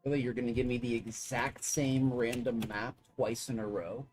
[SPEAKER 1] Really, you're gonna give me the exact same random map twice in a row?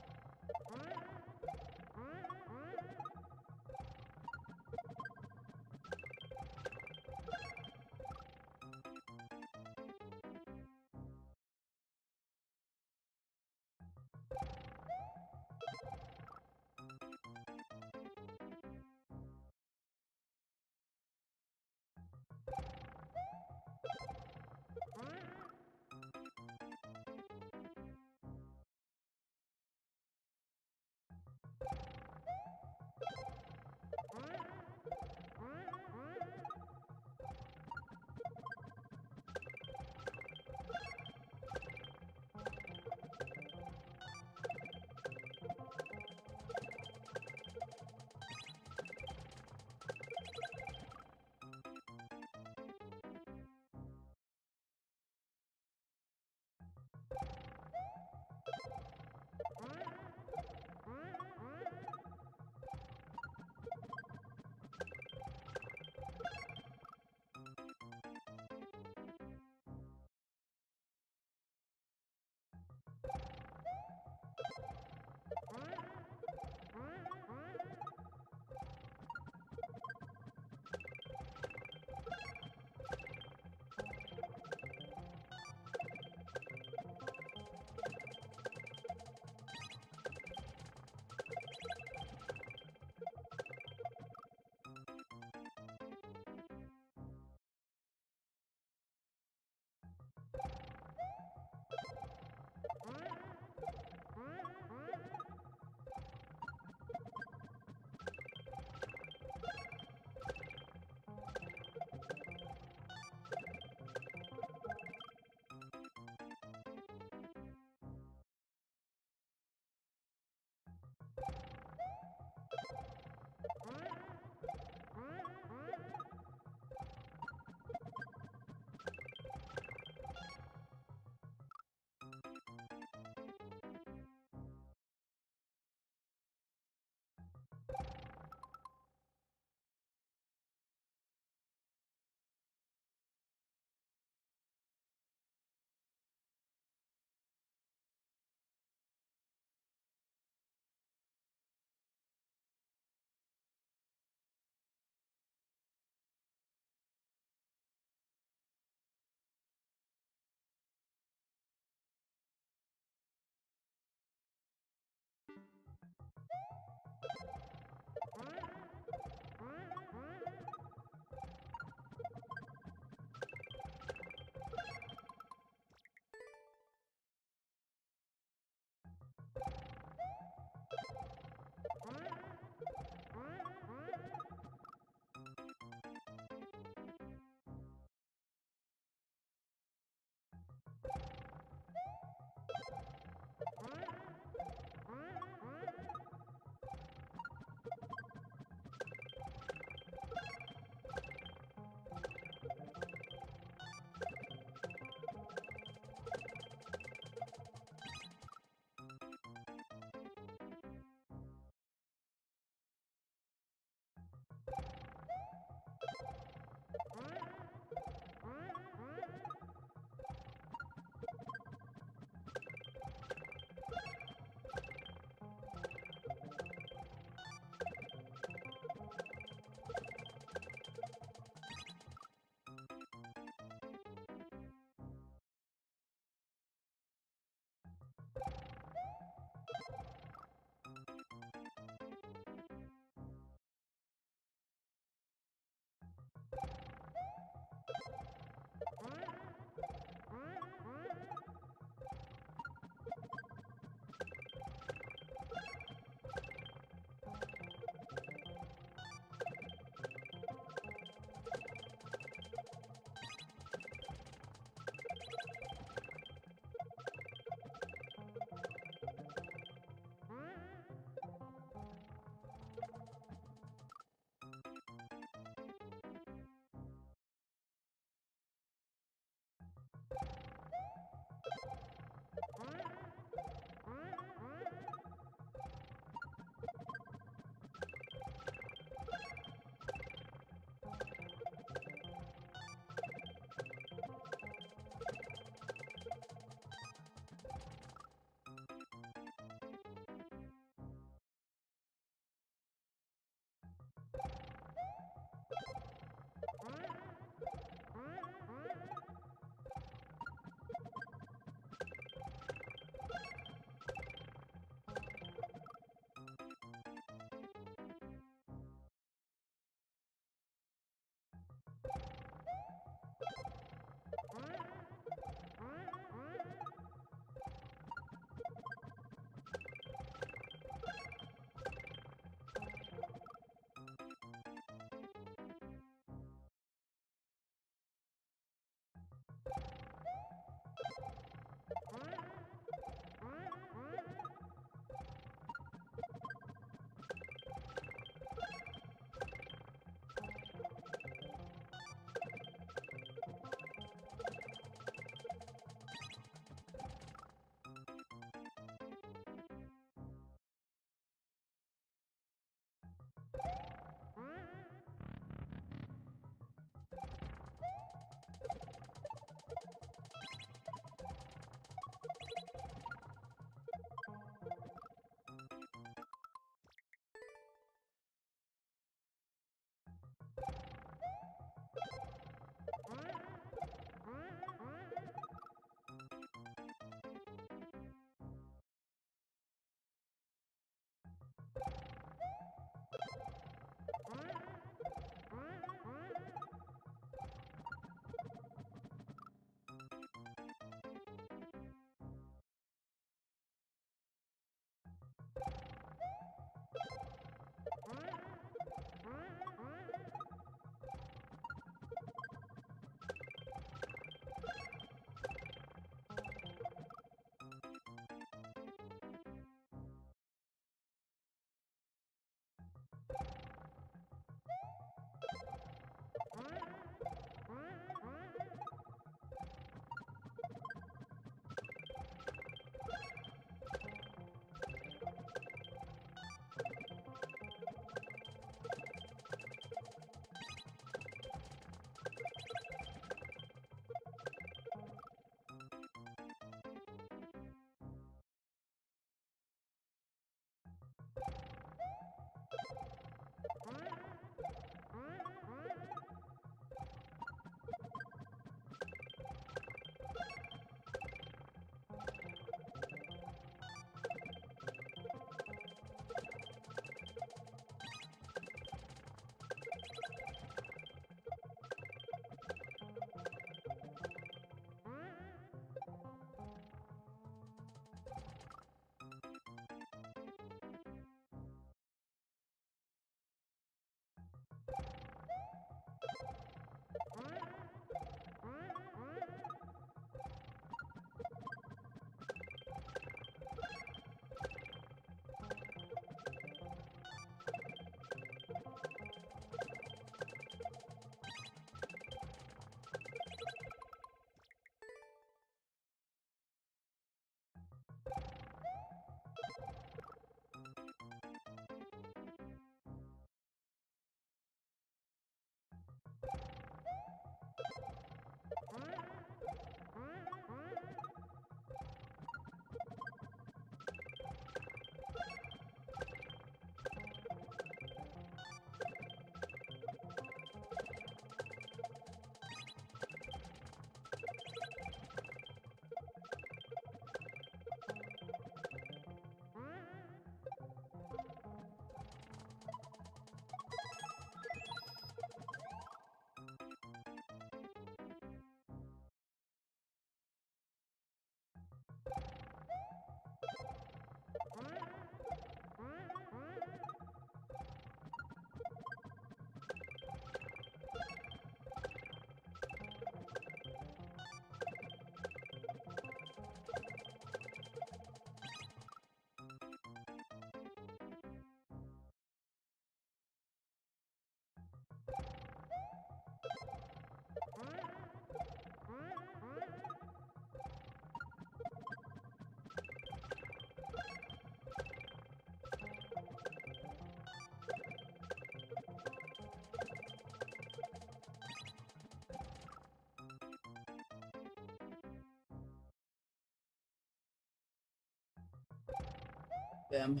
[SPEAKER 1] them.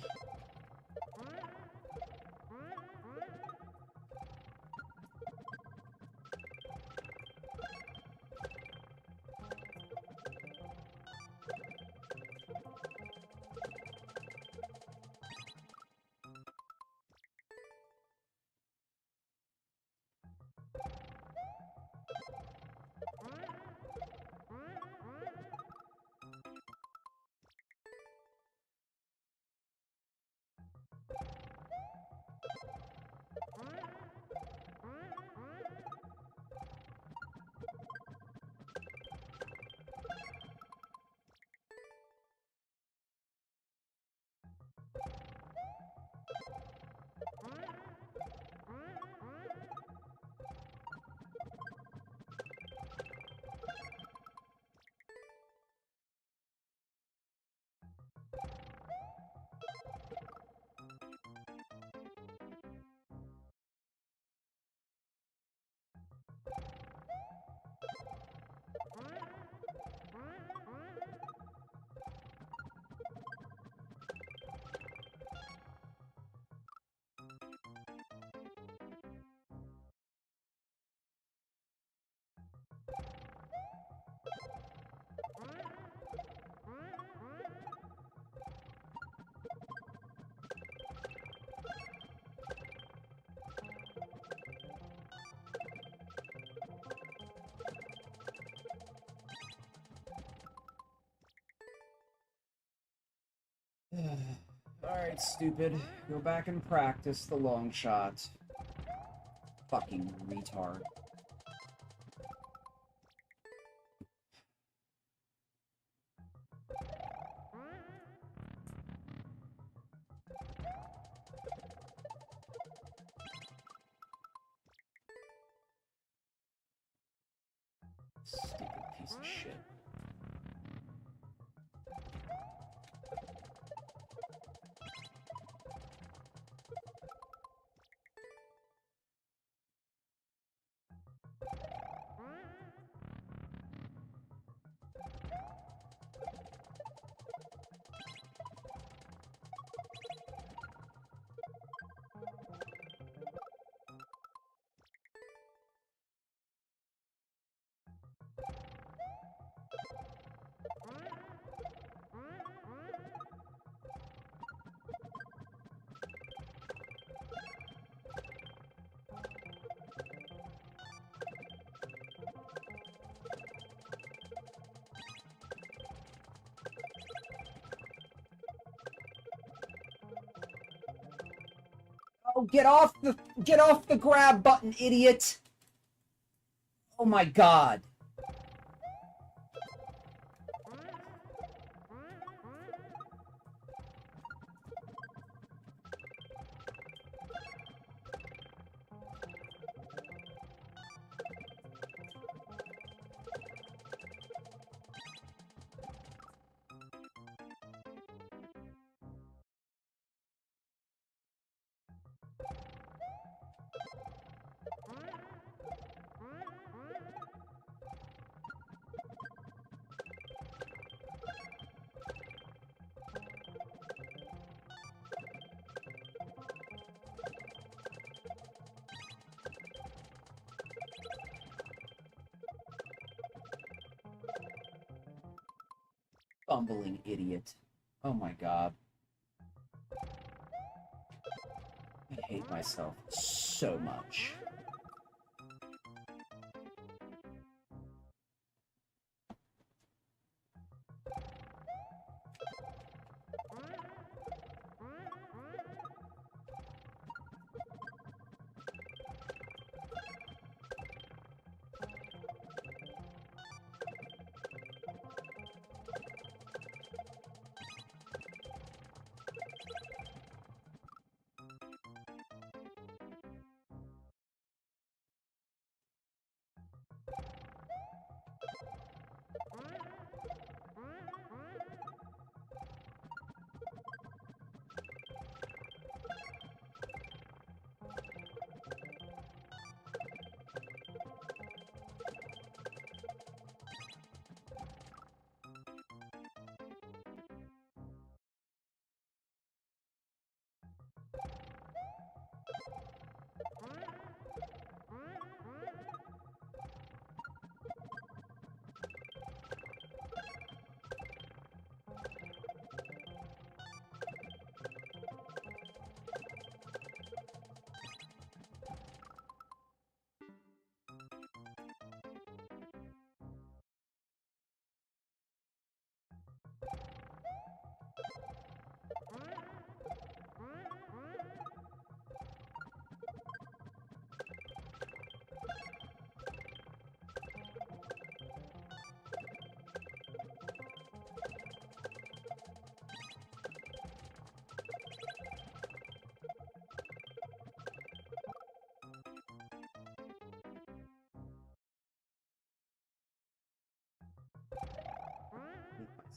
[SPEAKER 1] Alright, stupid. Go back and practice the long shot. Fucking retard. Stupid piece of shit. Oh, get off the grab button, idiot! Oh my god. Fumbling idiot. Oh my god. I hate myself so much.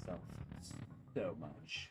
[SPEAKER 3] myself so much.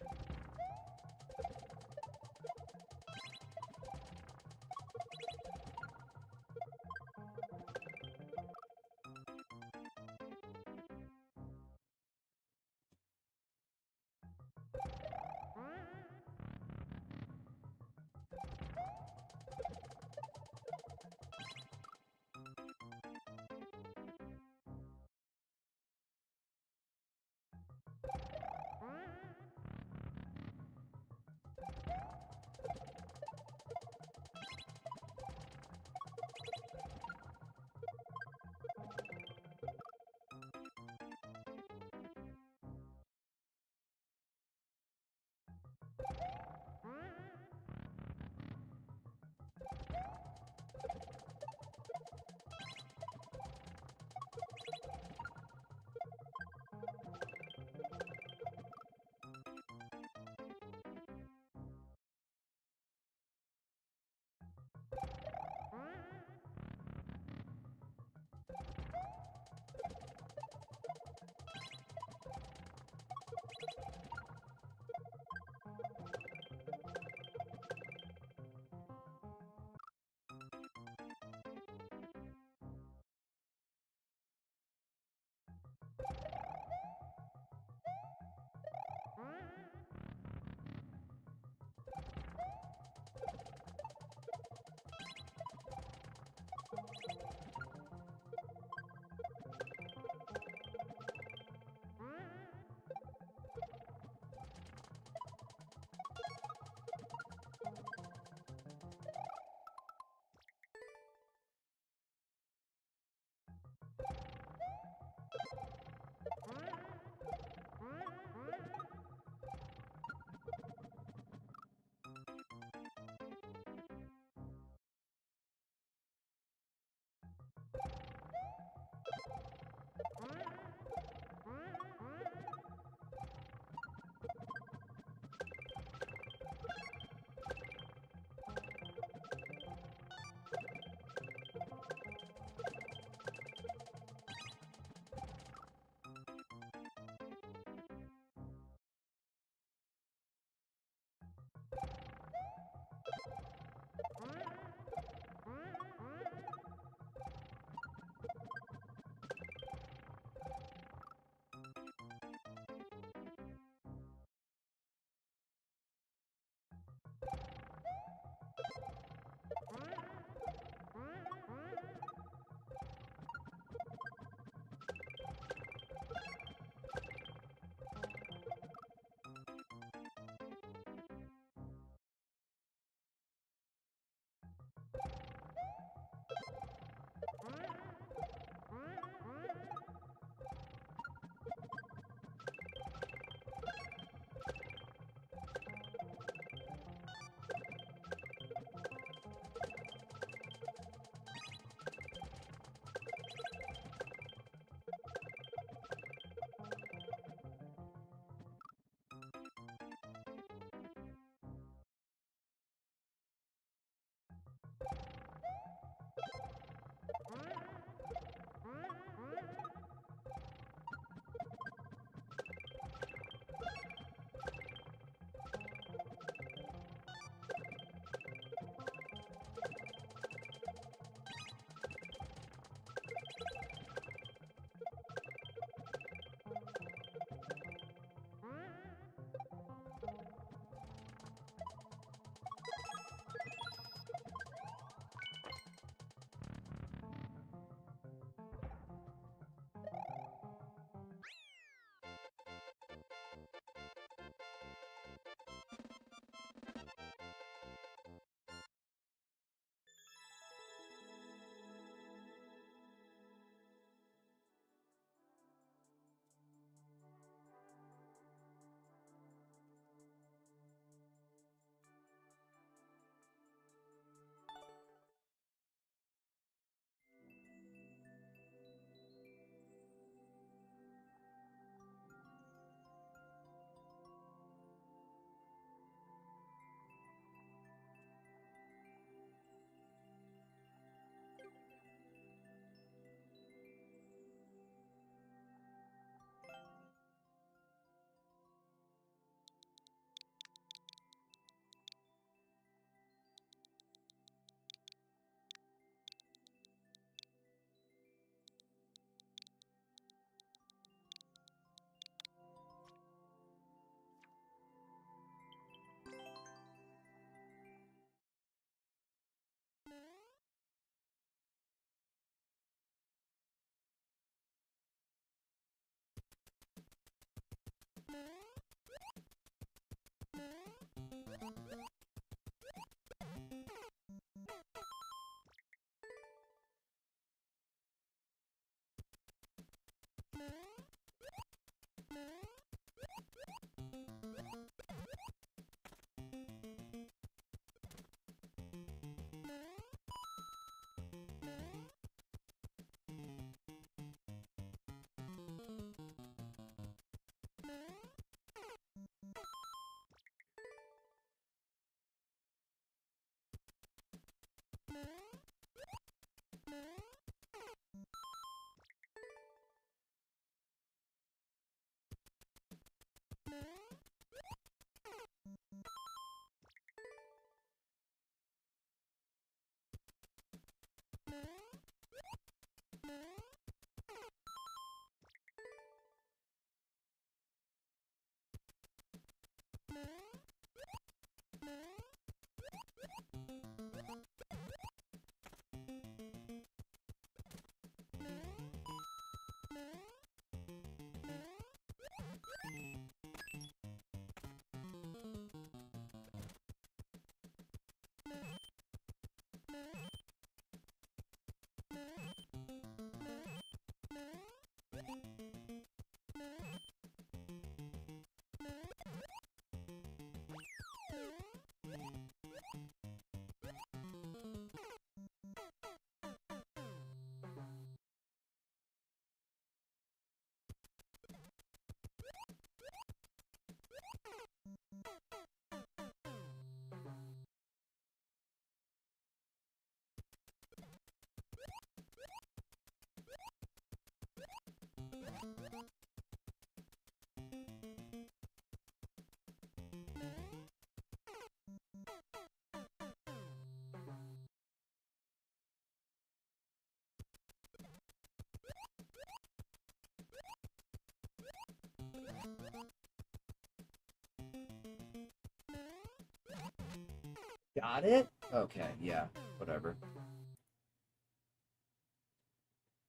[SPEAKER 1] Got it? Okay, yeah. Whatever.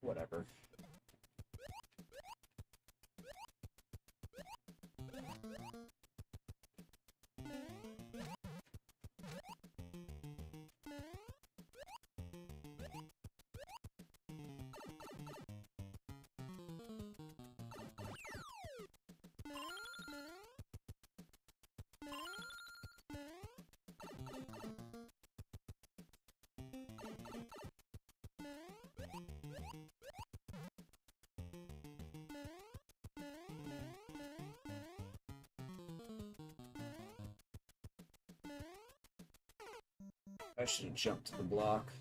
[SPEAKER 1] Whatever. I should have jumped to the block.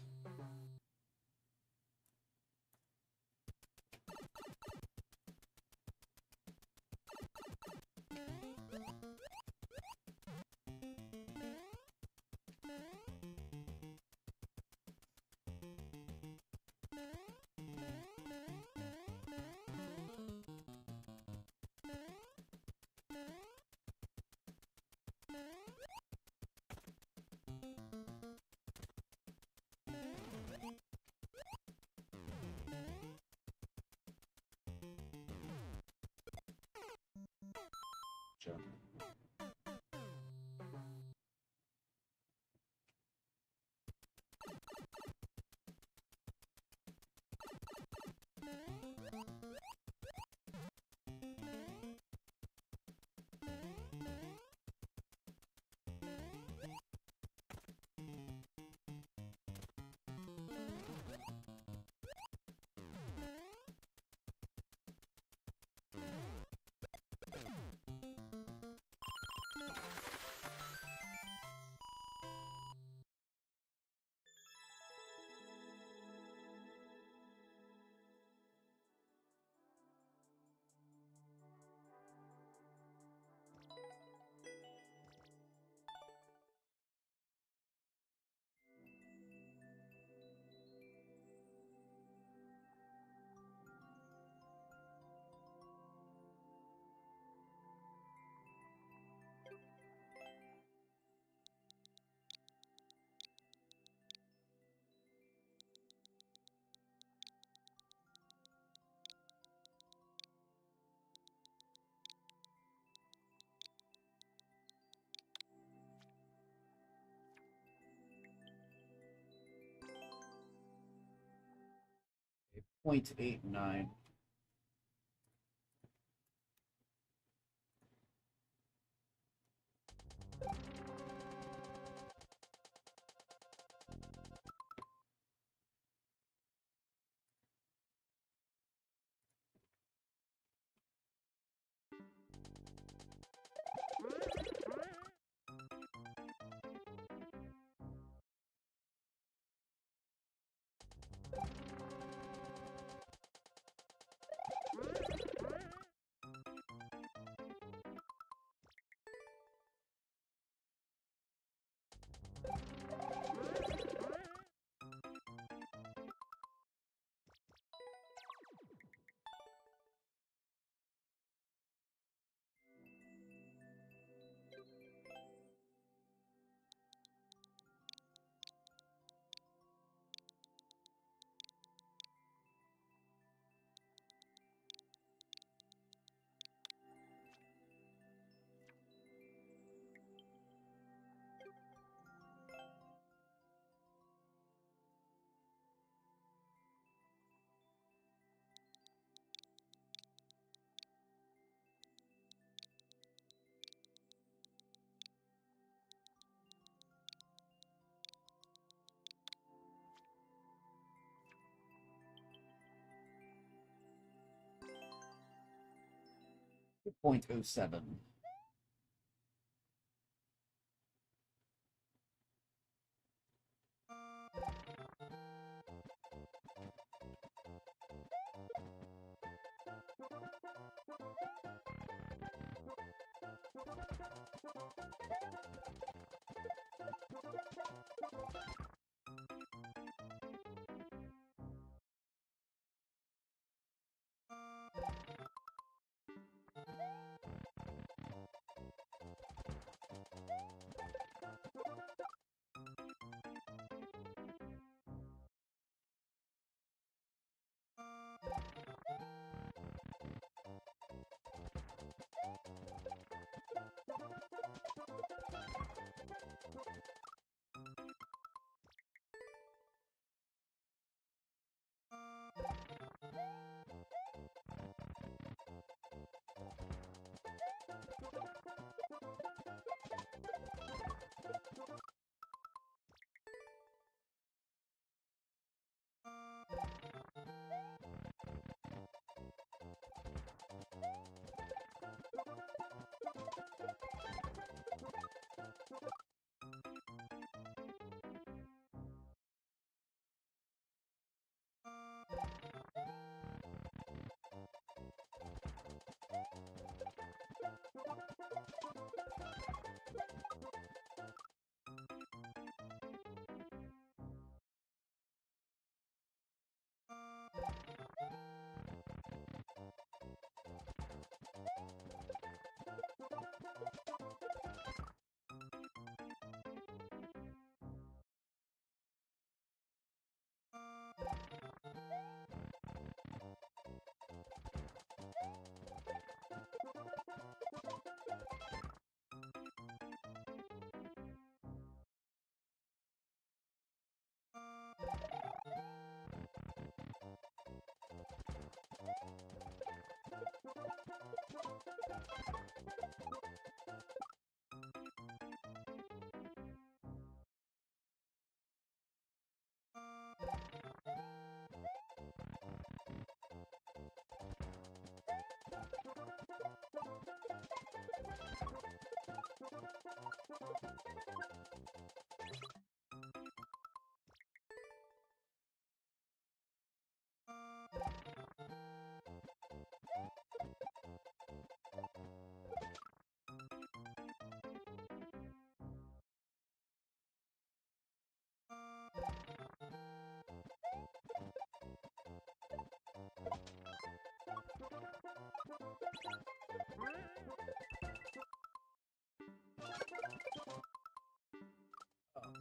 [SPEAKER 1] Jump. Point 0.89. 0.07.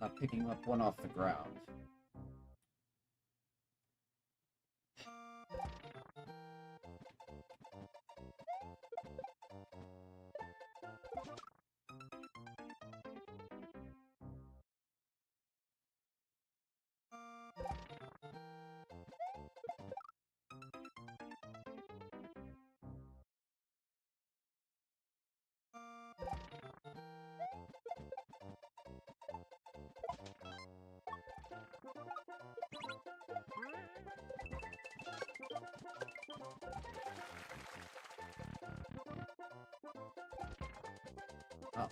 [SPEAKER 1] Not picking up one off the ground. Oh. Okay.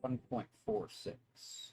[SPEAKER 1] 1.46.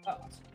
[SPEAKER 1] Oh, that's good.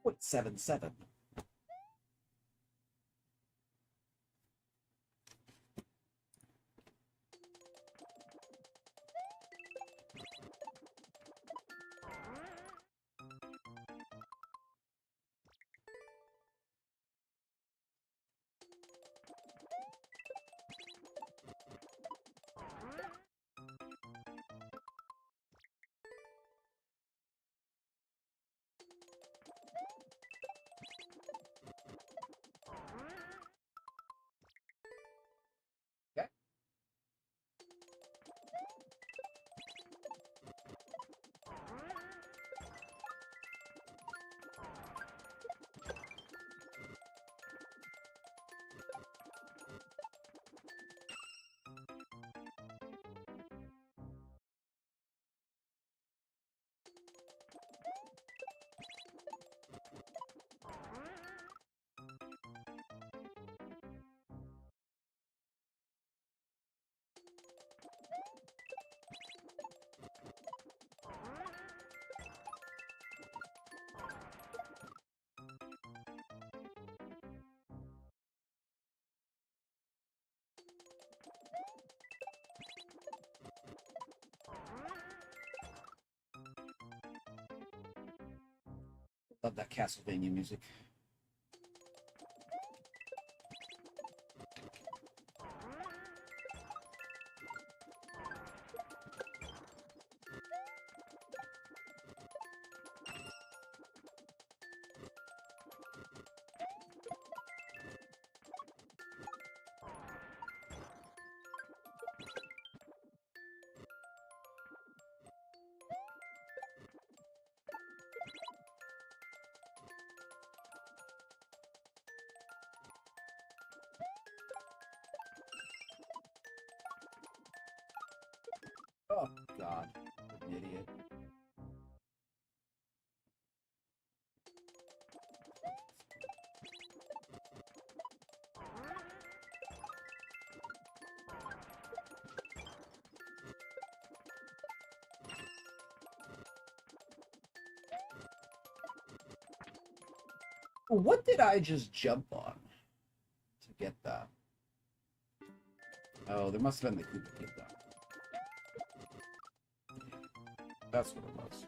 [SPEAKER 1] What, 7-7? Okay. Love that Castlevania music. Oh, God. Idiot. What did I just jump on to get that? Oh, there must have been the Koopa Kid though. That's what it was.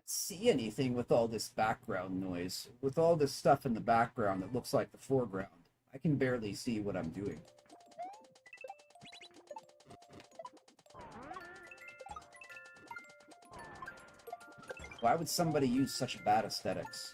[SPEAKER 1] see anything with all this background noise. With all this stuff in the background that looks like the foreground, I can barely see what I'm doing. Why would somebody use such bad aesthetics?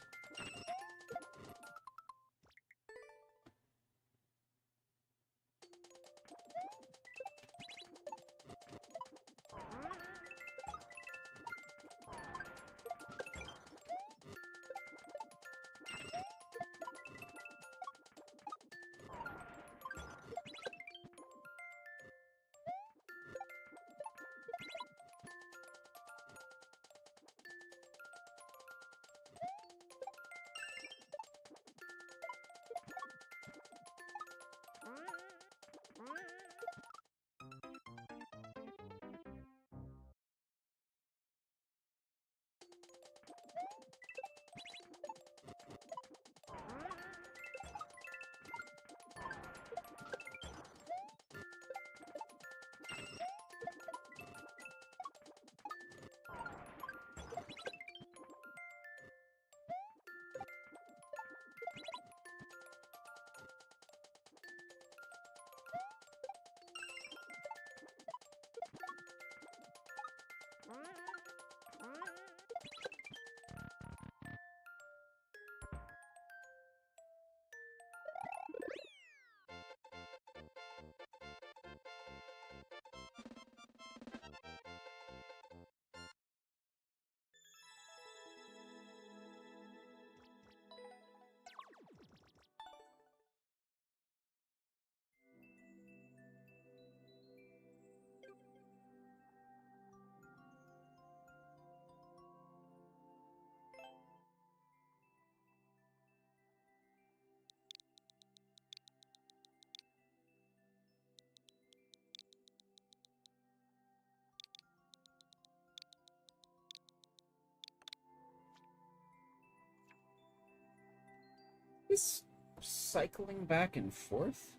[SPEAKER 1] This cycling back and forth?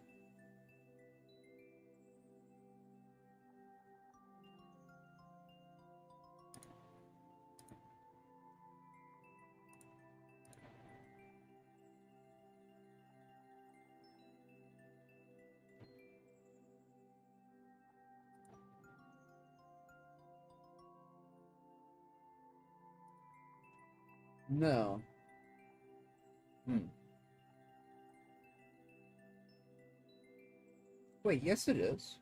[SPEAKER 1] No. Wait, yes it is.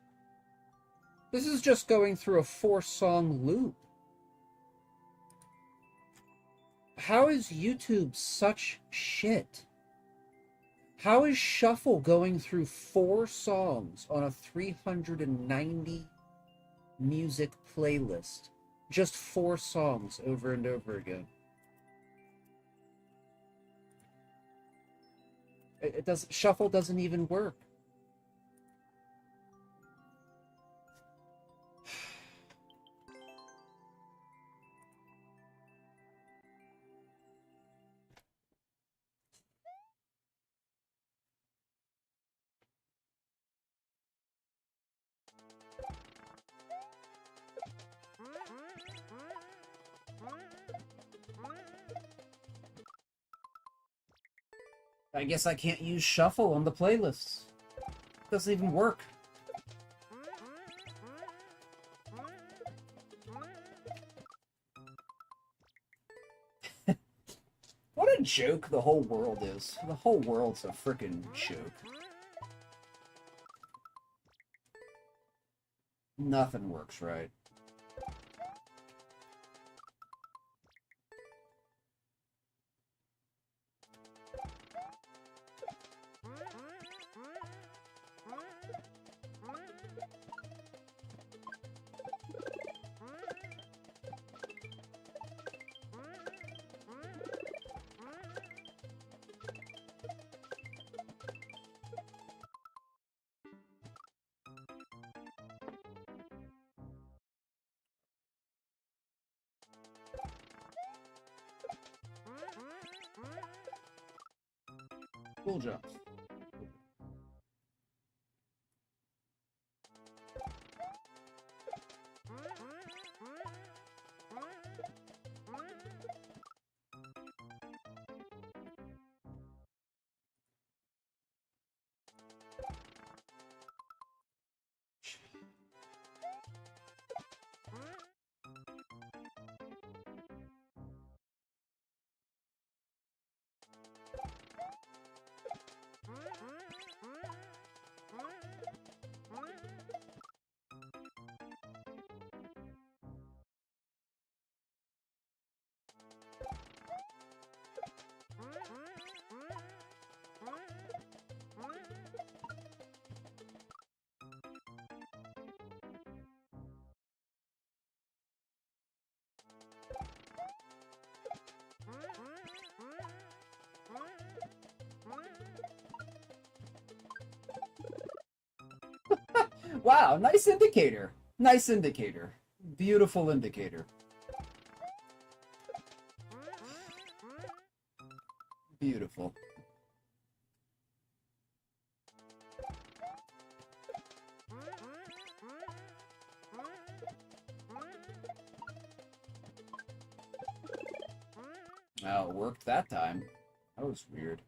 [SPEAKER 1] This is just going through a 4-song loop. How is YouTube such shit? How is Shuffle going through 4 songs on a 390 music playlist? Just 4 songs over and over again. It does. Shuffle doesn't even work. I guess I can't use Shuffle on the playlists. It doesn't even work. What a joke the whole world is. The whole world's a freaking joke. Nothing works right. Cool jump. Wow, nice indicator. Nice indicator. Beautiful indicator. Beautiful. Oh, it worked that time. That was weird.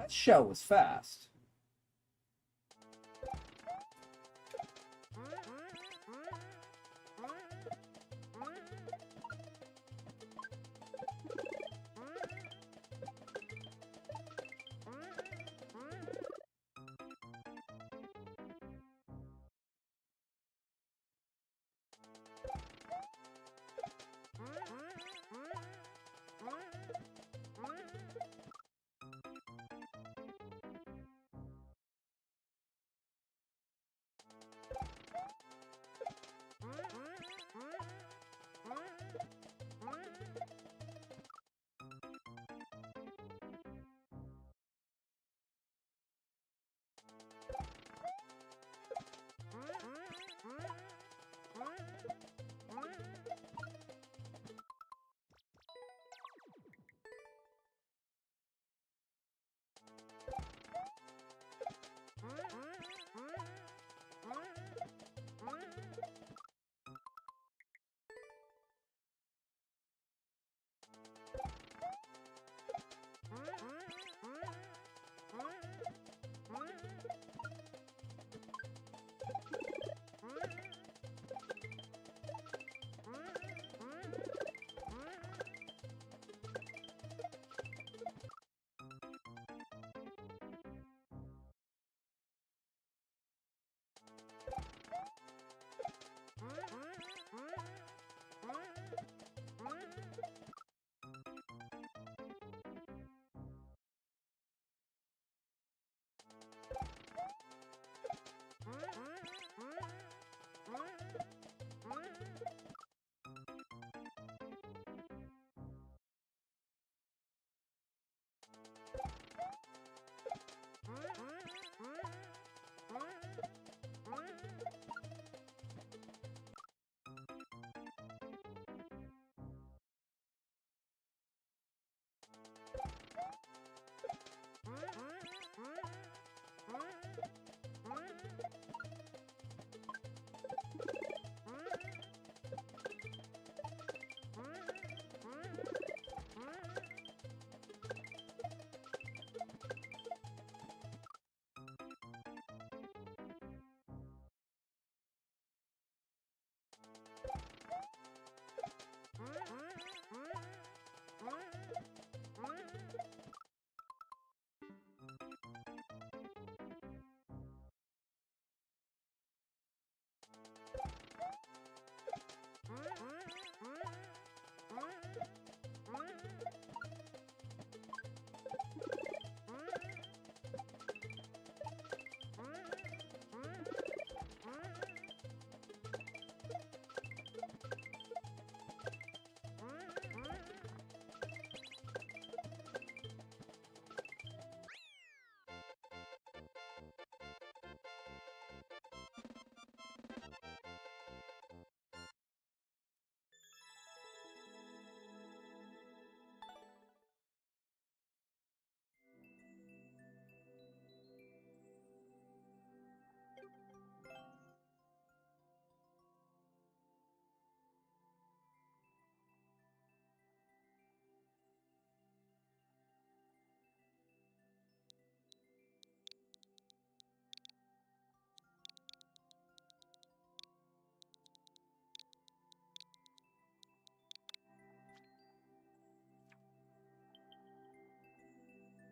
[SPEAKER 1] That shell was fast.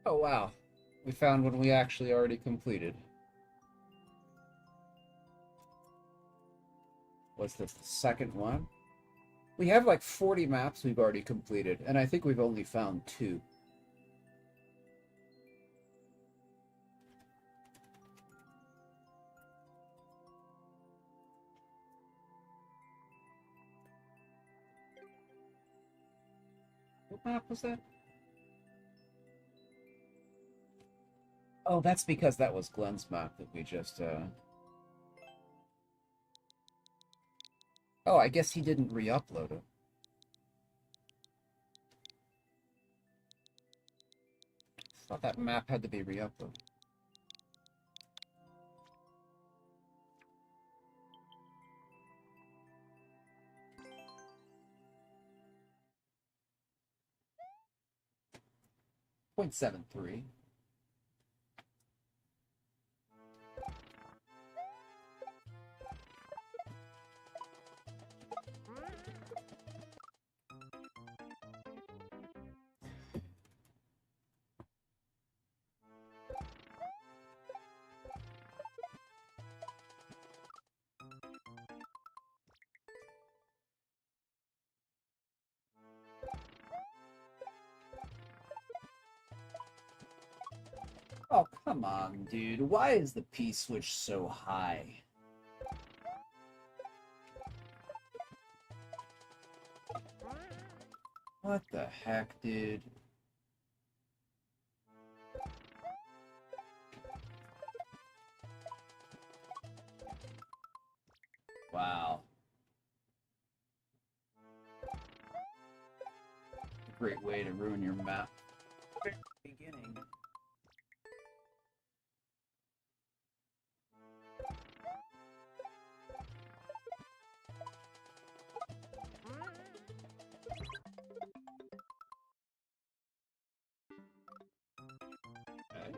[SPEAKER 1] Oh, wow. We found one we actually already completed. What's this, the second one? We have like 40 maps we've already completed, and I think we've only found 2. What map was that? Oh, that's because that was Glenn's map that we just, Oh, I guess he didn't re-upload it. I thought that map had to be re-uploaded. .73. Oh, come on, dude. Why is the P-switch so high? What the heck, dude? Wow. Great way to ruin your map. Beginning. Okay.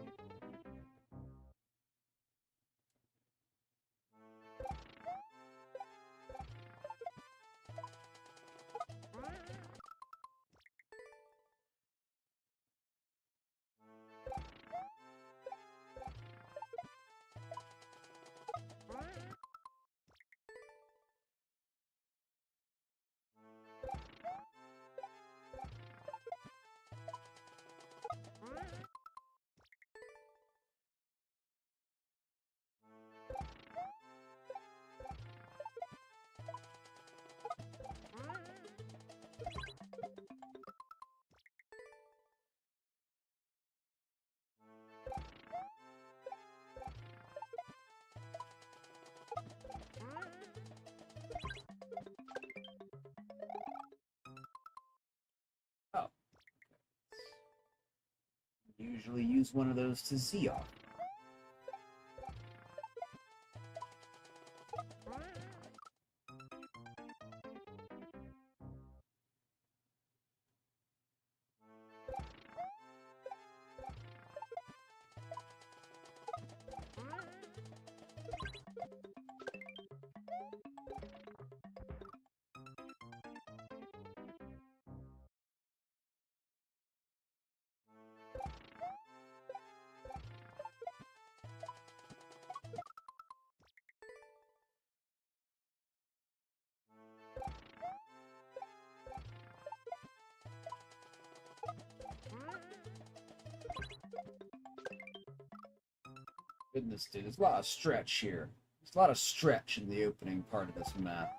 [SPEAKER 1] Oh. Usually use one of those to Z off. Goodness, dude, there's a lot of stretch here. There's a lot of stretch in the opening part of this map.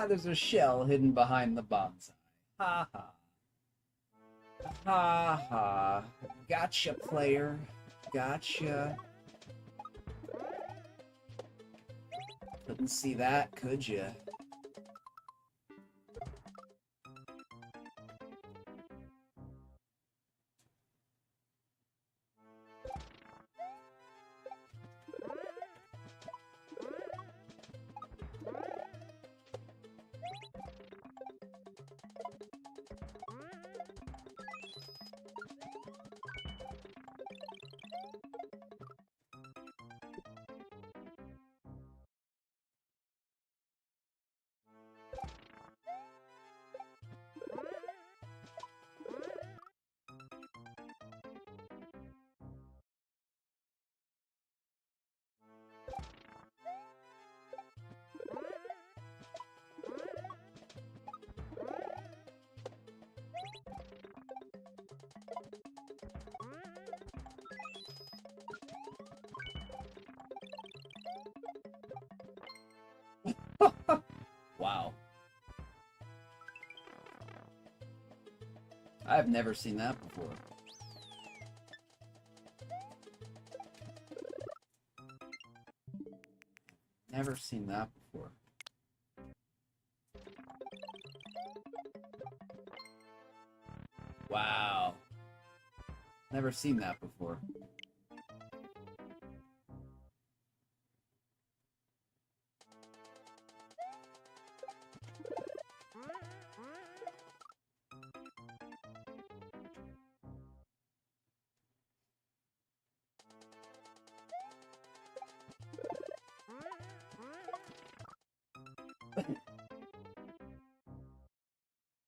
[SPEAKER 1] There's a shell hidden behind the bonsai. Ha ha. Ha ha. Gotcha, player. Gotcha. Couldn't see that, could ya? Wow. I've never seen that before. Never seen that before. Wow. Never seen that before.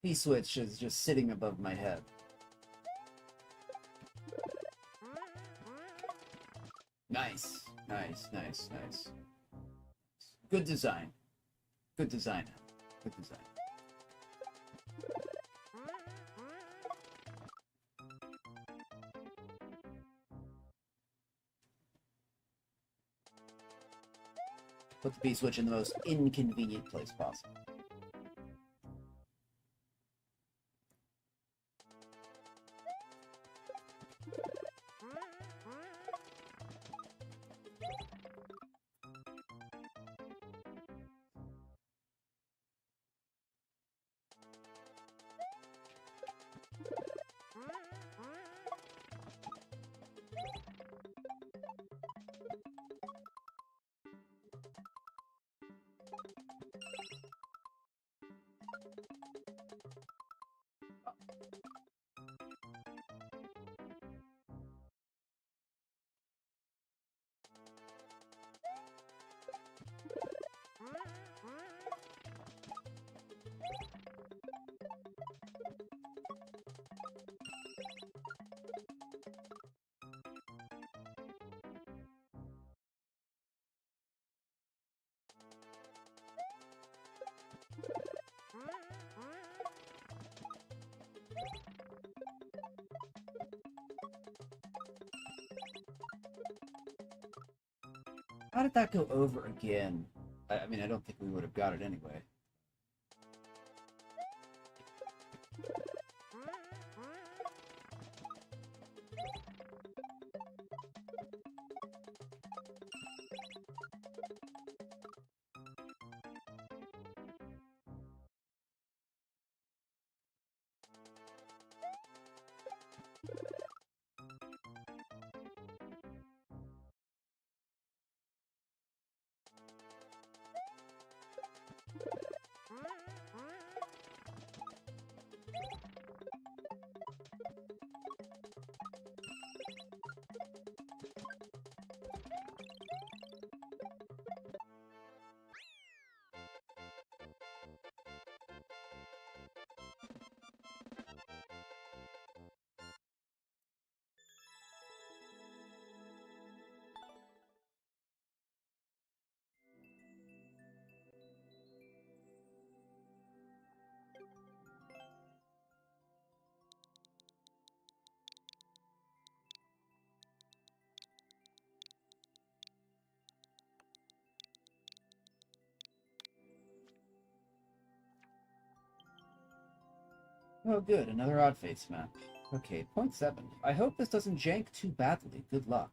[SPEAKER 1] P-switch is just sitting above my head. Nice, nice, nice, nice. Good design. Good design. Good design. Put the P-switch in the most inconvenient place possible. How did that go over again? I mean, I don't think we would have got it anyway. Oh, good. Another odd face map. Okay, point 7. I hope this doesn't jank too badly. Good luck.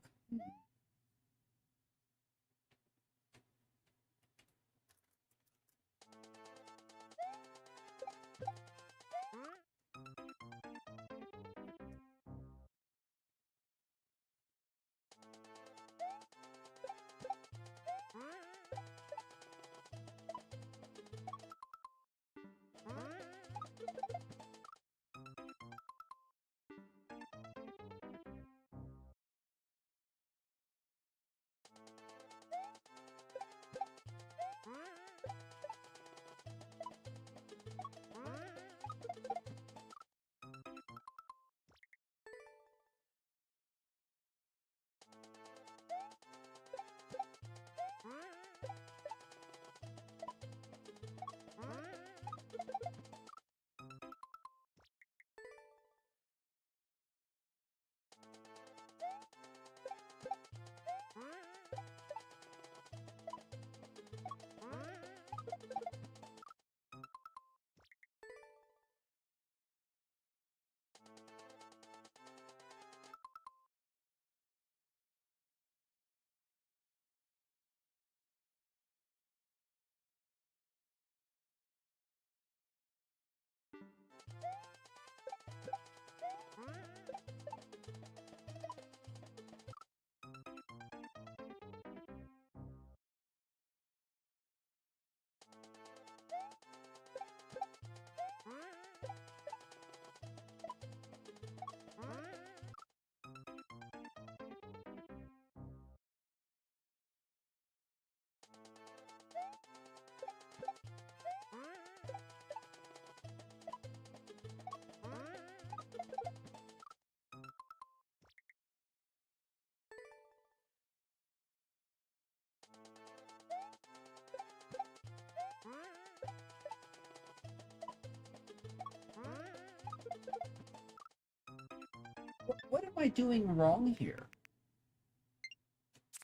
[SPEAKER 1] What am I doing wrong here?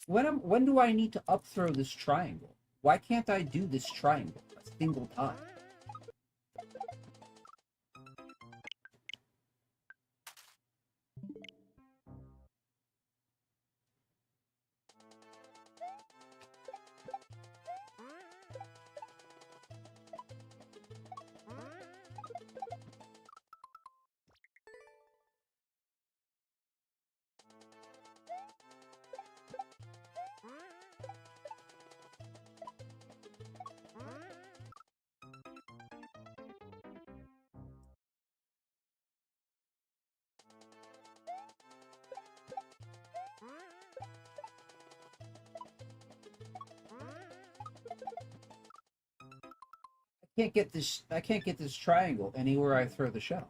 [SPEAKER 1] When do I need to upthrow this triangle? Why can't I do this triangle a single time? I can't get this triangle anywhere I throw the shell.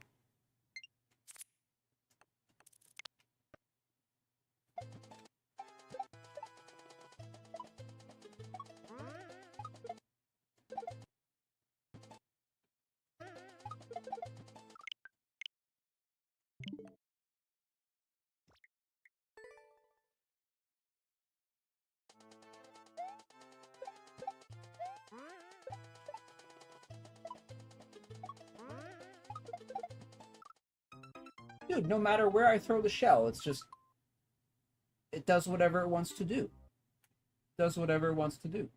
[SPEAKER 1] Dude, no matter where I throw the shell, it's just it does whatever it wants to do. It does whatever it wants to do.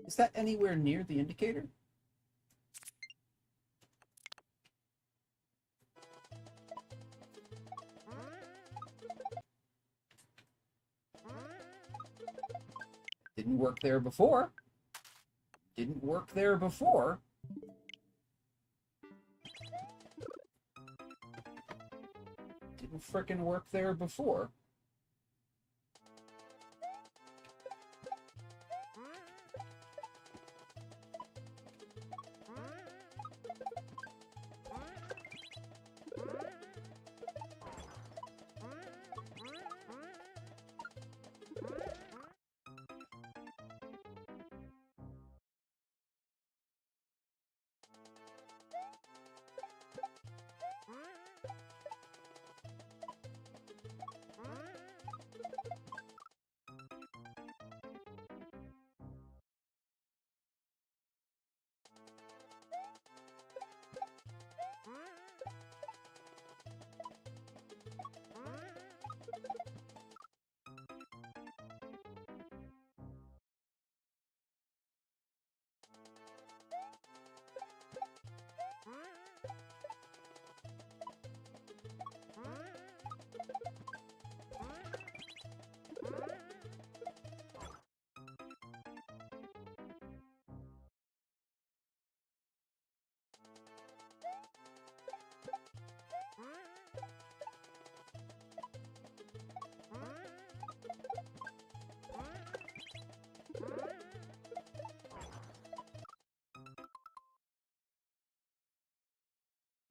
[SPEAKER 1] Is that anywhere near the indicator? Didn't work there before. Didn't work there before. Didn't frickin' work there before.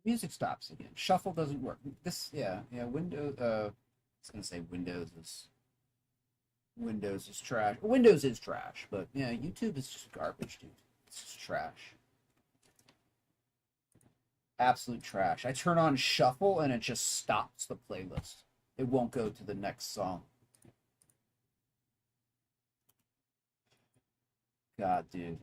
[SPEAKER 1] Music stops again. Shuffle doesn't work. This, yeah, Windows. I was gonna say Windows is trash. Windows is trash, but yeah, YouTube is just garbage, dude. It's just trash. Absolute trash. I turn on shuffle and it just stops the playlist. It won't go to the next song. God, dude.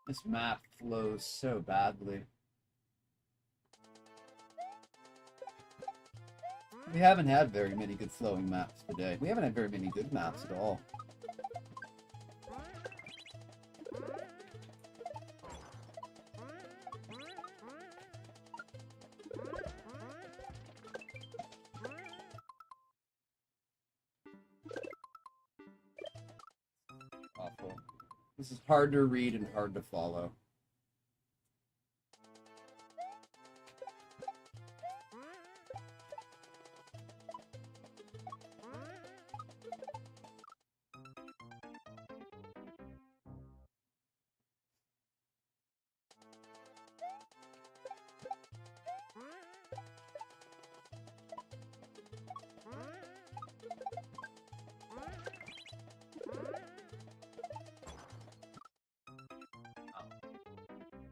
[SPEAKER 1] This map flows so badly. We haven't had very many good flowing maps today. We haven't had very many good maps at all. Awful. This is hard to read and hard to follow.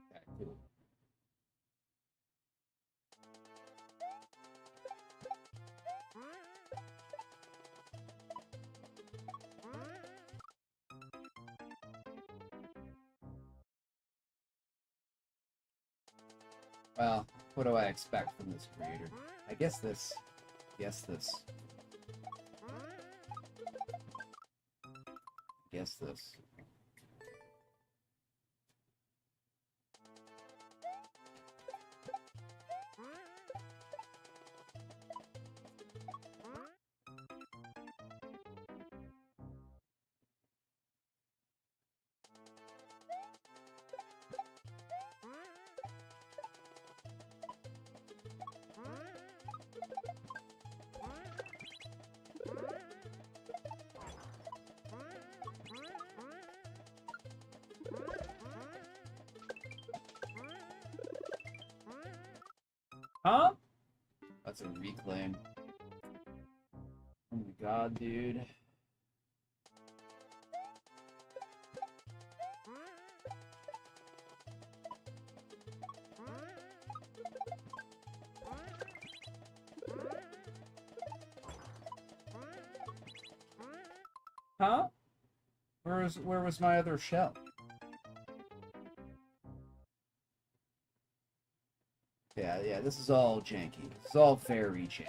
[SPEAKER 1] Okay, cool. Well, what do I expect from this creator? I guess this. Guess this. Guess this. Huh? That's a reclaim. Oh my god, dude. Huh? Where was my other shell? Yeah, this is all janky. This is all very janky.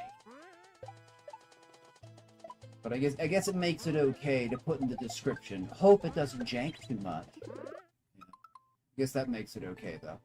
[SPEAKER 1] But I guess it makes it okay to put in the description. Hope it doesn't jank too much. Yeah. I guess that makes it okay though.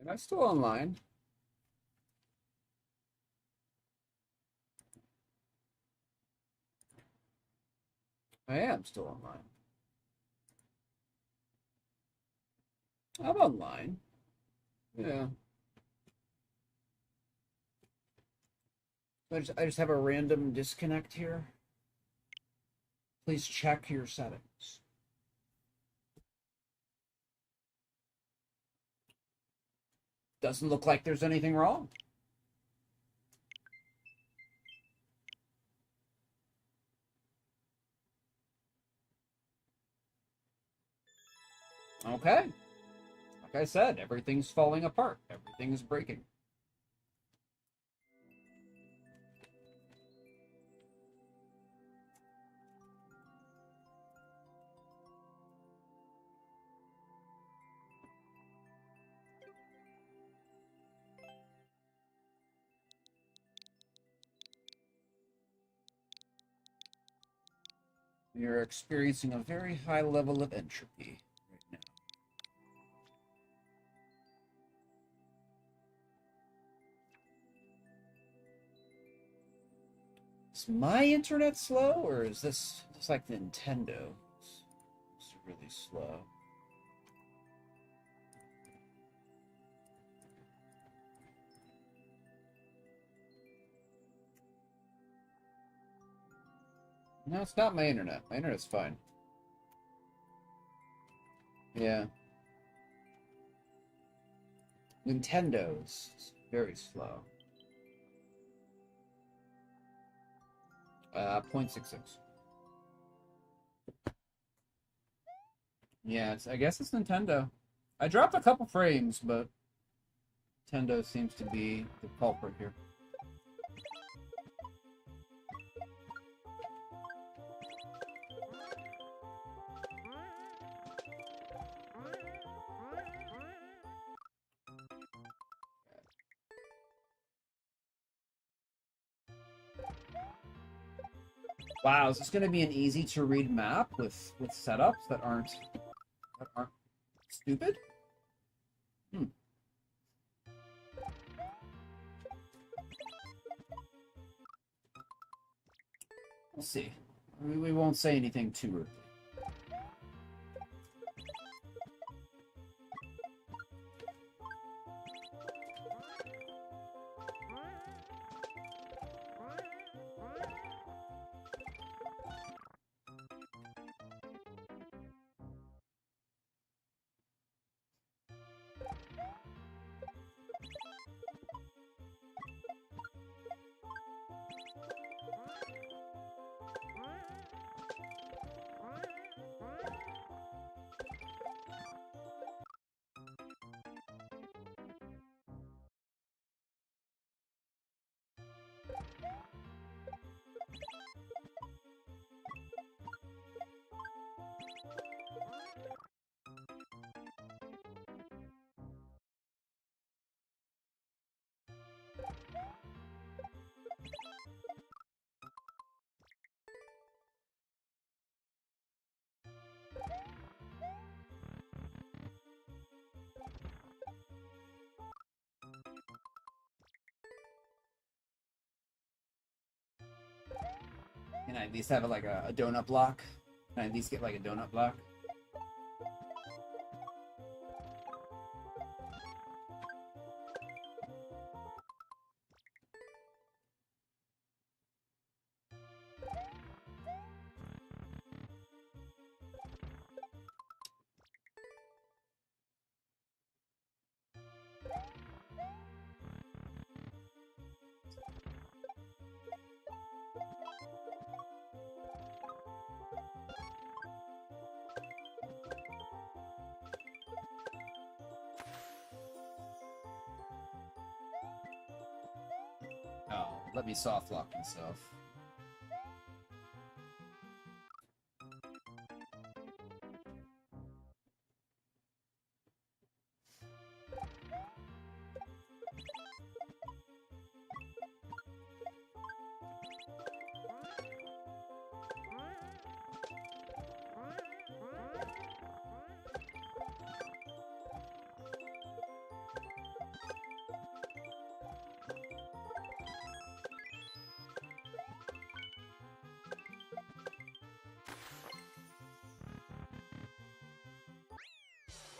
[SPEAKER 1] Am I still online? I am still online. I'm online. Yeah. I just have a random disconnect here. Please check your settings. Doesn't look like there's anything wrong. Okay. Like I said, everything's falling apart. Everything's breaking. You're experiencing a very high level of entropy right now. Is my internet slow, or is this just like Nintendo? It's really slow. No, it's not my internet. My internet's fine. Yeah. Nintendo's very slow. 0.66. Yeah, I guess it's Nintendo. I dropped a couple frames, but Nintendo seems to be the culprit here. Wow, is this going to be an easy to read map with setups that aren't stupid? Hmm. We'll see. We won't say anything too rude. Can I at least have like a donut block? Can I at least get like a donut block? Oh, let me soft lock myself.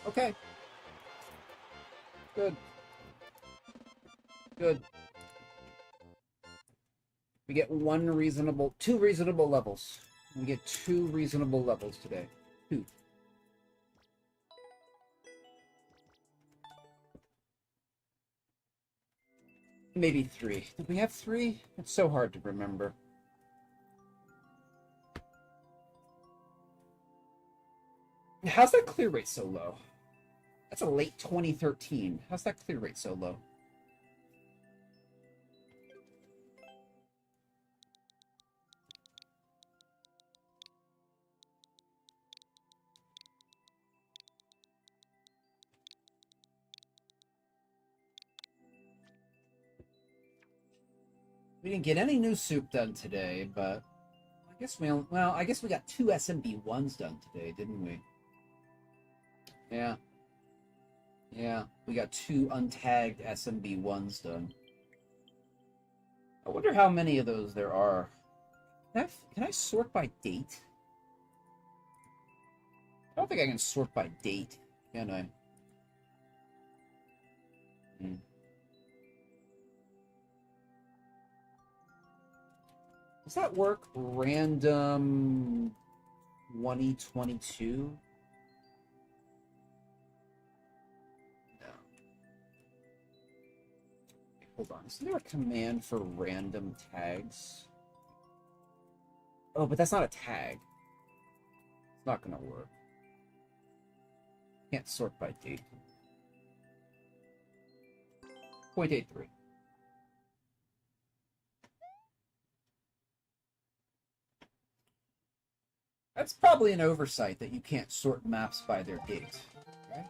[SPEAKER 1] Okay. Good. Good. We get two reasonable levels. We get 2 reasonable levels today. 2. Maybe 3. Did we have 3? It's so hard to remember. How's that clear rate so low? That's a late 2013. How's that clear rate so low? We didn't get any new soup done today, but I guess I guess we got 2 SMB1s done today, didn't we? Yeah. Yeah, we got 2 untagged SMB1s done. I wonder how many of those there are. Can I sort by date? I don't think I can sort by date, can I? Does that work? Random 2022? No. Hold on. Isn't there a command for random tags? Oh, but that's not a tag. It's not gonna work. Can't sort by date. 0.83. That's probably an oversight that you can't sort maps by their date, right?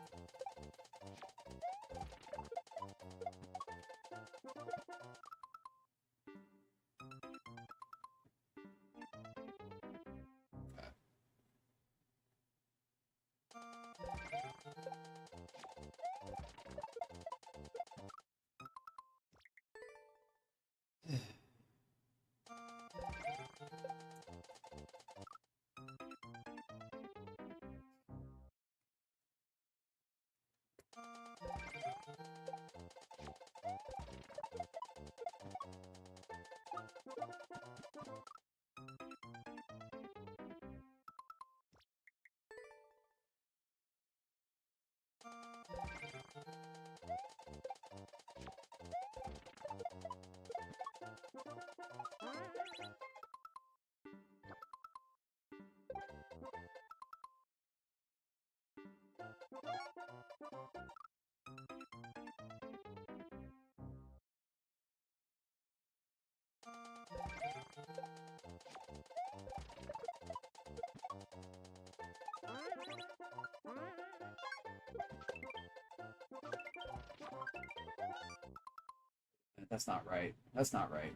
[SPEAKER 1] That's not right. That's not right.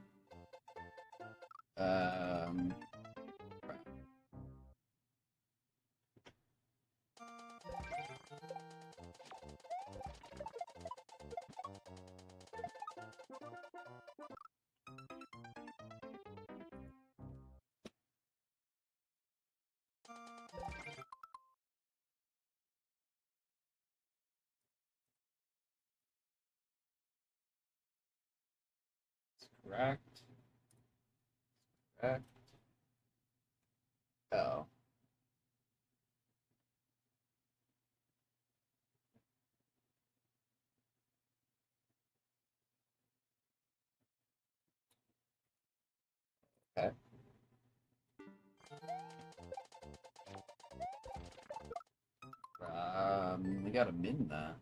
[SPEAKER 1] Crap. Correct. Correct. Oh. Okay. We gotta min that.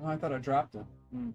[SPEAKER 1] Oh, I thought I dropped it. Hmm.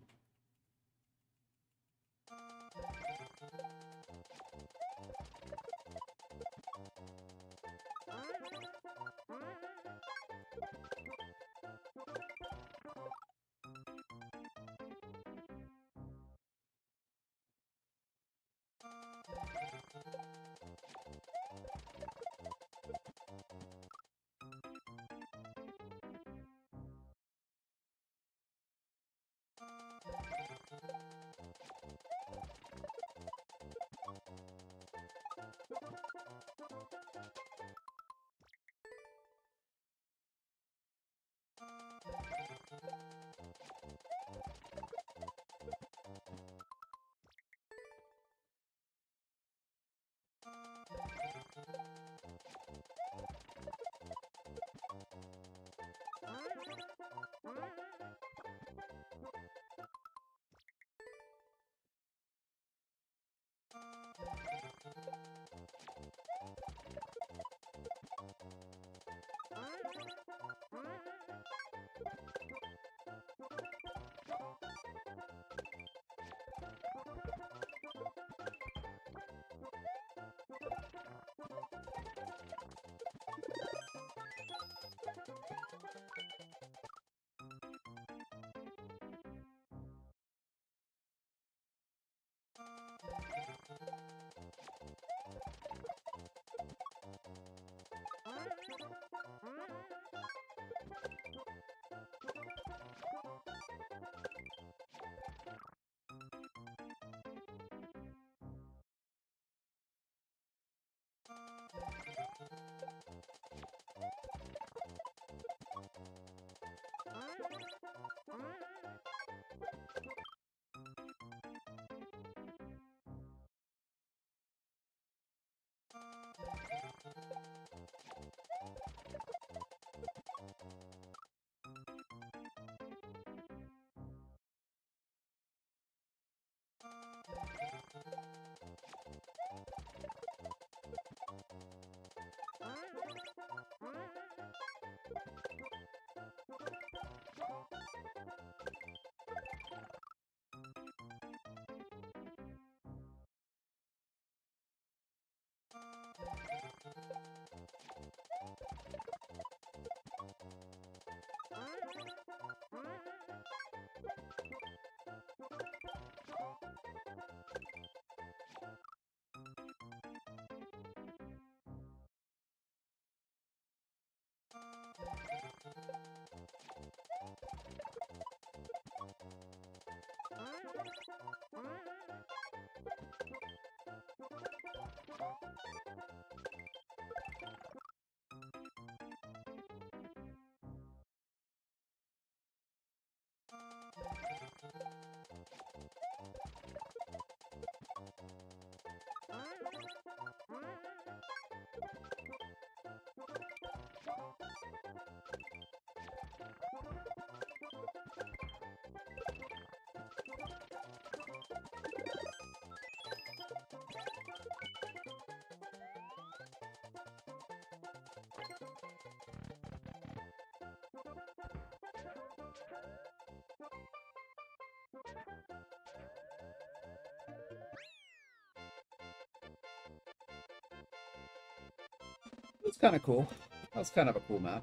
[SPEAKER 1] It's kind of cool. That's kind of a cool map.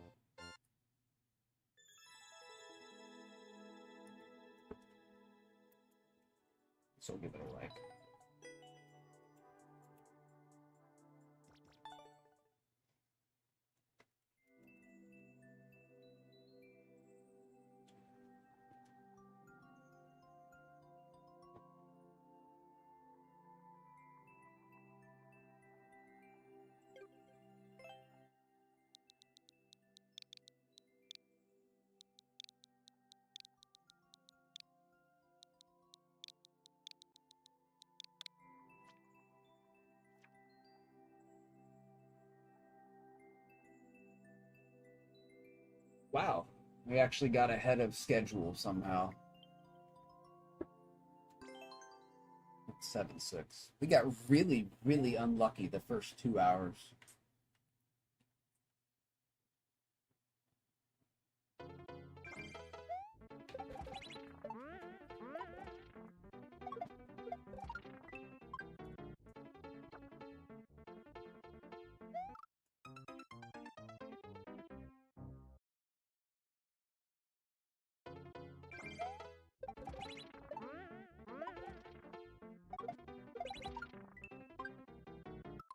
[SPEAKER 1] So we'll give it a like. Wow, we actually got ahead of schedule somehow. 7-6. We got really, really unlucky the first 2 hours.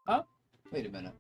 [SPEAKER 1] Huh? Wait a minute.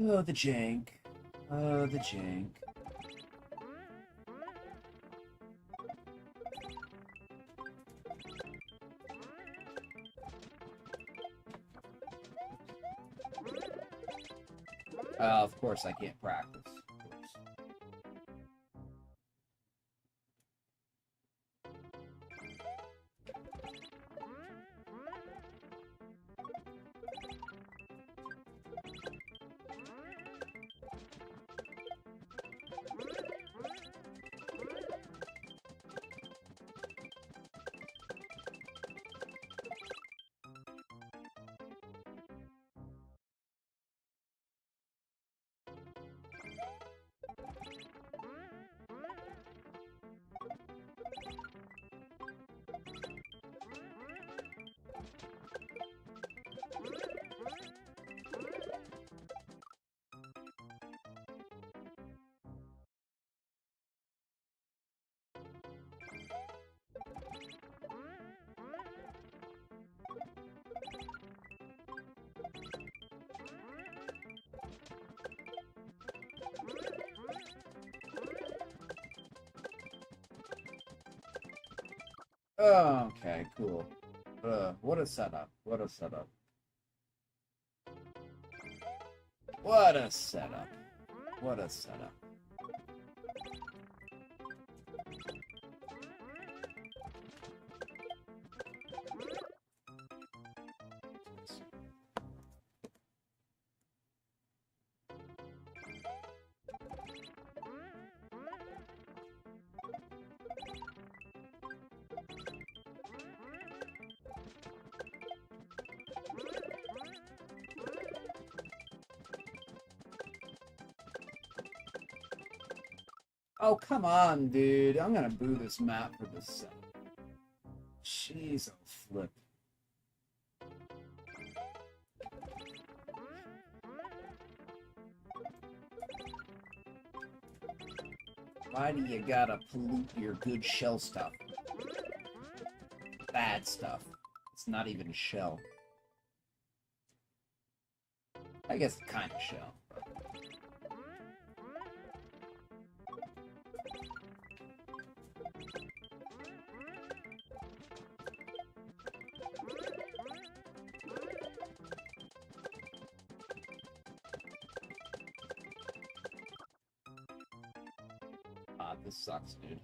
[SPEAKER 1] Oh, the jank. Oh, the jank. Of course I can't practice. Of course. Oh, okay, cool. What a setup. What a setup. What a setup. What a setup. Oh, come on, dude. I'm gonna boo this map for this set. Jeez, oh flip. Why do you gotta pollute your good shell stuff? Bad stuff. It's not even shell. I guess kind of shell. Ah, this sucks, dude.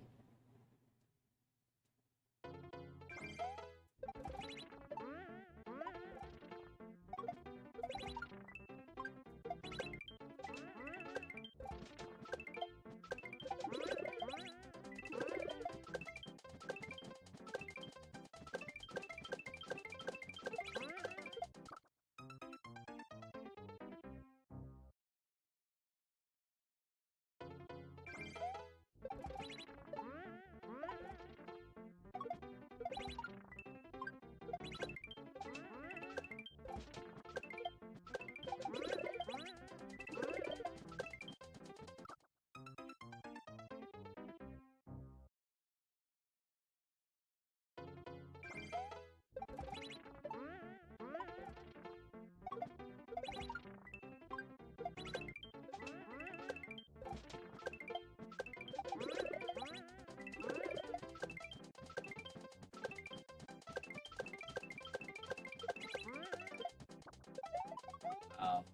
[SPEAKER 1] Oh.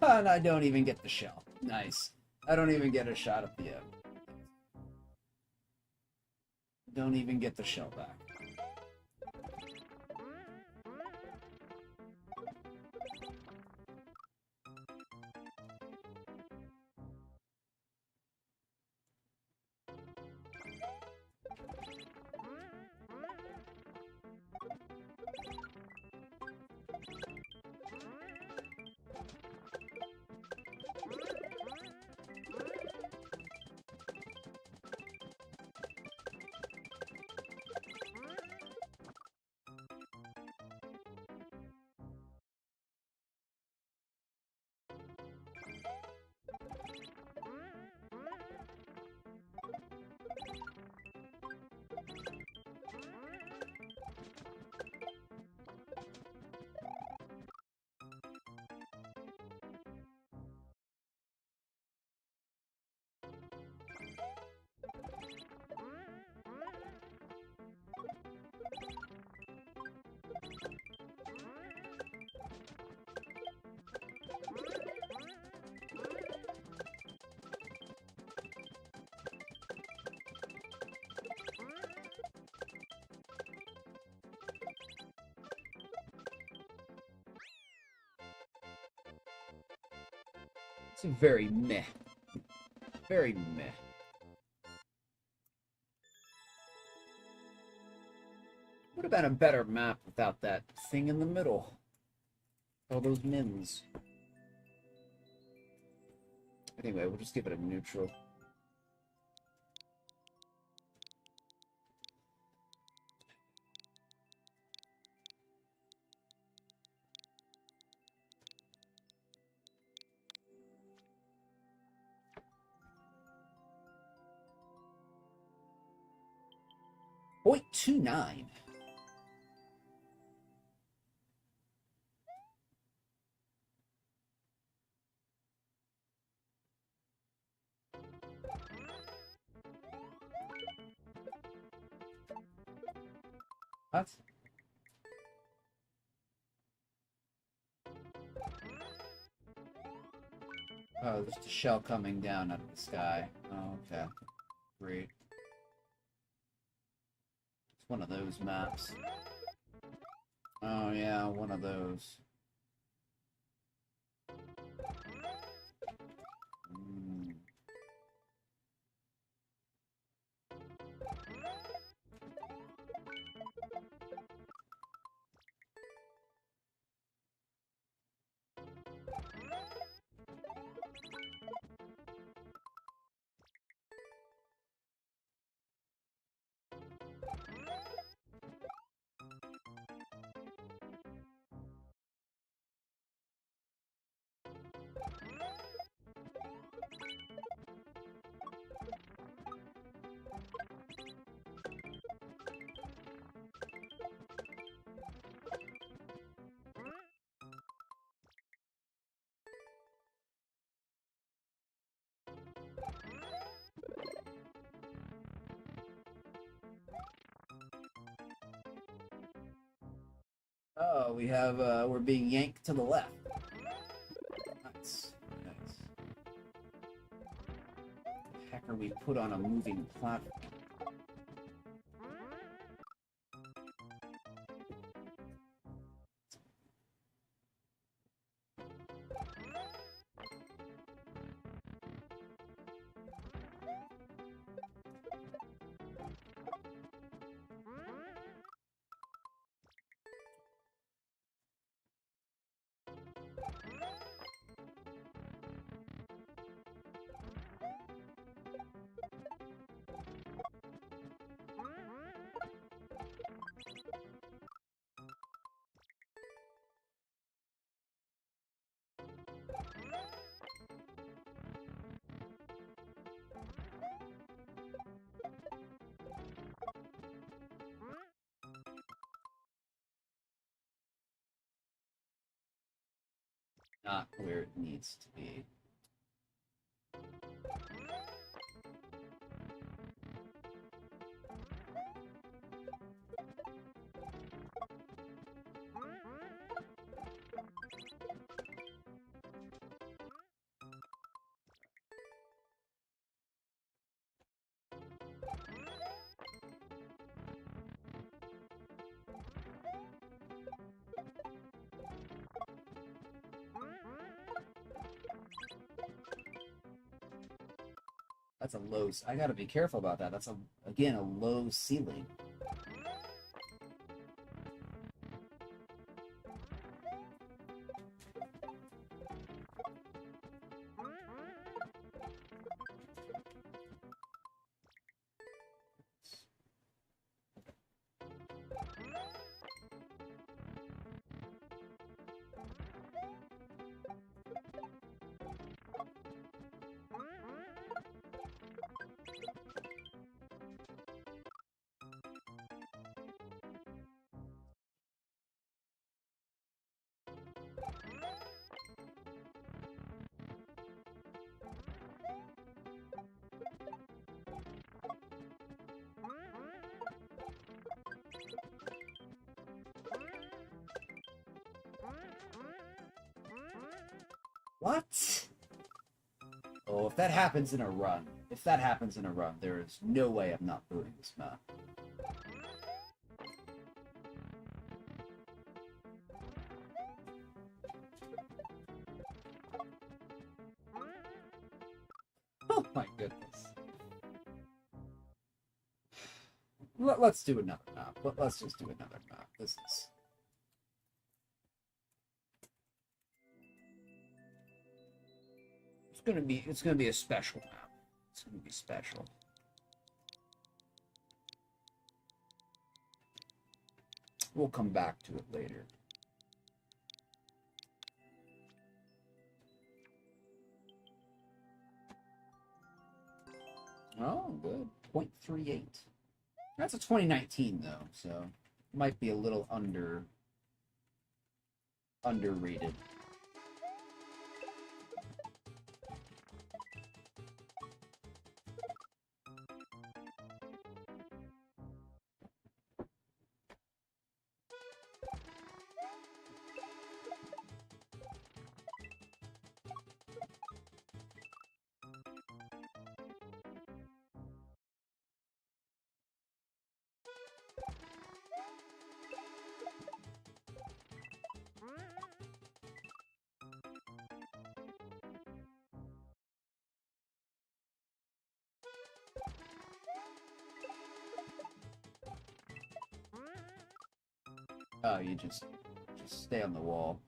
[SPEAKER 1] And I don't even get the shell. Nice. I don't even get a shot at the end. Don't even get the shell back. It's a very meh. Very meh. Would have been a better map without that thing in the middle. All those mins. Anyway, we'll just give it a neutral. 0.29. What? Oh, there's a shell coming down out of the sky. Oh, okay. Great. It's one of those maps. Oh, yeah, one of those. Mm. Oh, we have, we're being yanked to the left. Nice. Nice. The heck are we put on a moving platform? Not where it needs to be. That's a low. I gotta be careful about that. That's again a low ceiling. What? Oh, if that happens in a run, there is no way I'm not booting this map. Oh my goodness. Let's do another map. Let's just do another map. This is... It's gonna be a special map. It's gonna be special. We'll come back to it later. Oh, good. 0.38. That's a 2019 though, so might be a little underrated. Oh, you just stay on the wall.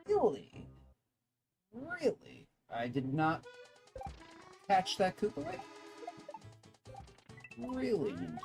[SPEAKER 1] Really? Really? I did not catch that Koopa Lick? Really, Nintendo?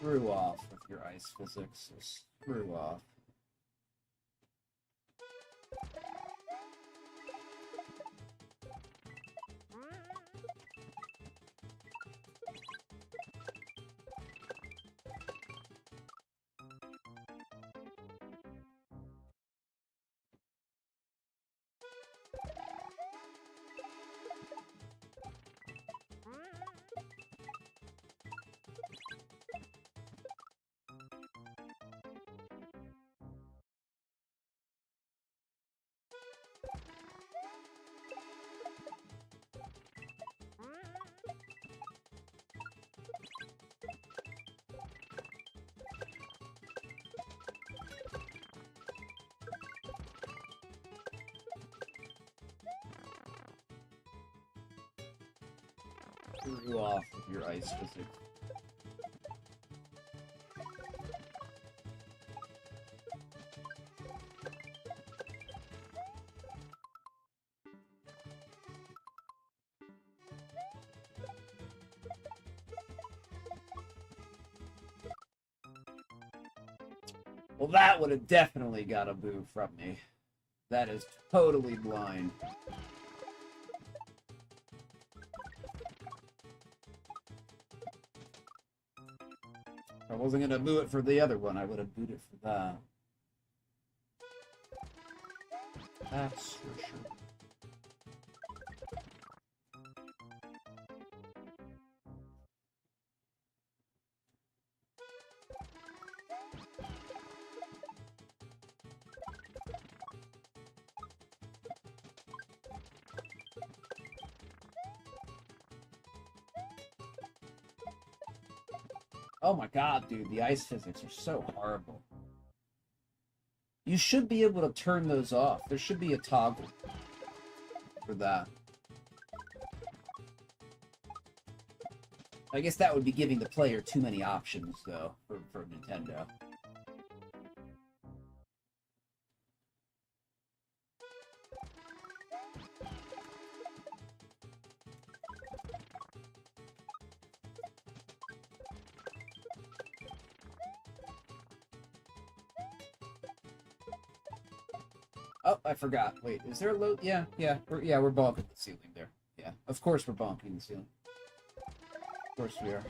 [SPEAKER 1] Screw off with your ice physics. Screw off. Screw off with your ice physics. Well, that would have definitely got a boo from me. That is totally blind. If I wasn't gonna boo it for the other one, I would have booed it for that. That's for sure. Oh my god, dude, the ice physics are so horrible. You should be able to turn those off. There should be a toggle for that. I guess that would be giving the player too many options, though, for Nintendo. Oh, I forgot. Wait, is there a load? Yeah, we're bumping the ceiling there. Yeah, of course we're bumping the ceiling. Of course we are.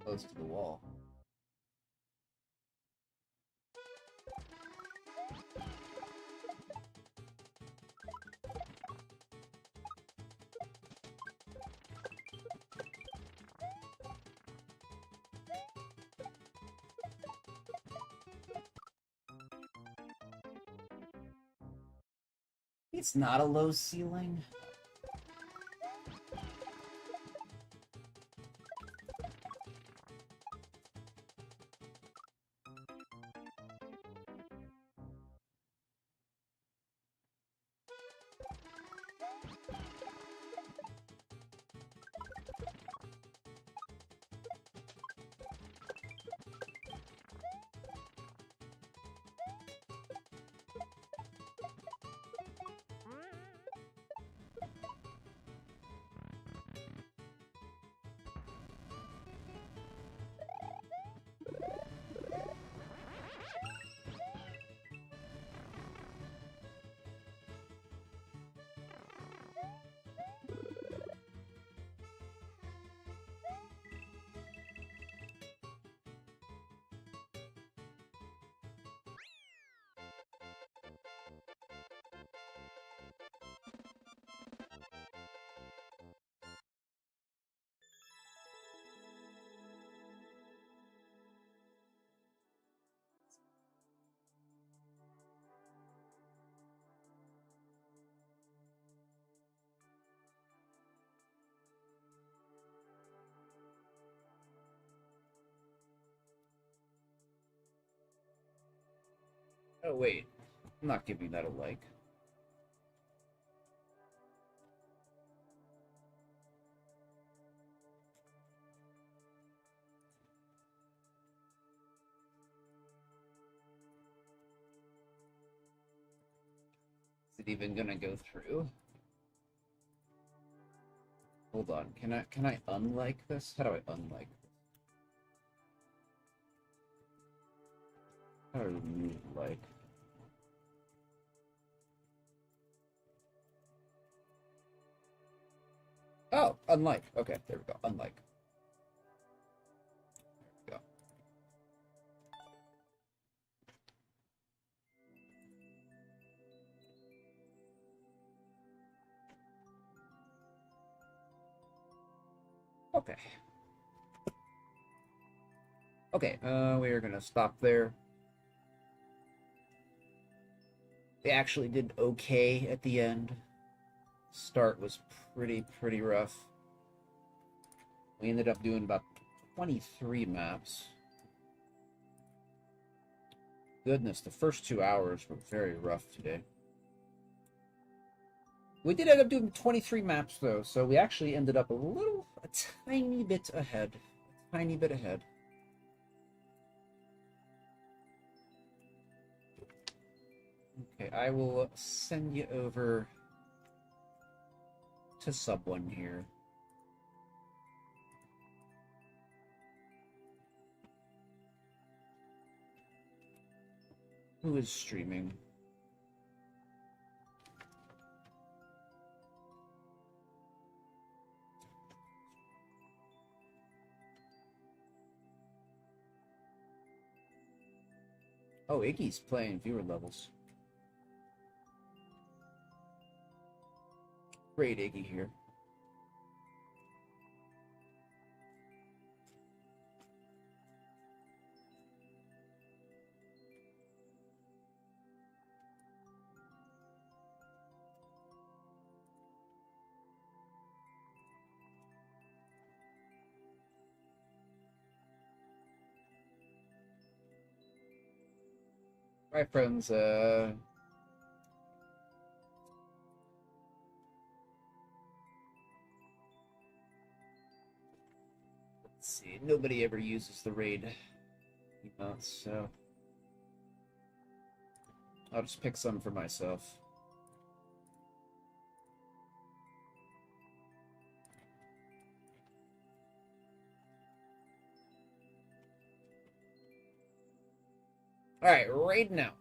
[SPEAKER 1] Close to the wall. It's not a low ceiling. Oh wait, I'm not giving that a like. Is it even gonna go through? Hold on, can I unlike this? How do I unlike this? How do I remove like? Oh, unlike. Okay, there we go. Unlike. There we go. Okay. Okay, we are gonna stop there. They actually did okay at the end. Start was pretty rough. We ended up doing about 23 maps. Goodness, the first 2 hours were very rough today. We did end up doing 23 maps though, so we actually ended up a tiny bit ahead. A tiny bit ahead. Okay, I will send you over to sub one here. Who is streaming? Oh, Iggy's playing viewer levels. Great Iggy here. Right, friends, let's see, nobody ever uses the raid emotes, so I'll just pick some for myself. Alright, raid now.